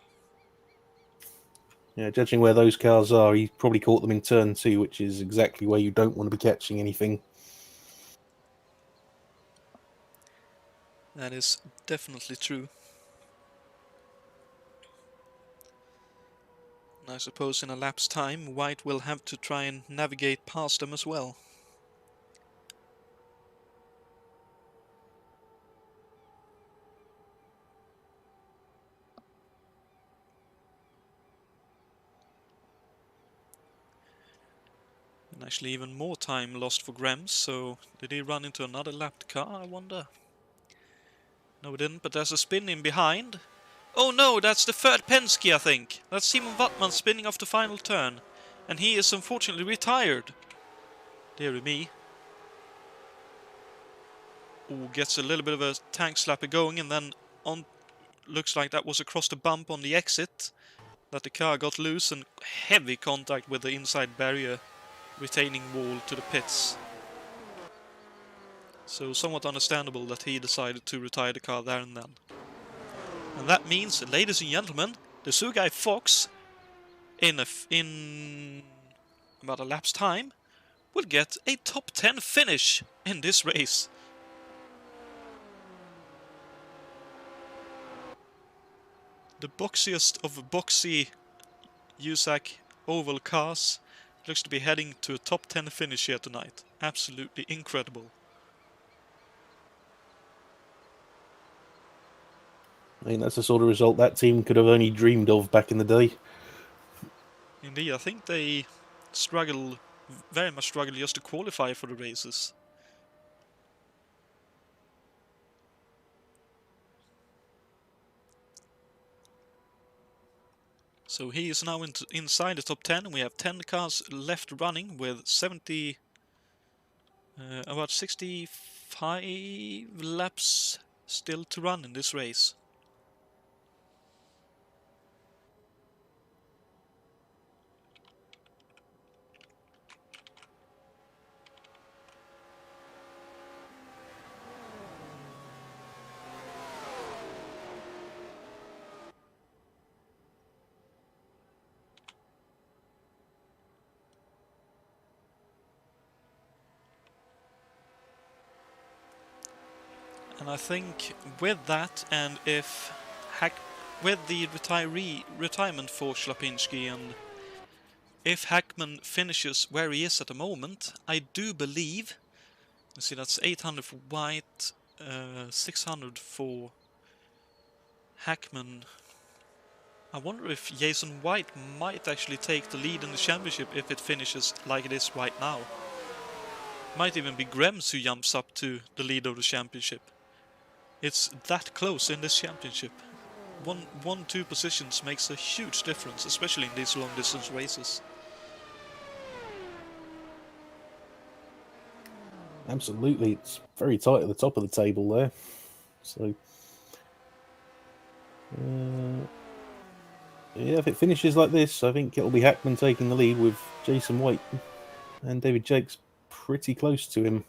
Yeah, judging where those cars are, he probably caught them in turn 2, which is exactly where you don't want to be catching anything. That is definitely true. And I suppose in a lap's time, White will have to try and navigate past them as well. And actually even more time lost for Grems, so did he run into another lapped car, I wonder? No, he didn't, but there's a spin in behind. Oh no, that's the third Penske, I think. That's Simon Wattmann spinning off the final turn. And he is unfortunately retired. Dear me. Ooh, gets a little bit of a tank slapper going, and then on. Looks like that was across the bump on the exit that the car got loose, and heavy contact with the inside barrier retaining wall to the pits. So somewhat understandable that he decided to retire the car there and then. And that means, ladies and gentlemen, the Sugai Fox, in about a lap's time, will get a top 10 finish in this race. The boxiest of boxy USAC oval cars looks to be heading to a top 10 finish here tonight. Absolutely incredible. I mean, that's the sort of result that team could have only dreamed of back in the day. Indeed, I think they struggle, very much struggle just to qualify for the races. So he is now inside the top 10. We have 10 cars left running with about 65 laps still to run in this race. And I think with that, and with the retirement for Shlapinski, and if Hackman finishes where he is at the moment, I do believe, you see that's 800 for White, 600 for Hackman. I wonder if Jason White might actually take the lead in the championship if it finishes like it is right now. Might even be Grems who jumps up to the lead of the championship. It's that close in this championship. 1-2 positions makes a huge difference, especially in these long distance races. Absolutely, it's very tight at the top of the table there. So, yeah, if it finishes like this, I think it'll be Hackman taking the lead with Jason White and David Jakes pretty close to him.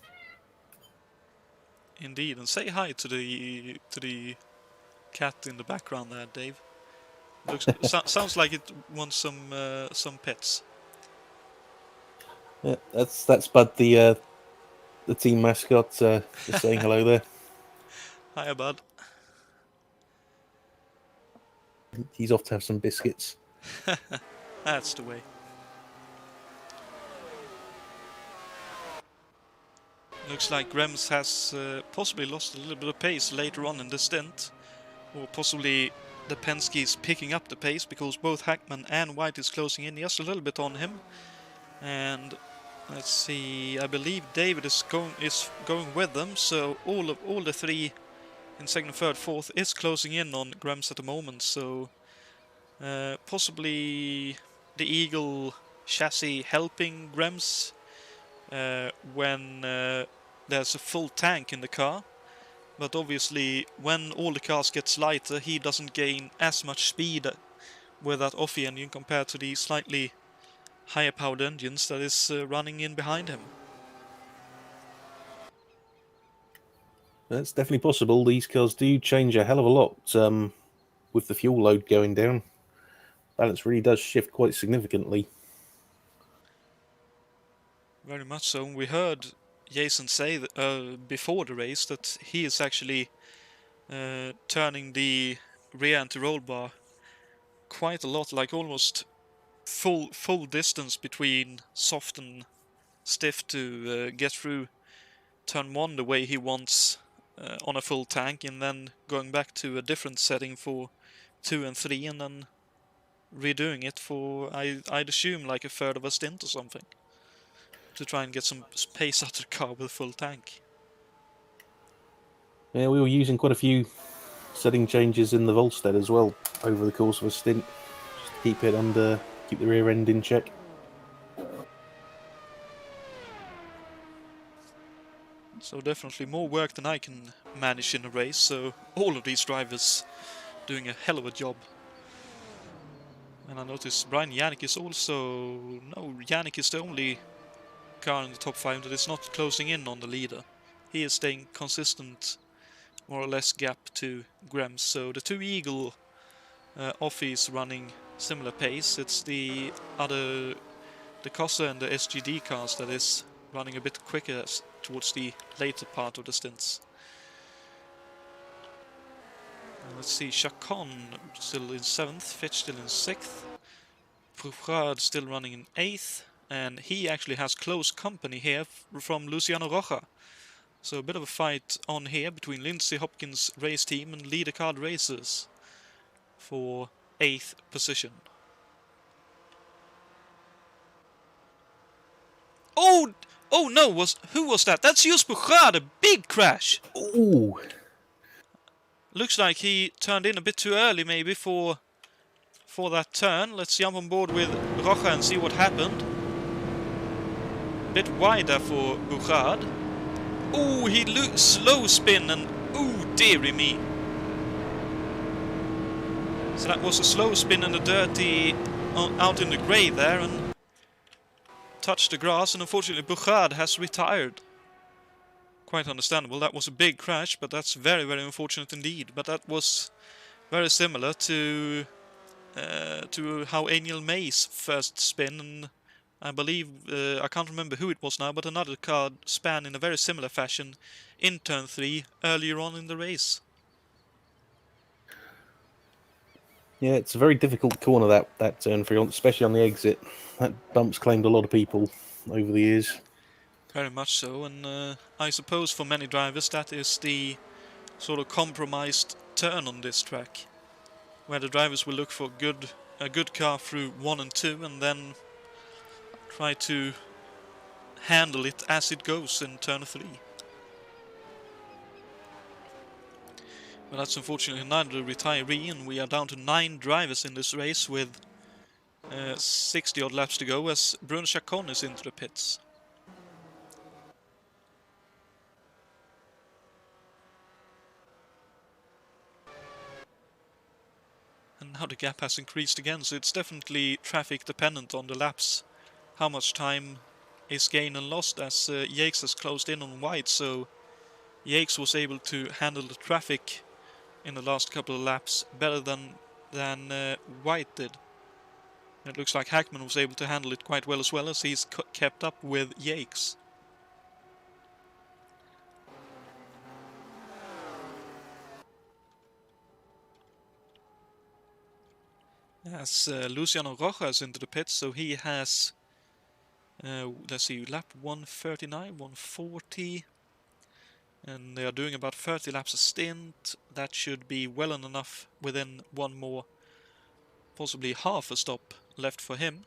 Indeed, and say hi to the cat in the background there, Dave. Sounds like it wants some pets. Yeah, that's Bud, the team mascot, just saying hello there. Hiya, Bud. He's off to have some biscuits. That's the way. Looks like Grems has possibly lost a little bit of pace later on in the stint. Or possibly the Penske is picking up the pace because both Hackman and White is closing in just a little bit on him. And let's see, I believe David is going with them, so all the three in second, third, fourth is closing in on Grems at the moment, so possibly the Eagle chassis helping Grems when there's a full tank in the car. But obviously, when all the cars gets lighter, he doesn't gain as much speed with that off engine compared to the slightly higher powered engines that is running in behind him. That's definitely possible. These cars do change a hell of a lot with the fuel load going down. Balance really does shift quite significantly. Very much so. We heard Jason say that, before the race that he is actually turning the rear anti-roll bar quite a lot, like almost full distance between soft and stiff to get through turn 1 the way he wants on a full tank, and then going back to a different setting for 2 and 3, and then redoing it for I'd assume like a third of a stint or something, to try and get some pace out of the car with a full tank. Yeah, we were using quite a few setting changes in the Volstead as well over the course of a stint, just to keep it under, keep the rear end in check. So definitely more work than I can manage in a race, so all of these drivers doing a hell of a job. And I noticed Brian Yannick is also... No, Yannick is the only car in the top 5 that is not closing in on the leader. he is staying consistent, more or less gap to Grems. So the two Eagle Offie is running similar pace. It's the Cossa and the SGD cars that is running a bit quicker towards the later part of the stints. Let's see, Chacon still in 7th, Fitch still in 6th, Prouchard still running in 8th, and he actually has close company here from Luciano Rocha. So a bit of a fight on here between Lindsay Hopkins' race team and Leader Card Racers for 8th position. Oh no! Who was that? That's Just Prouchard, a big crash. Ooh. Looks like he turned in a bit too early, maybe for that turn. Let's jump on board with Rocha and see what happened. Bit wide there for Prouchard. Oh, he slow spin and oh dearie me. So that was a slow spin in the dirty, out in the grey there, and touched the grass, and unfortunately Prouchard has retired. Quite understandable. That was a big crash, but that's very, very unfortunate indeed. But that was very similar to how Angel May's first spin, and I believe, I can't remember who it was now, but another car span in a very similar fashion in turn 3 earlier on in the race. Yeah, it's a very difficult corner, that turn 3, especially on the exit. That bump's claimed a lot of people over the years. Very much so, and I suppose for many drivers that is the sort of compromised turn on this track, where the drivers will look for a good car through 1 and 2 and then try to handle it as it goes in turn 3. But that's unfortunately neither retiree, and we are down to 9 drivers in this race with 60 odd laps to go as Bruno Chacon is into the pits. And now the gap has increased again, so it's definitely traffic dependent on the laps. How much time is gained and lost, as Yates has closed in on White, so Yates was able to handle the traffic in the last couple of laps better than White did. It looks like Hackman was able to handle it quite well as well, as he's kept up with Yates. As Luciano Rocha is into the pits, so he has, let's see, lap 139, 140, and they are doing about 30 laps a stint. That should be well enough within one more, possibly half a stop left for him.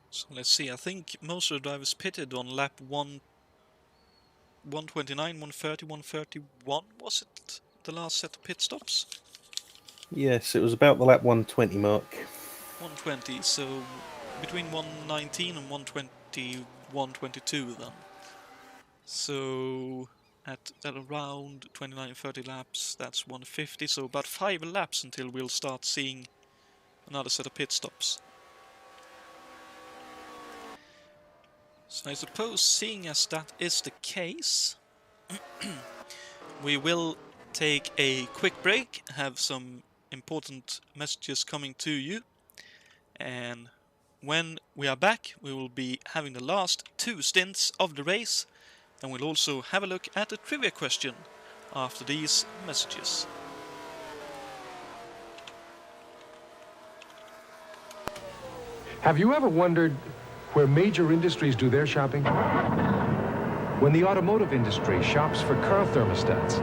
So let's see, I think most of the drivers pitted on lap 129, 130, 131, was it the last set of pit stops? Yes, it was about the lap 120 mark. 120, so between 119 and 120, 122 then. So at around 29-30 laps, that's 150, so about 5 laps until we'll start seeing another set of pit stops. So I suppose, seeing as that is the case, we will take a quick break, have some important messages coming to you, and when we are back we will be having the last 2 stints of the race, and we'll also have a look at a trivia question after these messages. Have you ever wondered where major industries do their shopping? When the automotive industry shops for car thermostats,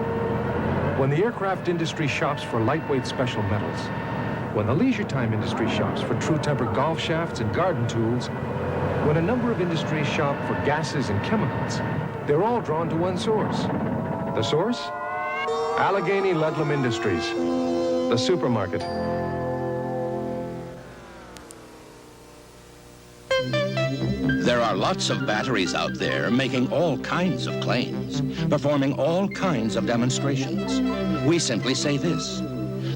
when the aircraft industry shops for lightweight special metals, when the leisure time industry shops for true temper golf shafts and garden tools, when a number of industries shop for gases and chemicals, they're all drawn to one source. The source? Allegheny Ludlam Industries, the supermarket. There are lots of batteries out there making all kinds of claims, performing all kinds of demonstrations. We simply say this: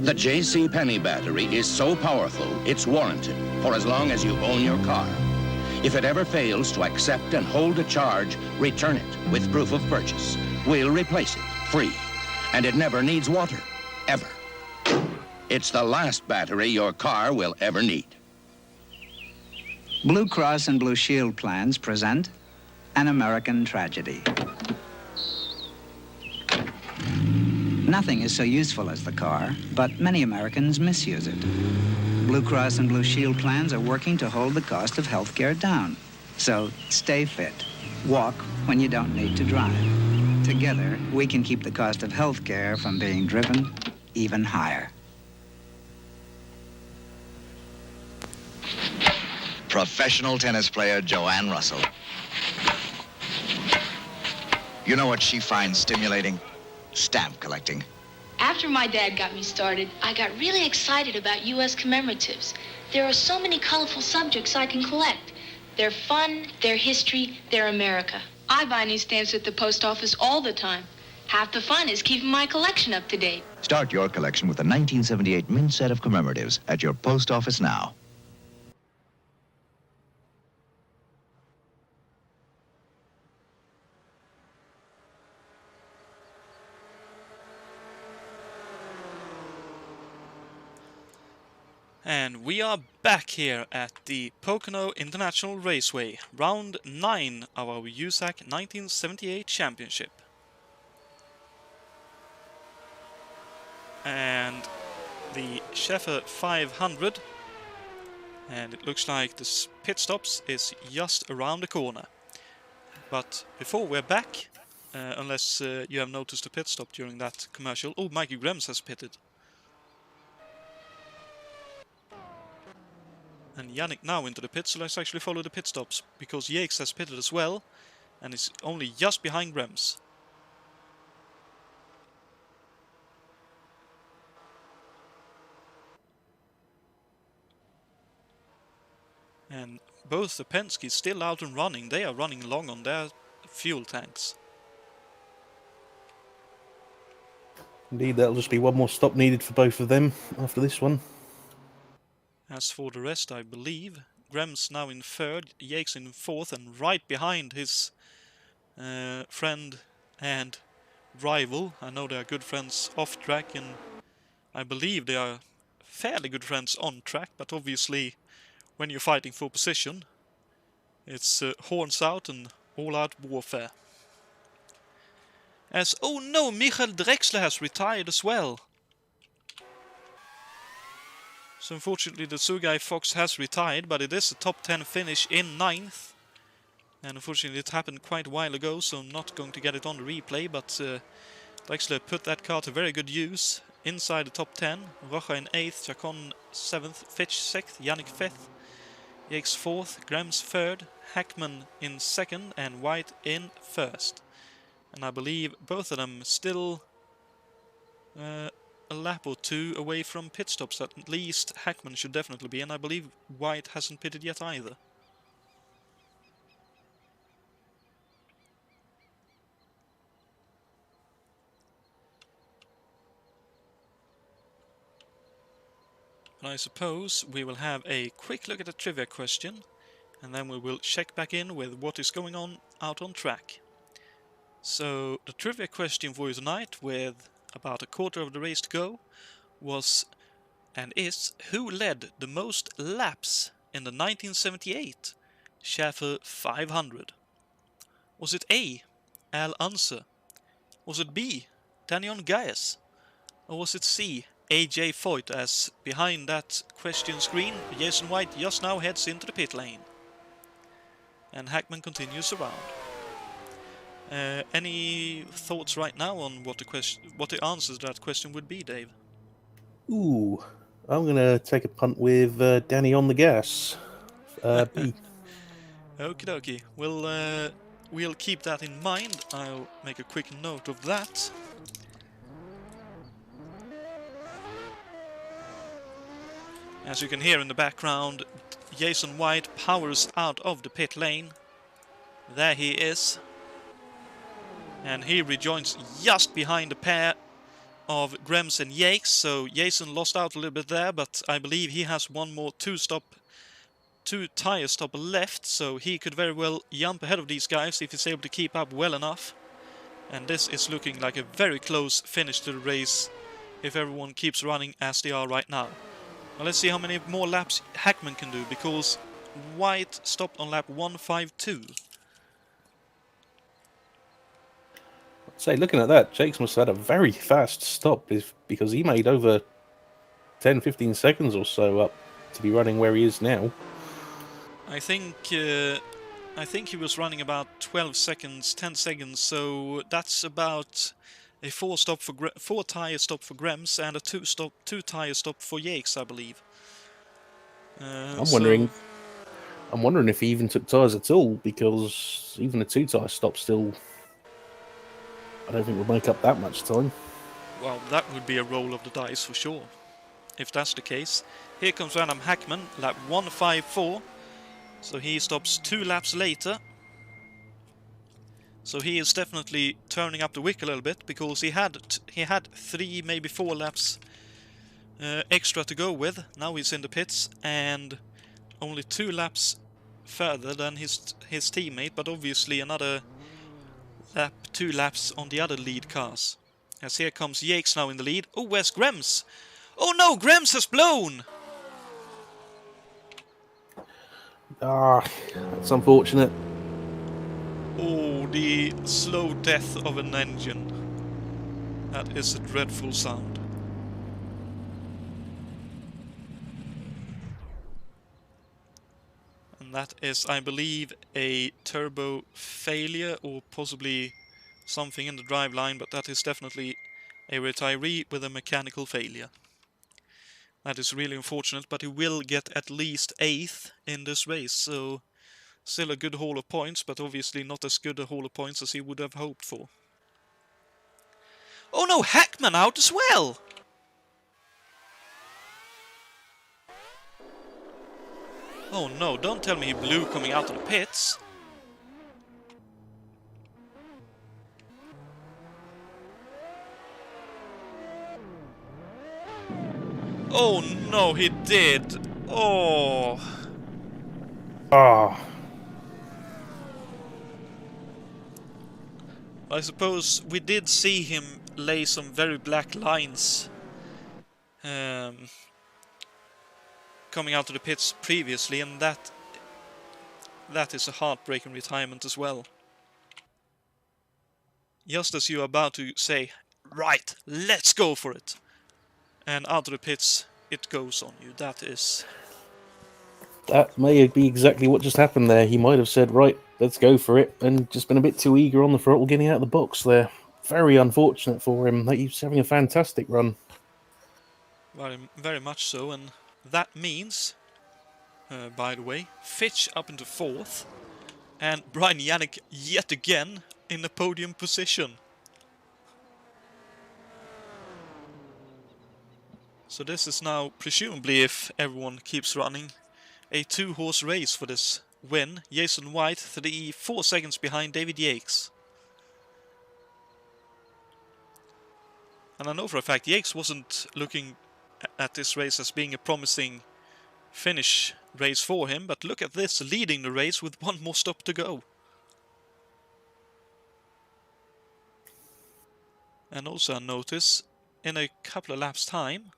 The J.C. Penney battery is so powerful, it's warranted for as long as you own your car. If it ever fails to accept and hold a charge, return it with proof of purchase. We'll replace it, free. And it never needs water, ever. It's the last battery your car will ever need. Blue Cross and Blue Shield plans present An American Tragedy. Nothing is so useful as the car, but many Americans misuse it. Blue Cross and Blue Shield plans are working to hold the cost of health care down. So stay fit. Walk when you don't need to drive. Together, we can keep the cost of health care from being driven even higher. Professional tennis player Joanne Russell. You know what she finds stimulating? Stamp collecting. After my dad got me started, I got really excited about U.S. commemoratives. There are so many colorful subjects I can collect. They're fun, they're history, they're America. I buy new stamps at the post office all the time. Half the fun is keeping my collection up to date. Start your collection with the 1978 mint set of commemoratives at your post office now. And we are back here at the Pocono International Raceway, round 9 of our USAC 1978 championship. And the Schaefer 500, and it looks like the pit stops is just around the corner. But before we're back, unless you have noticed a pit stop during that commercial. Oh, Mikey Grems has pitted. And Yannick now into the pit, so let's actually follow the pit stops, because Yakes has pitted as well, and is only just behind Grems. And both the Penskes still out and running. They are running long on their fuel tanks. Indeed, that'll just be one more stop needed for both of them after this one. As for the rest, I believe Grems now in third, Yakes in fourth, and right behind his friend and rival. I know they are good friends off track, and I believe they are fairly good friends on track, but obviously when you're fighting for position, it's horns out and all-out warfare. As, oh no, Michael Drexler has retired as well. So unfortunately the Sugai Fox has retired, but it is a top 10 finish in 9th. And unfortunately it happened quite a while ago, so I'm not going to get it on the replay, but Drexler put that car to very good use. Inside the top 10, Rocha in 8th, Chacon 7th, Fitch 6th, Yannick 5th, Yakes 4th, Grems 3rd, Hackman in 2nd, and White in 1st. And I believe both of them still a lap or two away from pit stops. At least Hackman should definitely be, and I believe White hasn't pitted yet either. But I suppose we will have a quick look at the trivia question, and then we will check back in with what is going on out on track. So the trivia question for you tonight, with about a quarter of the race to go, was and is: who led the most laps in the 1978 Schaefer 500? Was it A, Al Unser? Was it B, Daniel Gaius? Or was it C, AJ Foyt? As behind that question screen, Jason White just now heads into the pit lane. And Hackman continues around. Any thoughts right now on what the answers to that question would be, Dave? Ooh, I'm going to take a punt with Danny on the gas. B. Okie dokie. We'll keep that in mind. I'll make a quick note of that. As you can hear in the background, Jason White powers out of the pit lane. There he is. And he rejoins just behind the pair of Grems and Yakes, so Jason lost out a little bit there, but I believe he has one more two tire stop left, so he could very well jump ahead of these guys if he's able to keep up well enough. And this is looking like a very close finish to the race if everyone keeps running as they are right now. Now let's see how many more laps Hackman can do, because White stopped on lap 152. I'd say, looking at that, Jakes must have had a very fast stop because he made over 10-15 seconds or so up to be running where he is now. I think he was running about 12 seconds, 10 seconds, so that's about a four tire stop for Grems and a two tire stop for Yakes, I believe. I'm wondering if he even took tires at all, because even a 2 tire stop still, I don't think would make up that much time. Well, that would be a roll of the dice for sure, if that's the case. Here comes Random Hackman, lap 154. So he stops 2 laps later. So he is definitely turning up the wick a little bit, because he had 3, maybe 4 laps extra to go with. Now he's in the pits and only 2 laps further than his teammate, but obviously another 2 laps on the other lead cars. As here comes Yakes now in the lead. Oh, where's Grems? Oh no, Grems has blown! That's unfortunate. Oh, the slow death of an engine. That is a dreadful sound. And that is, I believe, a turbo failure or possibly something in the driveline, but that is definitely a retiree with a mechanical failure. That is really unfortunate, but he will get at least 8th in this race, so still a good haul of points, but obviously not as good a haul of points as he would have hoped for. Oh no, Hackman out as well! Oh no, don't tell me he blew coming out of the pits. Oh no, he did. Oh. I suppose we did see him lay some very black lines coming out of the pits previously, and that is a heartbreaking retirement as well. Just as you are about to say, right, let's go for it, and out of the pits it goes on you. That may be exactly what just happened there. He might have said, right, let's go for it, and just been a bit too eager on the throttle getting out of the box there. Very unfortunate for him. He's having a fantastic run. Very, very much so, and that means, by the way, Fitch up into 4th, and Brian Yannick yet again in the podium position. So this is now, presumably if everyone keeps running, a 2-horse race for this win. Jason White 4 seconds behind David Yakes. And I know for a fact Yakes wasn't looking at this race as being a promising finish race for him, but look at this, leading the race with 1 more stop to go. And also I notice, in a couple of laps time,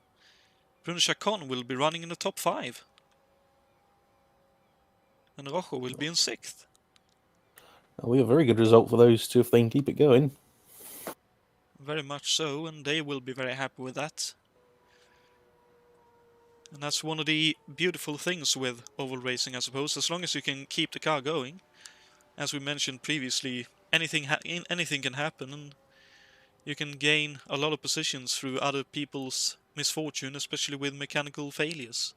Bruno Chacon will be running in the top 5. And Rojo will be in 6th. We have a very good result for those two if they can keep it going. Very much so, and they will be very happy with that. And that's one of the beautiful things with oval racing, I suppose. As long as you can keep the car going, as we mentioned previously, anything can happen, and you can gain a lot of positions through other people's misfortune, especially with mechanical failures.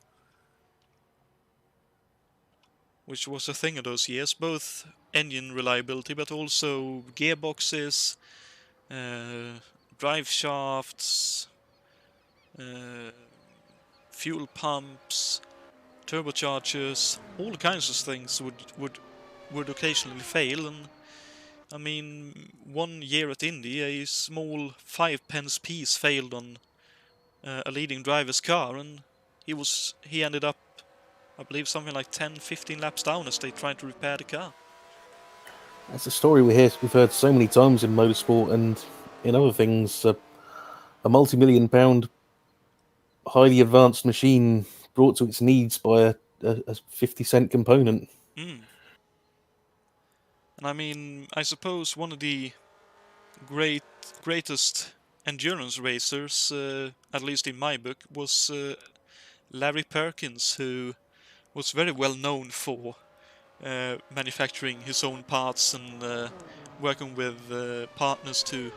Which was a thing of those years, both engine reliability, but also gearboxes, drive shafts, fuel pumps, turbochargers, all kinds of things would occasionally fail, and I mean, one year at Indy, a small 5-pence piece failed on a leading driver's car, and he ended up, I believe, something like 10-15 laps down as they tried to repair the car. That's a story we've heard so many times in motorsport and in other things. A multi-million-pound, highly advanced machine brought to its needs by a 50-cent component. And I mean, I suppose one of the greatest endurance racers, at least in my book, was Larry Perkins, who was very well known for manufacturing his own parts and working with partners to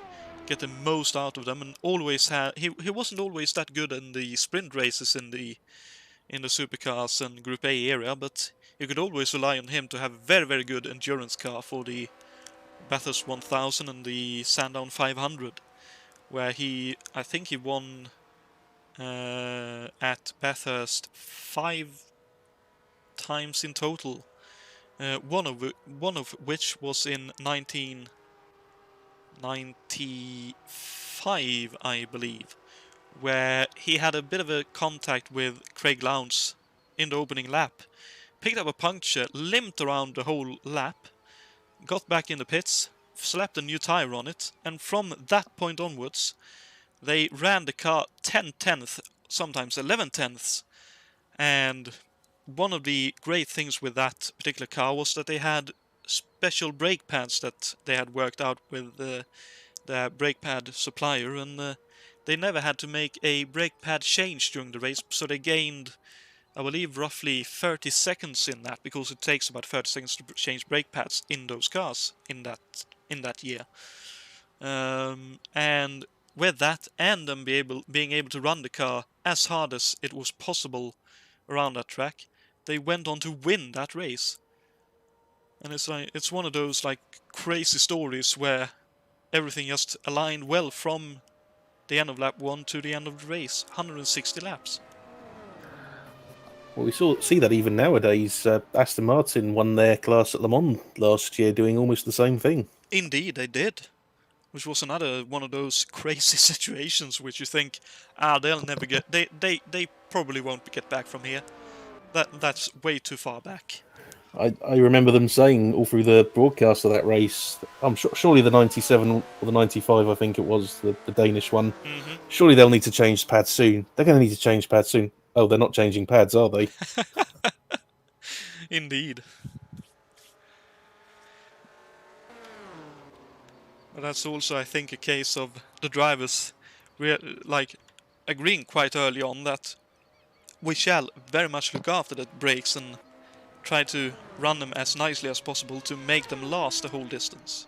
get the most out of them, and always he wasn't always that good in the sprint races in the supercars and Group A area, but you could always rely on him to have a very, very good endurance car for the Bathurst 1000 and the Sandown 500, where I think he won at Bathurst 5 times in total. One of which was in 1995, I believe, where he had a bit of a contact with Craig Lowndes in the opening lap, picked up a puncture, limped around the whole lap, got back in the pits, slapped a new tire on it, and from that point onwards, they ran the car 10/10, sometimes 11/10, and one of the great things with that particular car was that they had special brake pads that they had worked out with their brake pad supplier, and they never had to make a brake pad change during the race, so they gained, I believe, roughly 30 seconds in that, because it takes about 30 seconds to change brake pads in those cars in that year. And with that, and them being able to run the car as hard as it was possible around that track, they went on to win that race. And it's one of those like crazy stories where everything just aligned well from the end of lap 1 to the end of the race, 160 laps. Well, we see that even nowadays. Aston Martin won their class at Le Mans last year, doing almost the same thing. Indeed, they did. Which was another one of those crazy situations which you think, they'll never get. They probably won't get back from here. That's way too far back. I remember them saying all through the broadcast of that race, surely the 97 or the 95, I think it was, the Danish one, surely they'll need to change pads soon. They're going to need to change pads soon. Oh, they're not changing pads, are they? Indeed. But that's also, I think, a case of the drivers agreeing quite early on that we shall very much look after the brakes and try to run them as nicely as possible to make them last the whole distance.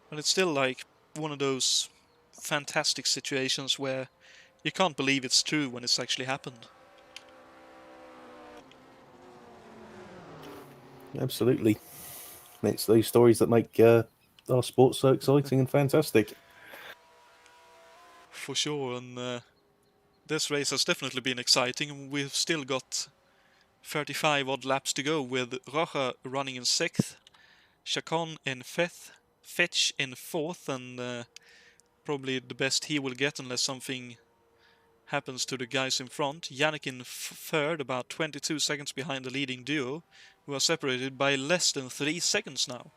But it's still like one of those fantastic situations where you can't believe it's true when it's actually happened. Absolutely. And it's those stories that make our sport so exciting and fantastic. For sure, and this race has definitely been exciting, and we've still got 35 odd laps to go, with Rocha running in 6th, Chacon in 5th, Fetch in 4th, and probably the best he will get unless something happens to the guys in front. Yannick in 3rd, about 22 seconds behind the leading duo, who are separated by less than 3 seconds now.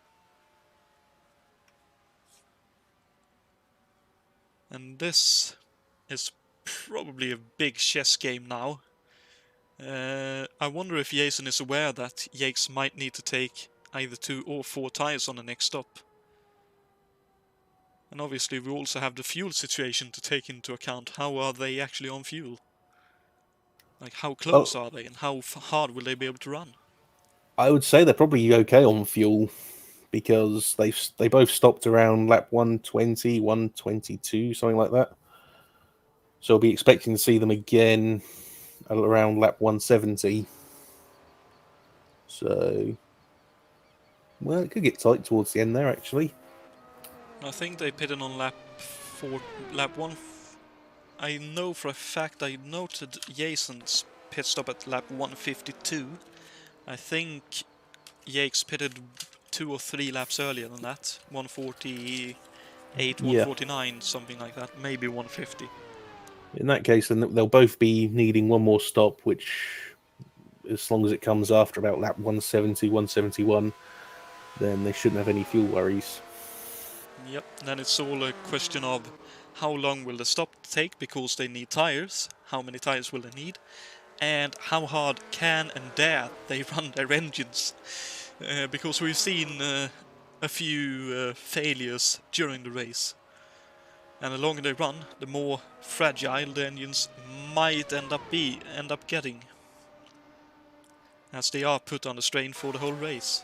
And this is probably a big chess game now. I wonder if Jason is aware that Yakes might need to take either 2 or 4 tires on the next stop. And obviously we also have the fuel situation to take into account. How are they actually on fuel? Like, how close are they, and how hard will they be able to run? I would say they're probably okay on fuel, because they both stopped around lap 120, 122, something like that. So I'll be expecting to see them again around lap 170. So, well, it could get tight towards the end there, actually. I think they pitted on lap 1. I know for a fact I noted Jason's pit stop at lap 152. I think Yates pitted 2 or 3 laps earlier than that. 148, Yeah. 149, something like that. Maybe 150. In that case, then they'll both be needing one more stop, which, as long as it comes after about lap 170, 171, then they shouldn't have any fuel worries. Yep, then it's all a question of how long will the stop take, because they need tires, how many tires will they need, and how hard can and dare they run their engines. Because we've seen a few failures during the race. And the longer they run, the more fragile the engines might end up getting, as they are put under strain for the whole race.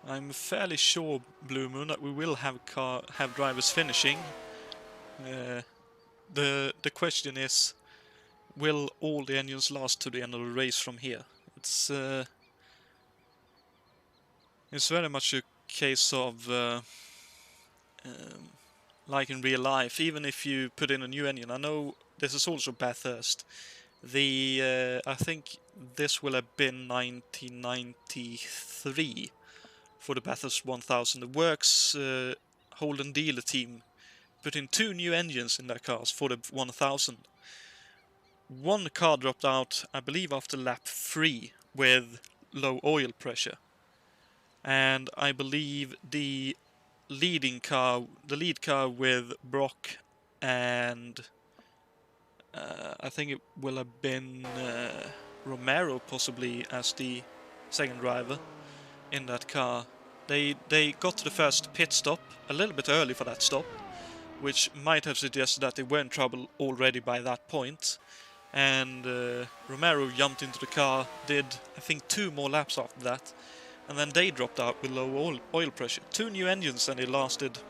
I'm fairly sure, Blue Moon, that we will have drivers finishing. The question is, will all the engines last to the end of the race from here? It's very much a case of like in real life. Even if you put in a new engine, I know this is also Bathurst. I think this will have been 1993 for the Bathurst 1000. The Works Holden dealer team put in 2 new engines in their cars for the 1000. One car dropped out, I believe, after lap 3 with low oil pressure. And I believe the lead car with Brock and I think it will have been Romero possibly as the second driver in that car. They got to the first pit stop a little bit early for that stop, which might have suggested that they were in trouble already by that point. And Romero jumped into the car, did I think 2 more laps after that, and then they dropped out with low oil pressure. 2 new engines, and they lasted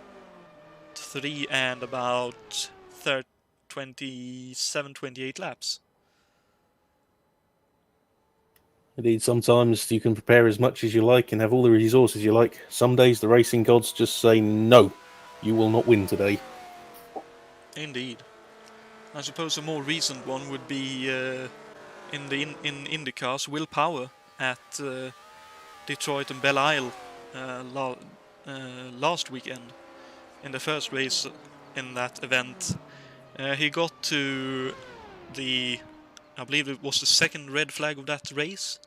3 and about 27, 28 laps. Indeed, sometimes you can prepare as much as you like and have all the resources you like. Some days the racing gods just say, no, you will not win today. Indeed. I suppose a more recent one would be in IndyCar's Will Power at Detroit and Belle Isle last weekend in the first race in that event. He got to I believe it was the second red flag of that race,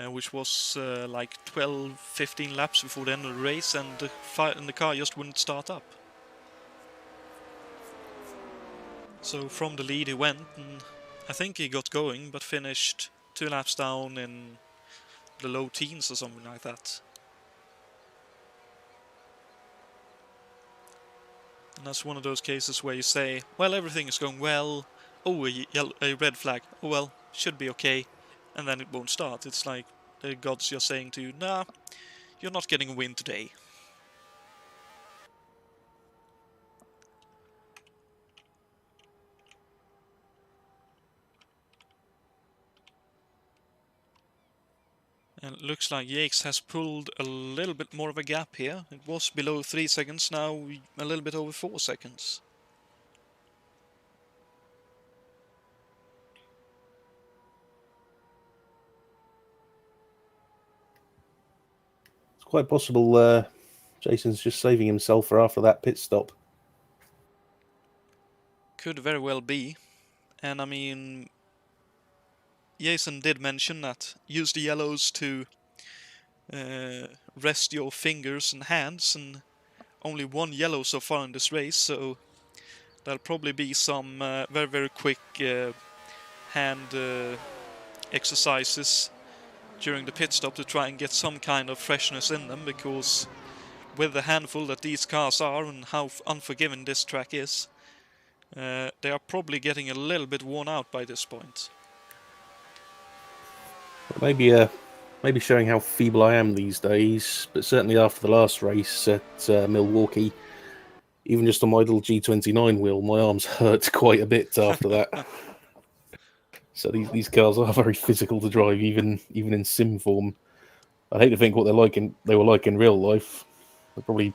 which was like 12-15 laps before the end of the race, and the car just wouldn't start up. So from the lead he went, and I think he got going, but finished 2 laps down in the low teens or something like that. And that's one of those cases where you say, well, everything is going well, oh, a red flag, oh well, should be okay, and then it won't start. It's like the gods just saying to you, nah, you're not getting a win today. And it looks like Yates has pulled a little bit more of a gap here. It was below 3 seconds, now a little bit over 4 seconds. It's quite possible Jason's just saving himself for after that pit stop. Could very well be. And I mean, Jason did mention that use the yellows to rest your fingers and hands, and only 1 yellow so far in this race, so there'll probably be some very, very quick hand exercises during the pit stop to try and get some kind of freshness in them, because with the handful that these cars are and how unforgiving this track is, they are probably getting a little bit worn out by this point. Maybe a maybe showing how feeble I am these days, but certainly after the last race at Milwaukee, even just on my little G29 wheel, my arms hurt quite a bit after that. So these cars are very physical to drive, even in sim form. I hate to think what they were like in real life. I probably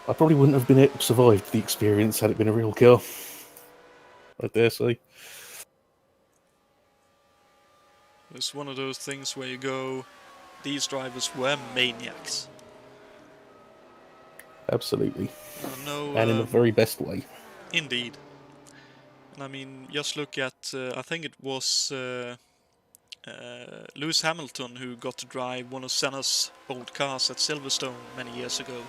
wouldn't have been survived the experience had it been a real car, I dare say. It's one of those things where you go, these drivers were maniacs. Absolutely. No, and in the very best way. Indeed. And I mean, just look at, I think it was Lewis Hamilton who got to drive one of Senna's old cars at Silverstone many years ago.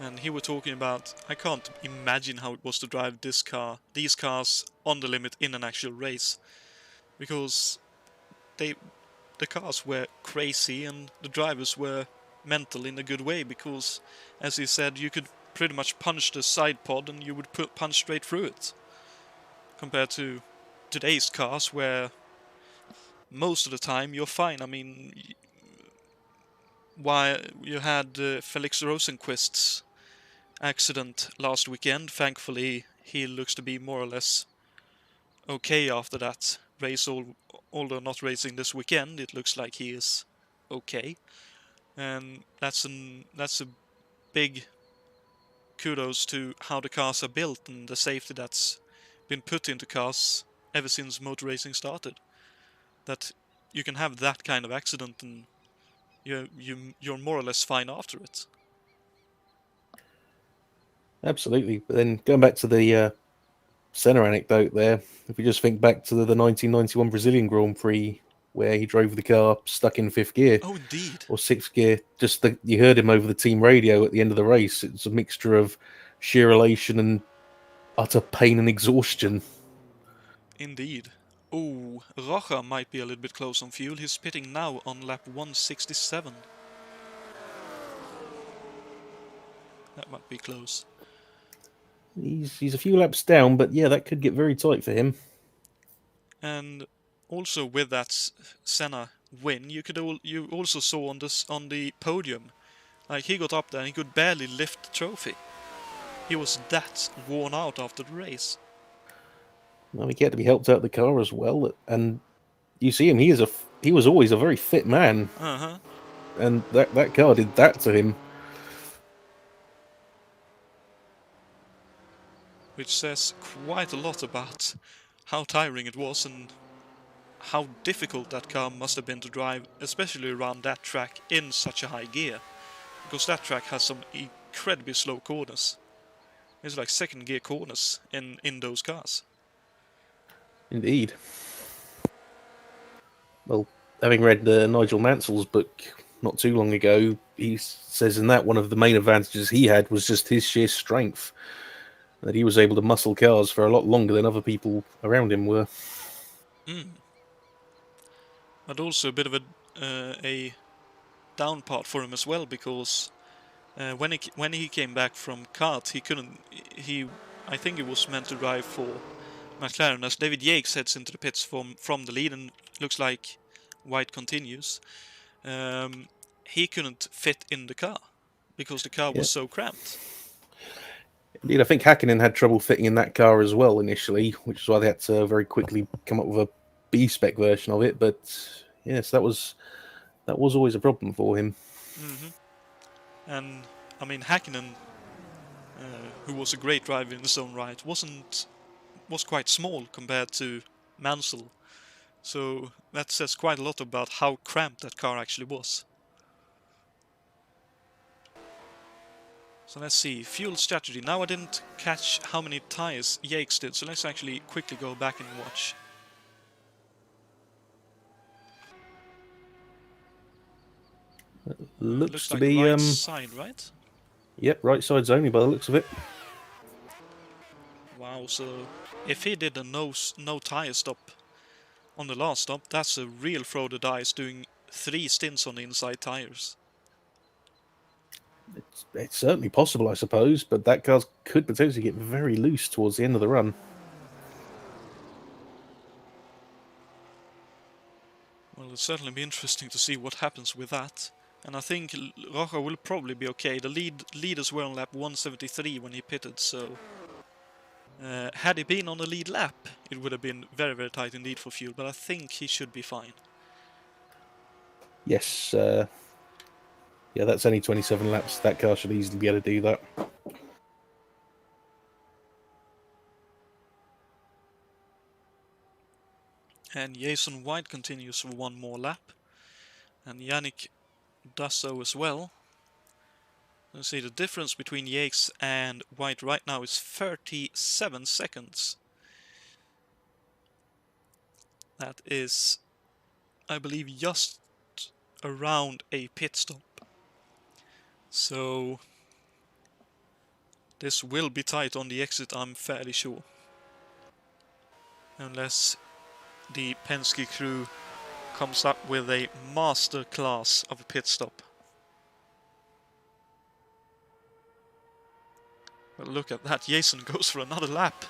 And he was talking about, I can't imagine how it was to drive these cars on the limit in an actual race. Because the cars were crazy and the drivers were mental in a good way, because, as he said, you could pretty much punch the side pod and you would punch straight through it. Compared to today's cars, where most of the time you're fine. I mean, why you had Felix Rosenqvist's accident last weekend. Thankfully, he looks to be more or less okay after that race. Although not racing this weekend, it looks like he is okay, and that's a big kudos to how the cars are built and the safety that's been put into cars ever since motor racing started. That you can have that kind of accident and you're more or less fine after it. Absolutely. But then going back to the Senna anecdote there, if we just think back to the 1991 Brazilian Grand Prix, where he drove the car stuck in fifth gear. Oh, indeed. Or sixth gear. You heard him over the team radio at the end of the race. It's a mixture of sheer elation and utter pain and exhaustion. Indeed. Oh, Rocha might be a little bit close on fuel. He's pitting now on lap 167. That might be close. He's a few laps down, but yeah, that could get very tight for him. And also with that Senna win, you also saw on the podium, like he got up there and he could barely lift the trophy. He was that worn out after the race. Well, he had to be helped out of the car as well, and you see him. He was always a very fit man, and that car did that to him. Which says quite a lot about how tiring it was and how difficult that car must have been to drive, especially around that track in such a high gear. Because that track has some incredibly slow corners. It's like second gear corners in those cars. Indeed. Well, having read Nigel Mansell's book not too long ago, he says in that one of the main advantages he had was just his sheer strength. That he was able to muscle cars for a lot longer than other people around him were. But also a bit of a down part for him as well, because when he came back from kart, I think he was meant to drive for McLaren as David Yates heads into the pits from the lead, and looks like White continues. He couldn't fit in the car because the car was so cramped. Indeed, I think Hakkinen had trouble fitting in that car as well initially, which is why they had to very quickly come up with a B-spec version of it. But yes, that was always a problem for him. And I mean, Hakkinen, who was a great driver in his own right, was quite small compared to Mansell. So that says quite a lot about how cramped that car actually was. So let's see, fuel strategy. Now I didn't catch how many tires Yates did, so let's actually quickly go back and watch. Looks to like be right side, right? Yep, right side's only by the looks of it. Wow, so if he did a no tire stop on the last stop, that's a real throw the dice, doing 3 stints on the inside tires. It's certainly possible, I suppose, but that car could potentially get very loose towards the end of the run. Well, It'll certainly be interesting to see what happens with that. And I think Rocha will probably be okay. The leaders were on lap 173 when he pitted, so... had he been on the lead lap, it would have been very, very tight indeed for fuel, but I think he should be fine. Yes, yeah, that's only 27 laps. That car should easily be able to do that. And Jason White continues for one more lap. And Yannick does so as well. Let's see, the difference between Yates and White right now is 37 seconds. That is, I believe, just around a pit stop. So this will be tight on the exit, I'm fairly sure. Unless the Penske crew comes up with a master class of a pit stop. But look at that, Jason goes for another lap.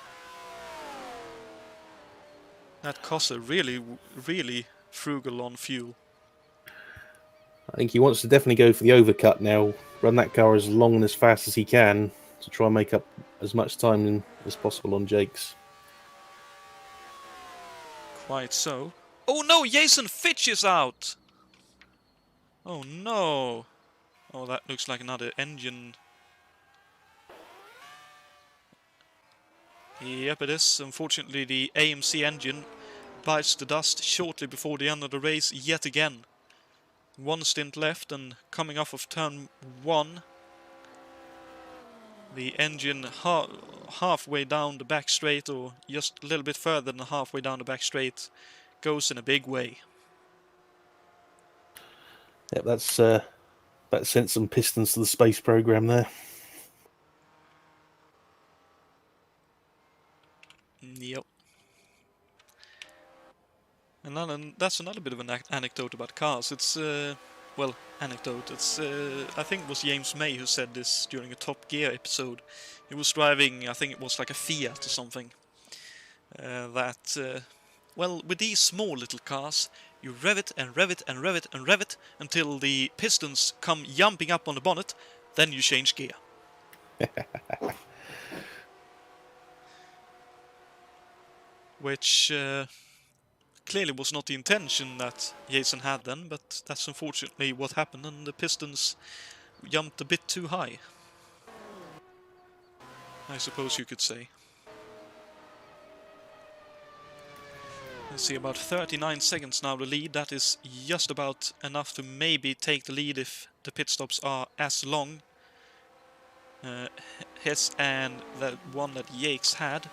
That Costa really, really frugal on fuel. I think he wants to definitely go for the overcut now. Run that car as long and as fast as he can to try and make up as much time as possible on Jake's. Quite so. Oh no, Jason Fitch is out! Oh no! Oh, that looks like another engine. Yep, it is. Unfortunately, the AMC engine bites the dust shortly before the end of the race yet again. One stint left, and coming off of turn 1, the engine halfway down the back straight, or just a little bit further than halfway down the back straight, goes in a big way. Yep, that sent some pistons to the space program there. Yep. And that's another bit of an anecdote about cars. It's, well, anecdote. It's, I think it was James May who said this during a Top Gear episode. He was driving, I think it was like a Fiat or something. Well, with these small little cars, you rev it and rev it and rev it and rev it until the pistons come jumping up on the bonnet, then you change gear. Which clearly was not the intention that Jason had then, but that's unfortunately what happened, and the pistons jumped a bit too high, I suppose you could say. Let's see, about 39 seconds now the lead. That is just about enough to maybe take the lead if the pit stops are as long. Hess and the one that Yates had.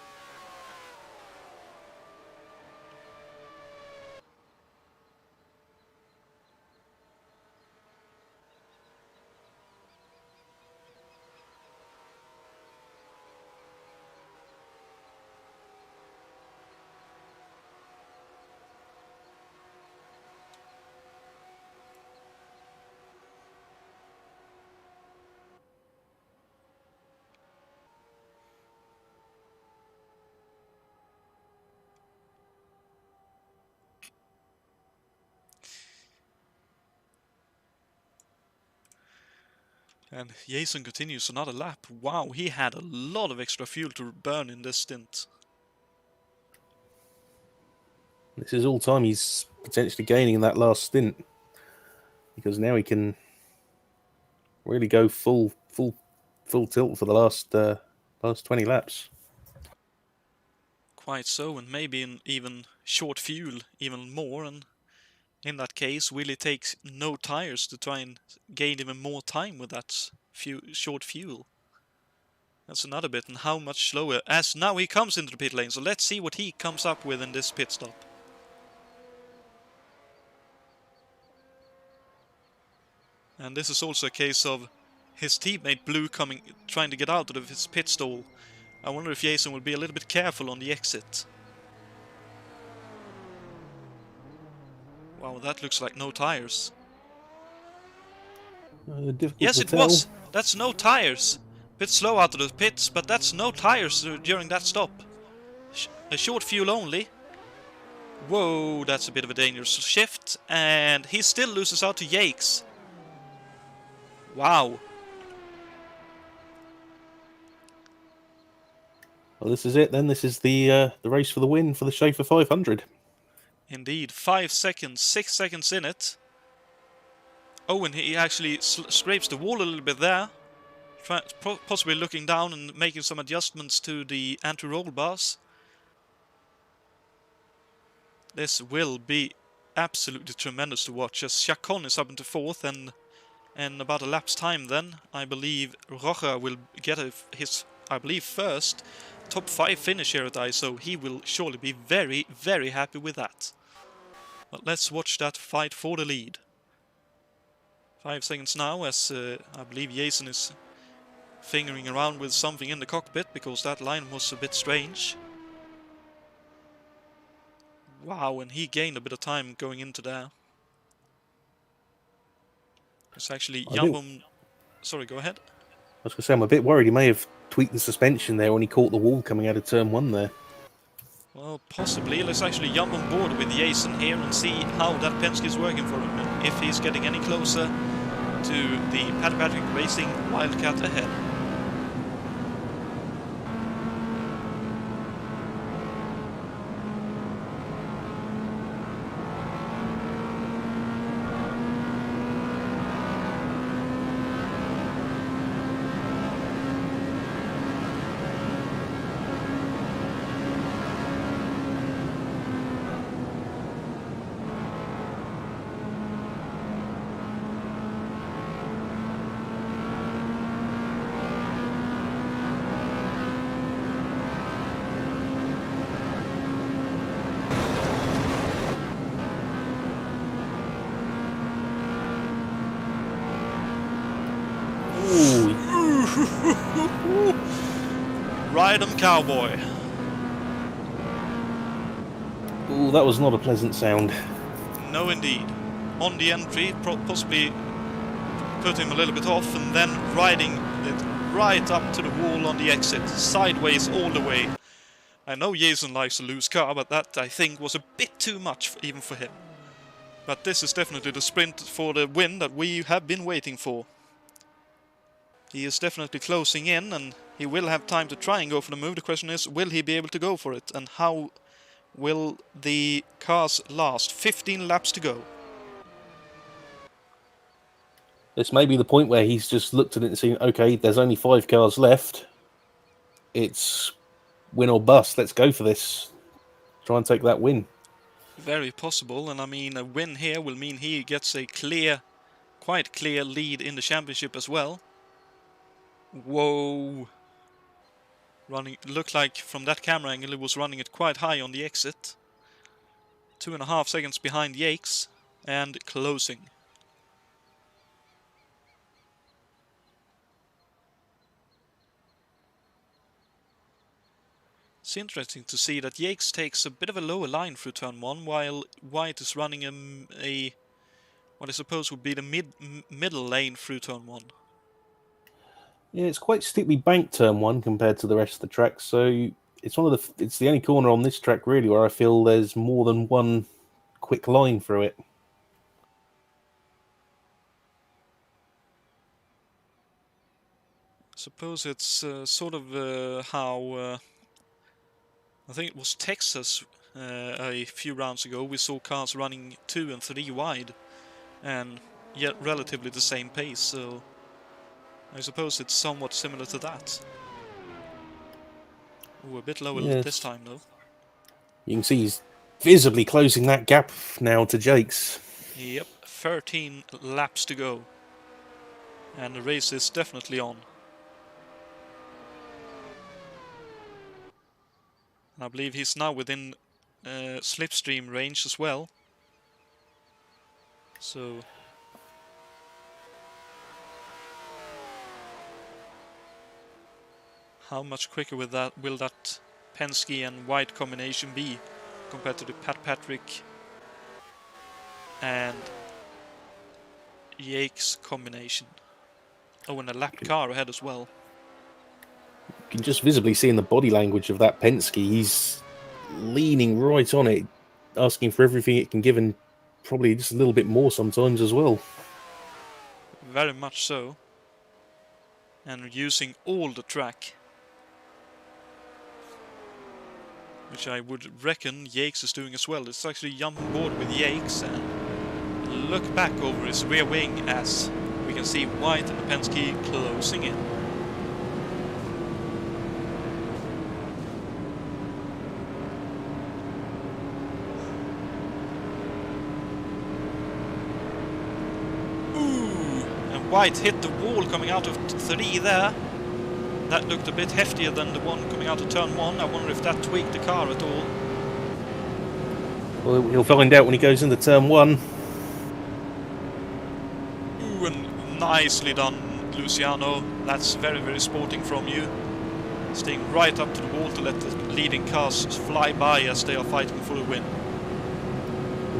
And Jason continues another lap. Wow, he had a lot of extra fuel to burn in this stint. This is all time he's potentially gaining in that last stint, because now he can really go full tilt for the last 20 laps. Quite so, and maybe in even short fuel even more, and in that case will it take no tires to try and gain even more time with that short fuel? That's another bit, and how much slower, as now he comes into the pit lane, so let's see what he comes up with in this pit stop. And this is also a case of his teammate Blue trying to get out of his pit stall. I wonder if Jason will be a little bit careful on the exit. Wow, that looks like no tires. Yes, it was! That's no tires! Bit slow out of the pits, but that's no tires during that stop. A short fuel only. Whoa, that's a bit of a dangerous shift, and he still loses out to Yakes. Wow. Well, this is it then. This is the race for the win for the Schaefer 500. Indeed, 5 seconds, 6 seconds in it. Oh, and he actually scrapes the wall a little bit there. Possibly looking down and making some adjustments to the anti-roll bars. This will be absolutely tremendous to watch, as Chacon is up into 4th, and in about a lap's time then, I believe Rocha will get his, I believe, first top 5 finish here at ISO. He will surely be very, very happy with that. But let's watch that fight for the lead. 5 seconds now, as I believe Jason is fingering around with something in the cockpit, because that line was a bit strange. Wow, and he gained a bit of time going into there. It's actually Jambon. Sorry, go ahead. I was going to say, I'm a bit worried he may have tweaked the suspension there when he caught the wall coming out of turn 1 there. Well, possibly. Let's actually jump on board with Jason here and see how that Penske is working for him, and if he's getting any closer to the Pat Patrick Racing Wildcat ahead. Ride 'em, cowboy. Ooh, that was not a pleasant sound. No, indeed. On the entry, possibly put him a little bit off, and then riding it right up to the wall on the exit, sideways all the way. I know Jason likes a loose car, but that, I think, was a bit too much even for him. But this is definitely the sprint for the win that we have been waiting for. He is definitely closing in, and he will have time to try and go for the move. The question is, will he be able to go for it, and how will the cars last? 15 laps to go. This may be the point where he's just looked at it and seen, okay, there's only 5 cars left. It's win or bust. Let's go for this. Try and take that win. Very possible, and I mean, a win here will mean he gets a quite clear lead in the championship as well. Whoa. Looked like from that camera angle it was running it quite high on the exit. 2.5 seconds behind Yakes, and closing. It's interesting to see that Yakes takes a bit of a lower line through turn 1, while White is running what I suppose would be the middle lane through turn 1. Yeah, it's quite steeply banked turn 1 compared to the rest of the track, so it's it's the only corner on this track really where I feel there's more than one quick line through it. I suppose it's sort of how I think it was Texas a few rounds ago. We saw cars running 2 and 3 wide, and yet relatively the same pace, so I suppose it's somewhat similar to that. Ooh, a bit lower this time though. You can see he's visibly closing that gap now to Jake's. Yep, 13 laps to go. And the race is definitely on. And I believe he's now within slipstream range as well. So how much quicker will that Penske and White combination be compared to the Pat Patrick and Yakes combination? Oh, and a lap car ahead as well. You can just visibly see in the body language of that Penske, he's leaning right on it. asking for everything it can give, and probably just a little bit more sometimes as well. Very much so. And using all the track. Which I would reckon Yakes is doing as well. It's actually jumping board with Yakes and look back over his rear wing as we can see White and Penske closing in. White hit the wall coming out of 3 there. That looked a bit heftier than the one coming out of turn 1. I wonder if that tweaked the car at all. Well, he'll find out when he goes into turn 1. Ooh, and nicely done, Luciano. That's very, very sporting from you. Staying right up to the wall to let the leading cars fly by as they are fighting for the win.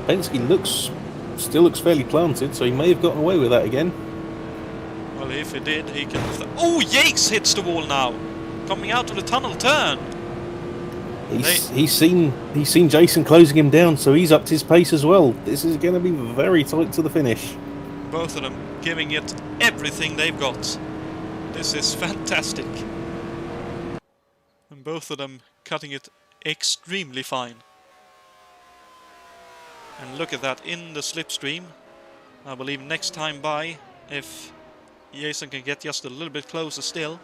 Penske still looks fairly planted, so he may have gotten away with that again. Well, if he did, he can... Oh, Yakes hits the wall now! Coming out of the tunnel turn! He's seen Jason closing him down, so he's upped his pace as well. This is going to be very tight to the finish. Both of them giving it everything they've got. This is fantastic. And both of them cutting it extremely fine. And look at that, in the slipstream. I believe next time by, if Jason can get just a little bit closer still,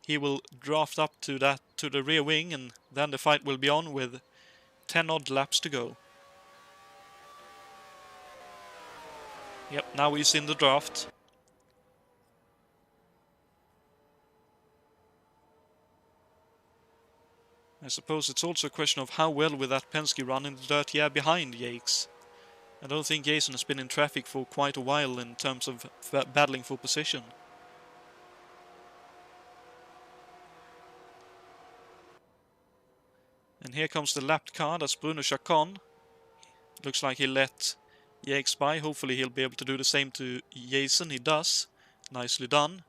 he will draft up to the rear wing, and then the fight will be on with 10 odd laps to go. Yep, now he's in the draft. I suppose it's also a question of how well will that Penske run in the dirt yard behind Yakes. I don't think Jason has been in traffic for quite a while in terms of battling for position. And here comes the lapped car, that's Bruno Chacon. Looks like he let Yakes by. Hopefully he'll be able to do the same to Jason. He does. Nicely done.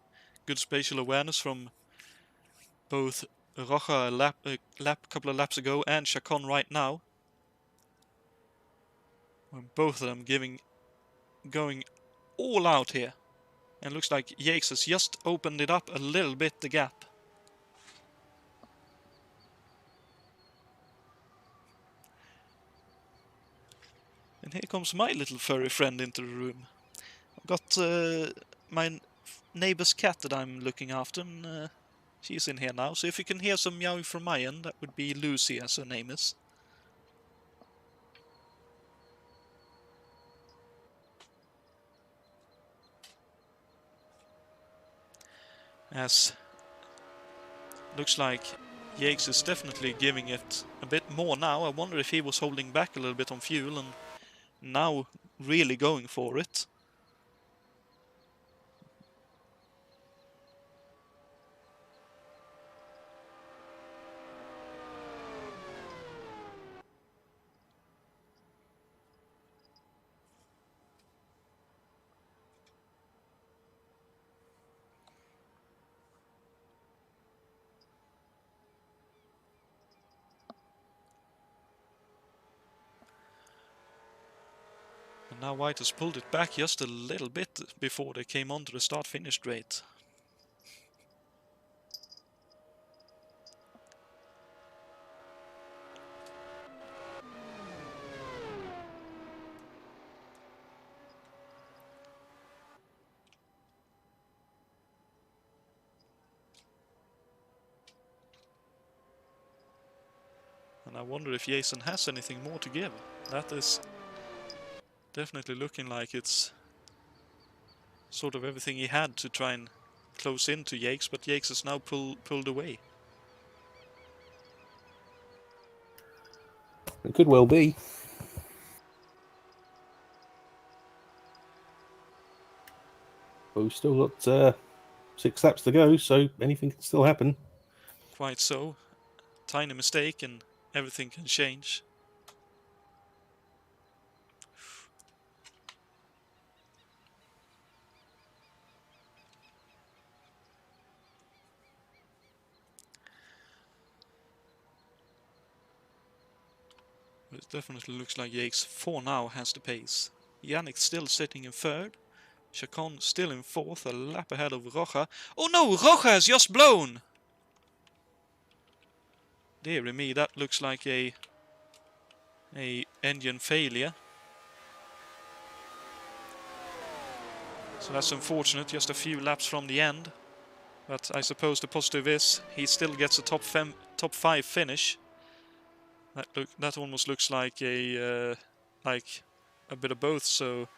Good spatial awareness from both Rocha a couple of laps ago and Chacon right now. When both of them going all out here. And looks like Yakes has just opened it up a little bit, the gap. And here comes my little furry friend into the room. I've got my neighbor's cat that I'm looking after, and she's in here now. So if you can hear some meowing from my end, that would be Lucy, as her name is. As looks like Yakes is definitely giving it a bit more now. I wonder if he was holding back a little bit on fuel and now really going for it. And now White has pulled it back just a little bit before they came onto the start-finish straight. And I wonder if Jason has anything more to give. That is definitely looking like it's sort of everything he had to try and close into Yakes, but Yakes is now pulled away. It could well be. But we've still got 6 laps to go, so anything can still happen. Quite so. Tiny mistake and everything can change. But it definitely looks like Yates 4 now has the pace. Yannick still sitting in 3rd. Chacon still in 4th, a lap ahead of Roja. Oh no, Roja has just blown! Dear me, that looks like a engine failure. So that's unfortunate, just a few laps from the end. But I suppose the positive is he still gets a top 5 finish. That almost looks like a bit of both. So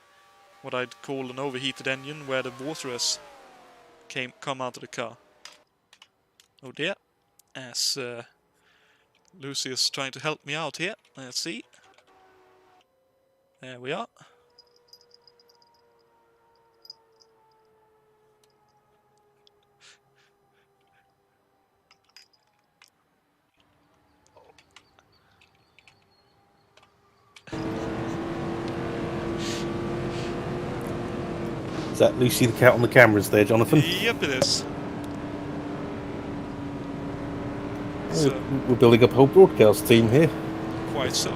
what I'd call an overheated engine where the water has come out of the car. Oh dear, as Lucy is trying to help me out here. Let's see. There we are. Is that Lucy the cat on the cameras there, Jonathan? Yep, it is. So, we're building up a whole broadcast team here. Quite so.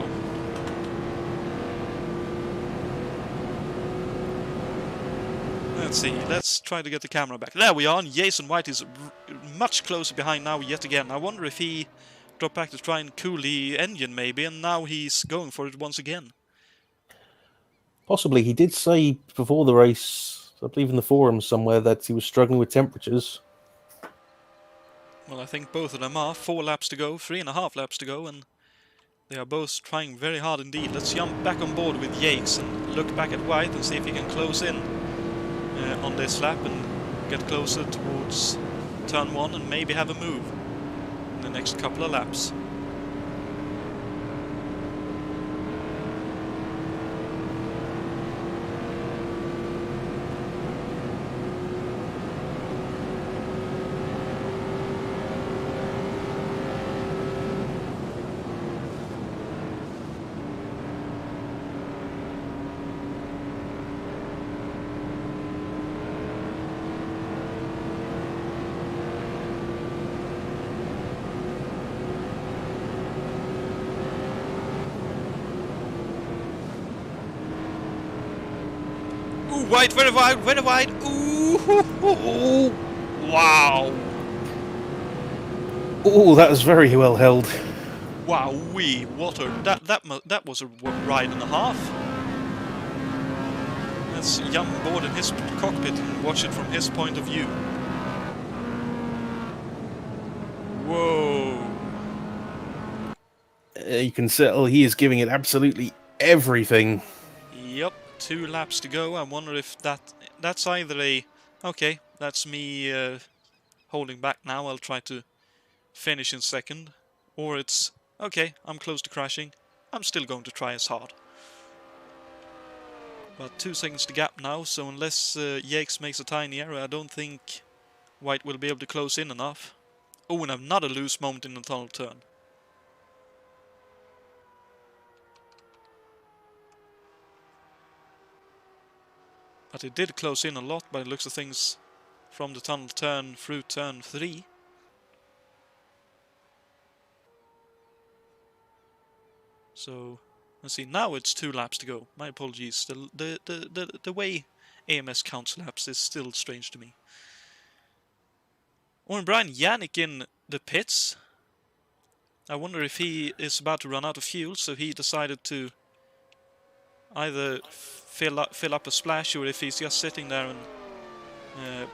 Let's see, let's try to get the camera back. There we are, and Jason White is much closer behind now yet again. I wonder if he dropped back to try and cool the engine maybe, and now he's going for it once again. Possibly. He did say before the race, I believe in the forums somewhere, that he was struggling with temperatures. Well, I think both of them are. 4 laps to go, 3.5 laps to go, and they are both trying very hard indeed. Let's jump back on board with Yates and look back at White and see if he can close in on this lap and get closer towards turn 1 and maybe have a move in the next couple of laps. Wide, very wide, very wide. Ooh, wow. Oh, that was very well held. Wow, that was a ride and a half. Let's jump aboard in his cockpit and watch it from his point of view. Whoa. You can tell he is giving it absolutely everything. Yep. 2 laps to go. I wonder if that's either a... Okay, that's me holding back now. I'll try to finish in 2nd. Or it's... Okay, I'm close to crashing. I'm still going to try as hard. But 2 seconds to gap now, so unless Yates makes a tiny error, I don't think White will be able to close in enough. Oh, and another loose moment in the tunnel turn. But it did close in a lot by the looks of things from the tunnel turn through turn 3. So, let's see, now it's 2 laps to go. My apologies, the way AMS counts laps is still strange to me. Oh, and Brian Yannick in the pits. I wonder if he is about to run out of fuel, so he decided to either fill up a splash, or if he's just sitting there and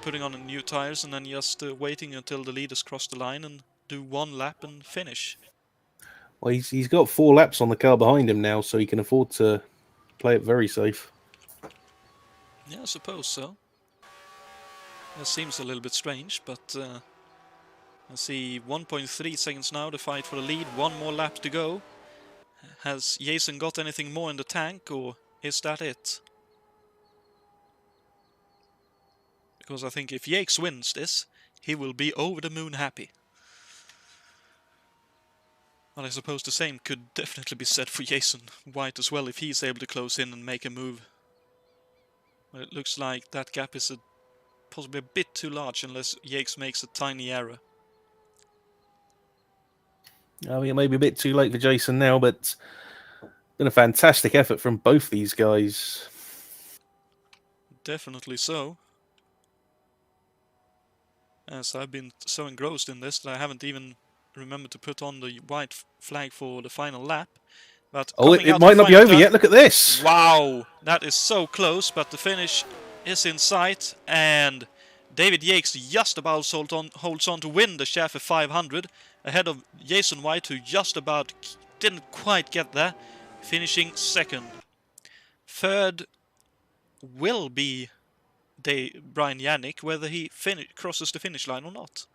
putting on new tires and then just waiting until the leaders cross the line and do 1 lap and finish. Well, he's got 4 laps on the car behind him now, so he can afford to play it very safe. Yeah, I suppose so. That seems a little bit strange, but I see 1.3 seconds now to fight for the lead. 1 more lap to go. Has Jason got anything more in the tank, or is that it? Because I think if Yates wins this, he will be over the moon happy. But I suppose the same could definitely be said for Jason White as well, if he's able to close in and make a move. But it looks like that gap is possibly a bit too large unless Yates makes a tiny error. I mean, it may be a bit too late for Jason now, but Been a fantastic effort from both these guys. Definitely so. As I've been so engrossed in this that I haven't even remembered to put on the white flag for the final lap. But oh, it might not be over yet. Look at this. Wow, that is so close, but the finish is in sight, and David Yates just about holds on to win the Schaefer 500 ahead of Jason White, who just about didn't quite get there, finishing second. Third will be Brian Yannick, whether he crosses the finish line or not,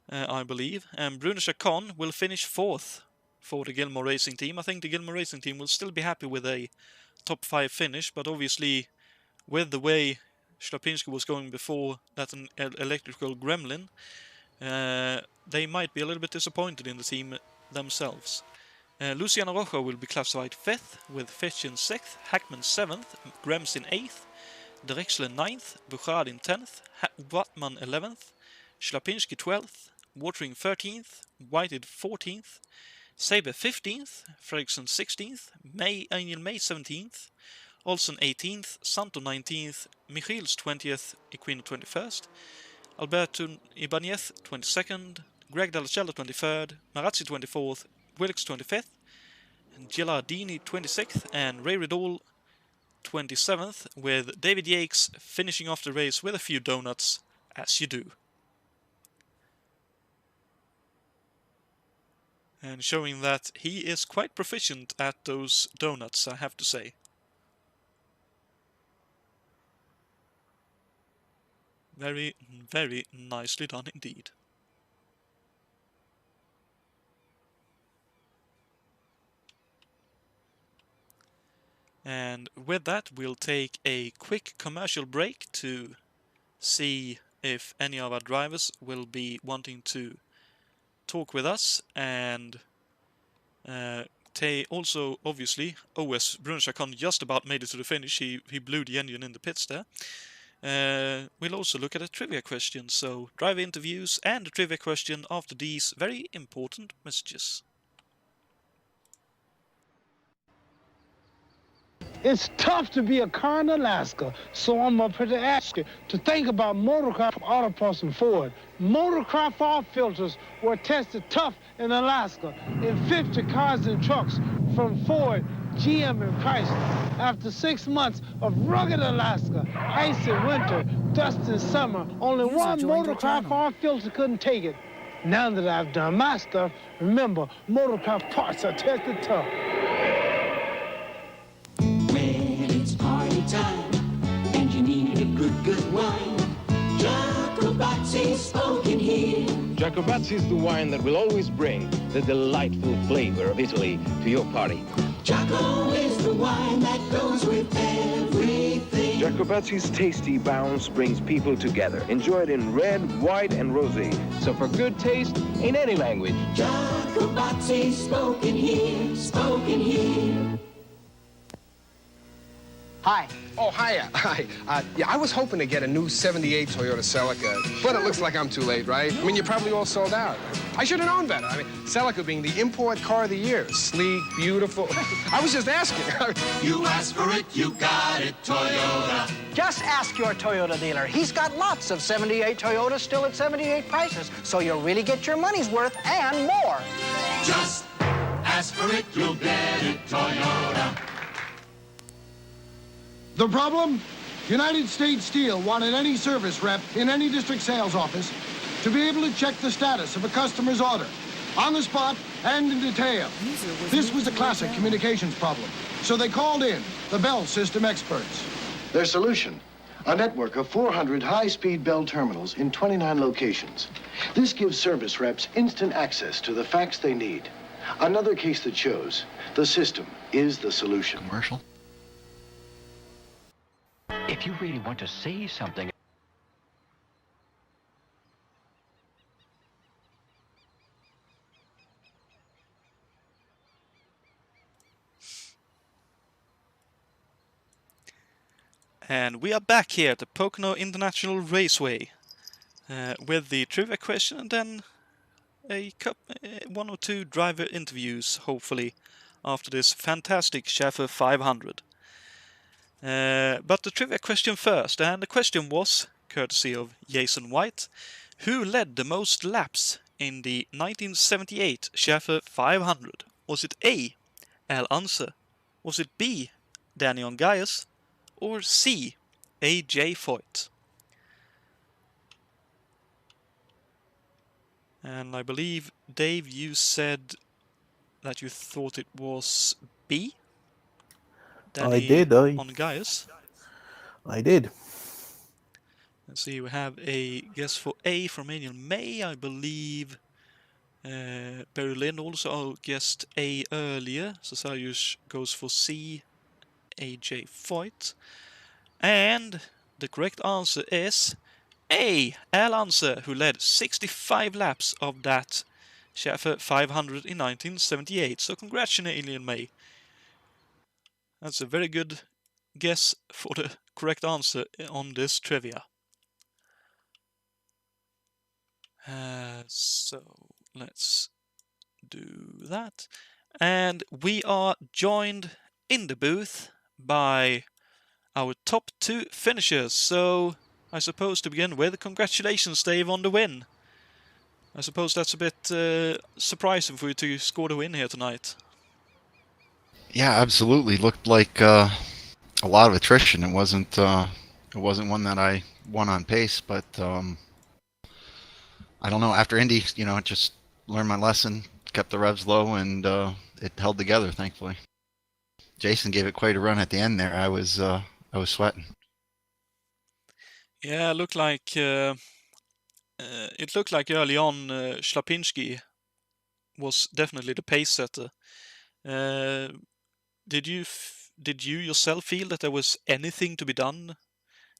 I believe. And Bruno Chacon will finish fourth for the Gilmore Racing Team. I think the Gilmore Racing Team will still be happy with a top 5 finish, but obviously with the way Shlapinski was going before that an electrical gremlin, they might be a little bit disappointed in the team themselves. Luciano Rojo will be classified 5th, with Fitch in 6th, Hackman 7th, Grems in 8th, Drexler 9th, Bouchard in 10th, Wattman 11th, Shlapinski 12th, Watering 13th, Whited 14th, Saber 15th, Fredriksson 16th, Angel May 17th, Olsen 18th, Santo 19th, Michiels 20th, Equino 21st, Alberto Ibanez 22nd, Greg Dallacella 23rd, Marazzi 24th, Wilkes 25th, Gilardini 26th, and Ray Riddle 27th, with David Yates finishing off the race with a few donuts, as you do. And showing that he is quite proficient at those donuts, I have to say. Very, very nicely done indeed. And with that, we'll take a quick commercial break to see if any of our drivers will be wanting to talk with us, and also, obviously, OS Bruno Chacon just about made it to the finish. He blew the engine in the pits there. We'll also look at a trivia question, so driver interviews and a trivia question after these very important messages. It's tough to be a car in Alaska, so I'm up here to ask you to think about Motorcraft Autopros and Ford. Motorcraft oil filters were tested tough in Alaska in 50 cars and trucks from Ford, GM, and Chrysler. After 6 months of rugged Alaska, icy winter, dust in summer, only one Motorcraft oil filter couldn't take it. Now that I've done my stuff, remember, Motorcraft parts are tested tough. Time, and you need a good wine. Jacobazzi's spoken here. Jacobazzi is the wine that will always bring the delightful flavor of Italy to your party. Jaco is the wine that goes with everything. Jacobazzi's tasty bounce brings people together. Enjoy it in red, white, and rosé. So for good taste in any language. Jacobazzi's spoken here, spoken here. Hi. Oh, hiya. Hi. Yeah, I was hoping to get a new 78 Toyota Celica, but it looks like I'm too late, right? I mean, you're probably all sold out. I should have known better. I mean, Celica being the import car of the year. Sleek, beautiful. I was just asking. You asked for it, you got it, Toyota. Just ask your Toyota dealer. He's got lots of 78 Toyotas still at 78 prices, so you'll really get your money's worth and more. Just ask for it, you'll get it, Toyota. The problem? United States Steel wanted any service rep in any district sales office to be able to check the status of a customer's order on the spot and in detail. This was a classic communications problem, so they called in the Bell System experts. Their solution, a network of 400 high-speed Bell terminals in 29 locations. This gives service reps instant access to the facts they need. Another case that shows the system is the solution. Commercial? If you really want to say something... And we are back here at the Pocono International Raceway with the trivia question and then one or two driver interviews, hopefully, after this fantastic Schaefer 500. But the trivia question first, and the question was, courtesy of Jason White, who led the most laps in the 1978 Schaefer 500? Was it A. Al Unser? Was it B. Danny Ongaias? Or C. A.J. Foyt? And I believe, Dave, you said that you thought it was B? Danny I did. Ongaias? I did. Let's see, we have a guess for A from Daniel May, I believe. Barry Lynn also guessed A earlier, so Sayush goes for C, A.J. Foyt. And the correct answer is A, Al Unser, who led 65 laps of that Schaefer 500 in 1978. So congratulations, Alien May. That's a very good guess for the correct answer on this trivia. So let's do that. And we are joined in the booth by our top 2 finishers. So I suppose to begin with, congratulations, Dave, on the win. I suppose that's a bit surprising for you to score the win here tonight. Yeah, absolutely. Looked like a lot of attrition. It wasn't one that I won on pace, but I don't know. After Indy, just learned my lesson, kept the revs low, and it held together, thankfully. Jason gave it quite a run at the end there. I was sweating. Yeah, it looked like early on Shlapinski was definitely the pace setter. Did you yourself feel that there was anything to be done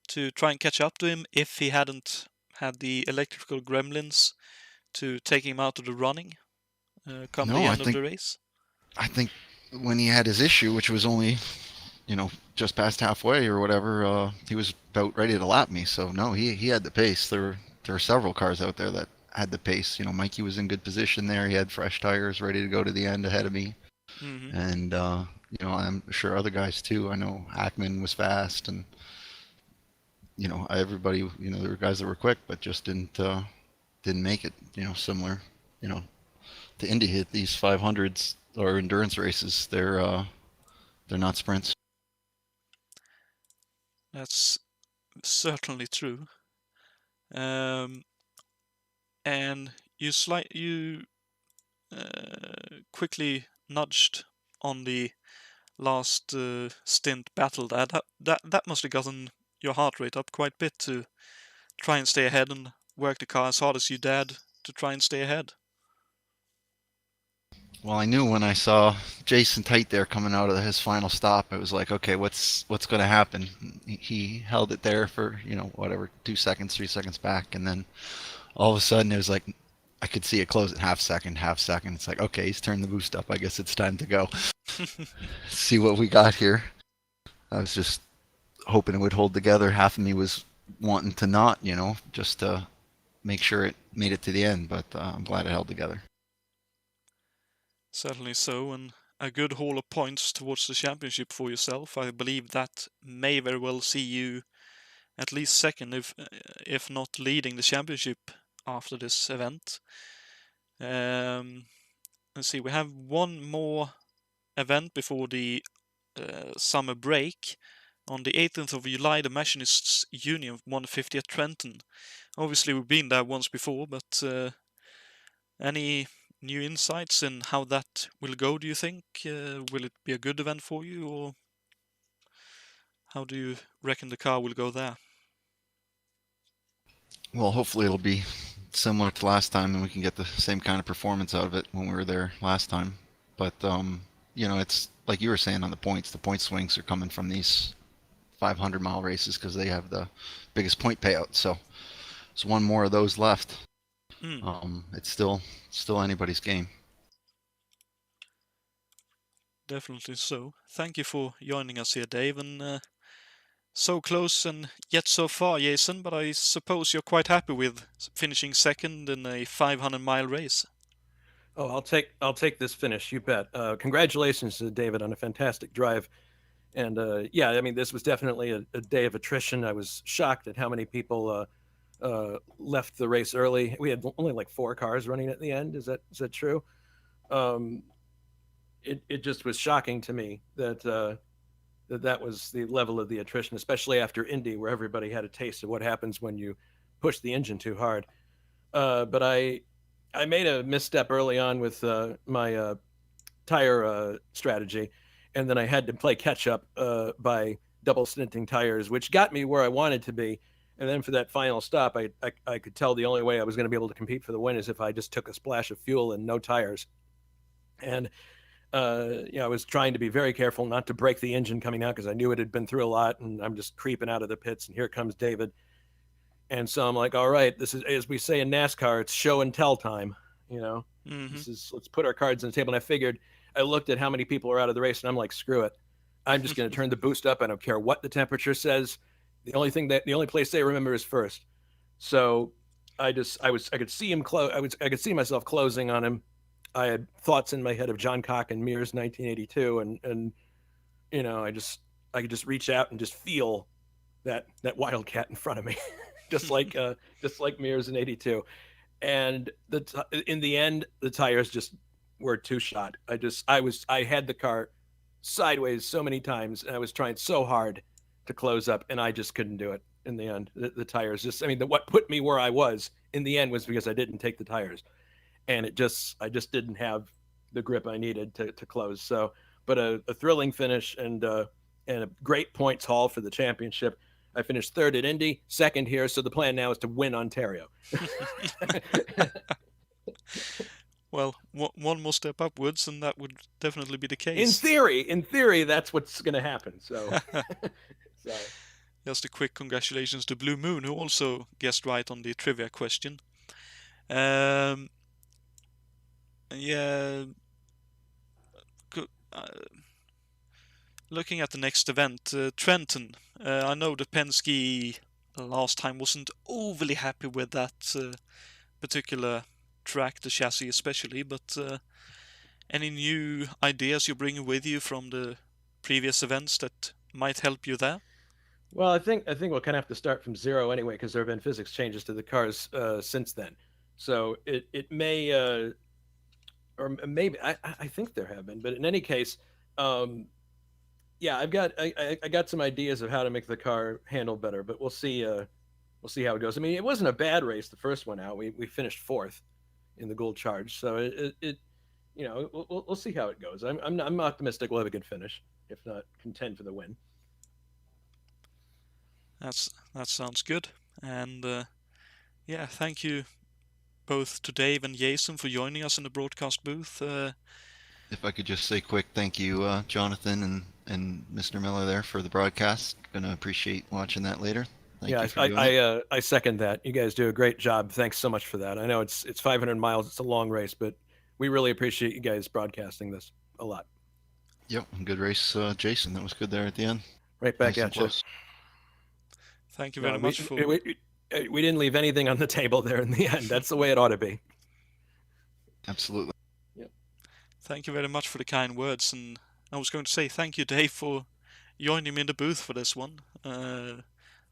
to try and catch up to him if he hadn't had the electrical gremlins to take him out of the running come the end of the race? I think when he had his issue, which was only, just past halfway or whatever, he was about ready to lap me. So no, he had the pace. There were several cars out there that had the pace. Mikey was in good position there. He had fresh tires ready to go to the end ahead of me. Mm-hmm. And I'm sure other guys too. I know Hackman was fast, and everybody. There were guys that were quick, but just didn't make it. Similar, to Indy hit these 500s or endurance races. They're not sprints. That's certainly true. And you quickly nudged on the last stint battle. That must have gotten your heart rate up quite a bit to try and stay ahead and work the car as hard as you dared to try and stay ahead. Well, I knew when I saw Jason Tight there coming out of his final stop, it was like, okay, what's going to happen? He held it there for 2 seconds, 3 seconds back, and then all of a sudden it was like I could see it close at half second. It's like, okay, he's turned the boost up. I guess it's time to go. See what we got here. I was just hoping it would hold together. Half of me was wanting to not, just to make sure it made it to the end, but I'm glad it held together. Certainly so, and a good haul of points towards the championship for yourself. I believe that may very well see you at least second, if not leading the championship after this event. Let's see, we have one more event before the summer break. On the 18th of July, the Machinists Union 150 at Trenton. Obviously, we've been there once before, but any new insights in how that will go, do you think? Will it be a good event for you, or how do you reckon the car will go there? Well, hopefully it'll be similar to last time and we can get the same kind of performance out of it when we were there last time. But, it's like you were saying on the points. The point swings are coming from these 500-mile races because they have the biggest point payout. So there's one more of those left. It's still anybody's game. Definitely so. Thank you for joining us here, Dave, and so close and yet so far, Jason, but I suppose you're quite happy with finishing second in a 500-mile race. Oh, I'll take this finish. You bet. Congratulations to David on a fantastic drive. And yeah, I mean, this was definitely a day of attrition. I was shocked at how many people left the race early. We had only like 4 cars running at the end. Is that true? Um, it just was shocking to me that was the level of the attrition, especially after Indy, where everybody had a taste of what happens when you push the engine too hard. But I made a misstep early on with my tire strategy, and then I had to play catch up by double stinting tires, which got me where I wanted to be. And then for that final stop, I could tell the only way I was going to be able to compete for the win is if I just took a splash of fuel and no tires. And I was trying to be very careful not to break the engine coming out because I knew it had been through a lot, and I'm just creeping out of the pits, and here comes David. And so I'm like, all right, this is, as we say in NASCAR, it's show and tell time. This is, let's put our cards on the table. And I figured, I looked at how many people are out of the race, and I'm like, screw it. I'm just going to turn the boost up. I don't care what the temperature says. The only place they remember is first. So I could see him I could see myself closing on him. I had thoughts in my head of John Cock and Mears 1982, and I could just reach out and just feel that wildcat in front of me. just like Mears in '82, and in the end, the tires just were too shot. I had the car sideways so many times, and I was trying so hard to close up, and I just couldn't do it. In the end, the tires just, what put me where I was in the end was because I didn't take the tires, and I just didn't have the grip I needed to close. So, but a thrilling finish and a great points haul for the championship. I finished 3rd at Indy, 2nd here, so the plan now is to win Ontario. Well, one more step upwards, and that would definitely be the case. In theory, that's what's going to happen. So, just a quick congratulations to Blue Moon, who also guessed right on the trivia question. Yeah. Looking at the next event, Trenton. I know that Penske last time wasn't overly happy with that particular track, the chassis especially, but any new ideas you're bringing with you from the previous events that might help you there? Well, I think we'll kind of have to start from zero anyway, because there have been physics changes to the cars since then. So it may, or maybe I think there have been, but in any case, yeah, I got some ideas of how to make the car handle better, but we'll see how it goes. I mean, it wasn't a bad race the first one out. We finished 4th in the Gold Charge, so we'll see how it goes. I'm optimistic we'll have a good finish, if not contend for the win. That sounds good, and yeah, thank you both to Dave and Jason for joining us in the broadcast booth. If I could just say quick thank you, Jonathan and Mr. Miller there for the broadcast. Gonna appreciate watching that later. Thank you for doing it. I second that. You guys do a great job. Thanks so much for that. I know it's 500 miles. It's a long race, but we really appreciate you guys broadcasting this a lot. Yep, good race, Jason. That was good there at the end. Right back at you. Thank you very much for... We didn't leave anything on the table there in the end. That's the way it ought to be. Absolutely. Yep. Thank you very much for the kind words, and I was going to say thank you, Dave, for joining me in the booth for this one,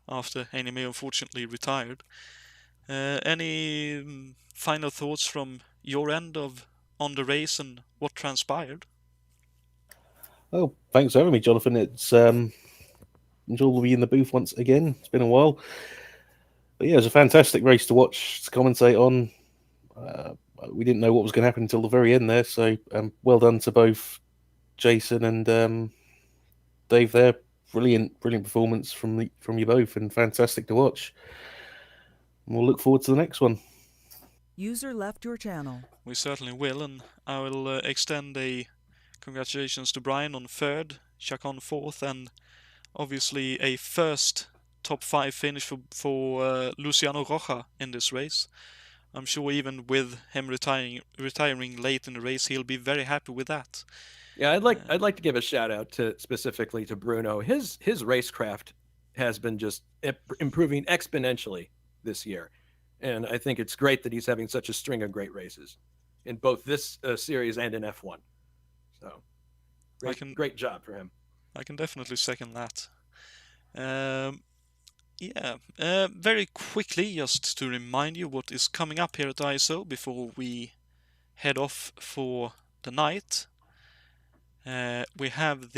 after Anime unfortunately retired. Any final thoughts from your end on the race and what transpired? Oh, thanks for having me, Jonathan. It's enjoyable to be in the booth once again. It's been a while. But yeah, it was a fantastic race to watch, to commentate on. We didn't know what was going to happen until the very end there, so well done to both Jason and Dave there. Brilliant performance from you both, and fantastic to watch. And we'll look forward to the next one. User left your channel. We certainly will, and I will extend a congratulations to Brian on 3rd, Chuck on 4th, and obviously a first top 5 finish for Luciano Roja in this race. I'm sure even with him retiring late in the race, he'll be very happy with that. Yeah, I'd like to give a shout out specifically to Bruno. His racecraft has been just improving exponentially this year, and I think it's great that he's having such a string of great races. in both this series and in F1. So great job for him. I can definitely second that. Very quickly, just to remind you what is coming up here at ISO before we head off for the night. We have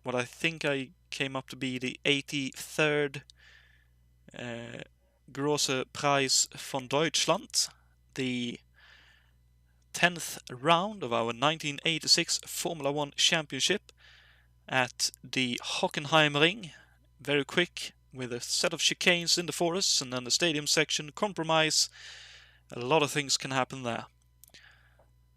what I think I came up to be the 83rd Große Preis von Deutschland, the 10th round of our 1986 Formula 1 Championship at the Hockenheimring. Very quick, with a set of chicanes in the forests and then the stadium section, compromise. A lot of things can happen there.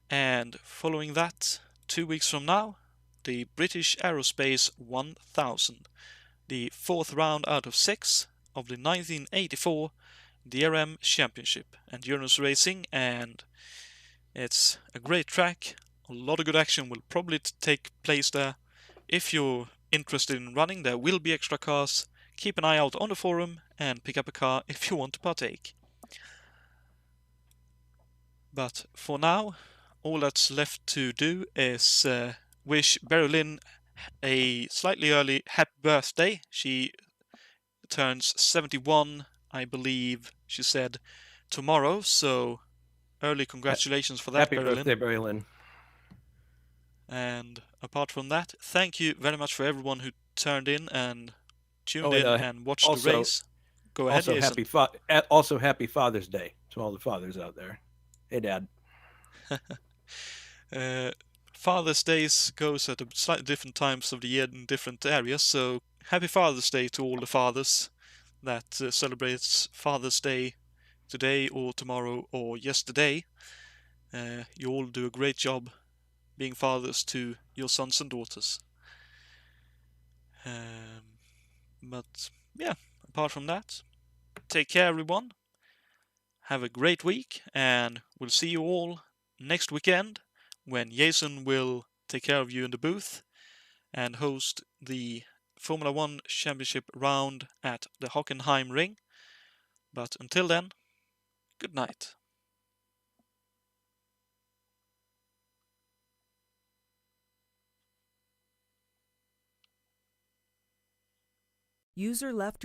And following that, 2 weeks from now, the British Aerospace 1000, the 4th round out of 6 of the 1984 DRM Championship, endurance racing, and it's a great track. A lot of good action will probably take place there. If you're interested in running, there will be extra cars. Keep an eye out on the forum and pick up a car if you want to partake. But for now, all that's left to do is wish Berylyn a slightly early happy birthday. She turns 71, I believe she said, tomorrow, so early congratulations for that, Happy Berylyn. birthday, Berylyn. And apart from that, thank you very much for everyone who turned in and tuned in and watched the race. Go ahead, Jason. Also, happy Father's Day to all the fathers out there. Hey, Dad. Father's Days goes at slightly different times of the year in different areas, so happy Father's Day to all the fathers that celebrates Father's Day today or tomorrow or yesterday. You all do a great job being fathers to your sons and daughters. But yeah, apart from that, take care everyone. Have a great week, and we'll see you all next weekend when Jason will take care of you in the booth and host the Formula 1 Championship round at the Hockenheimring. But until then, good night. User left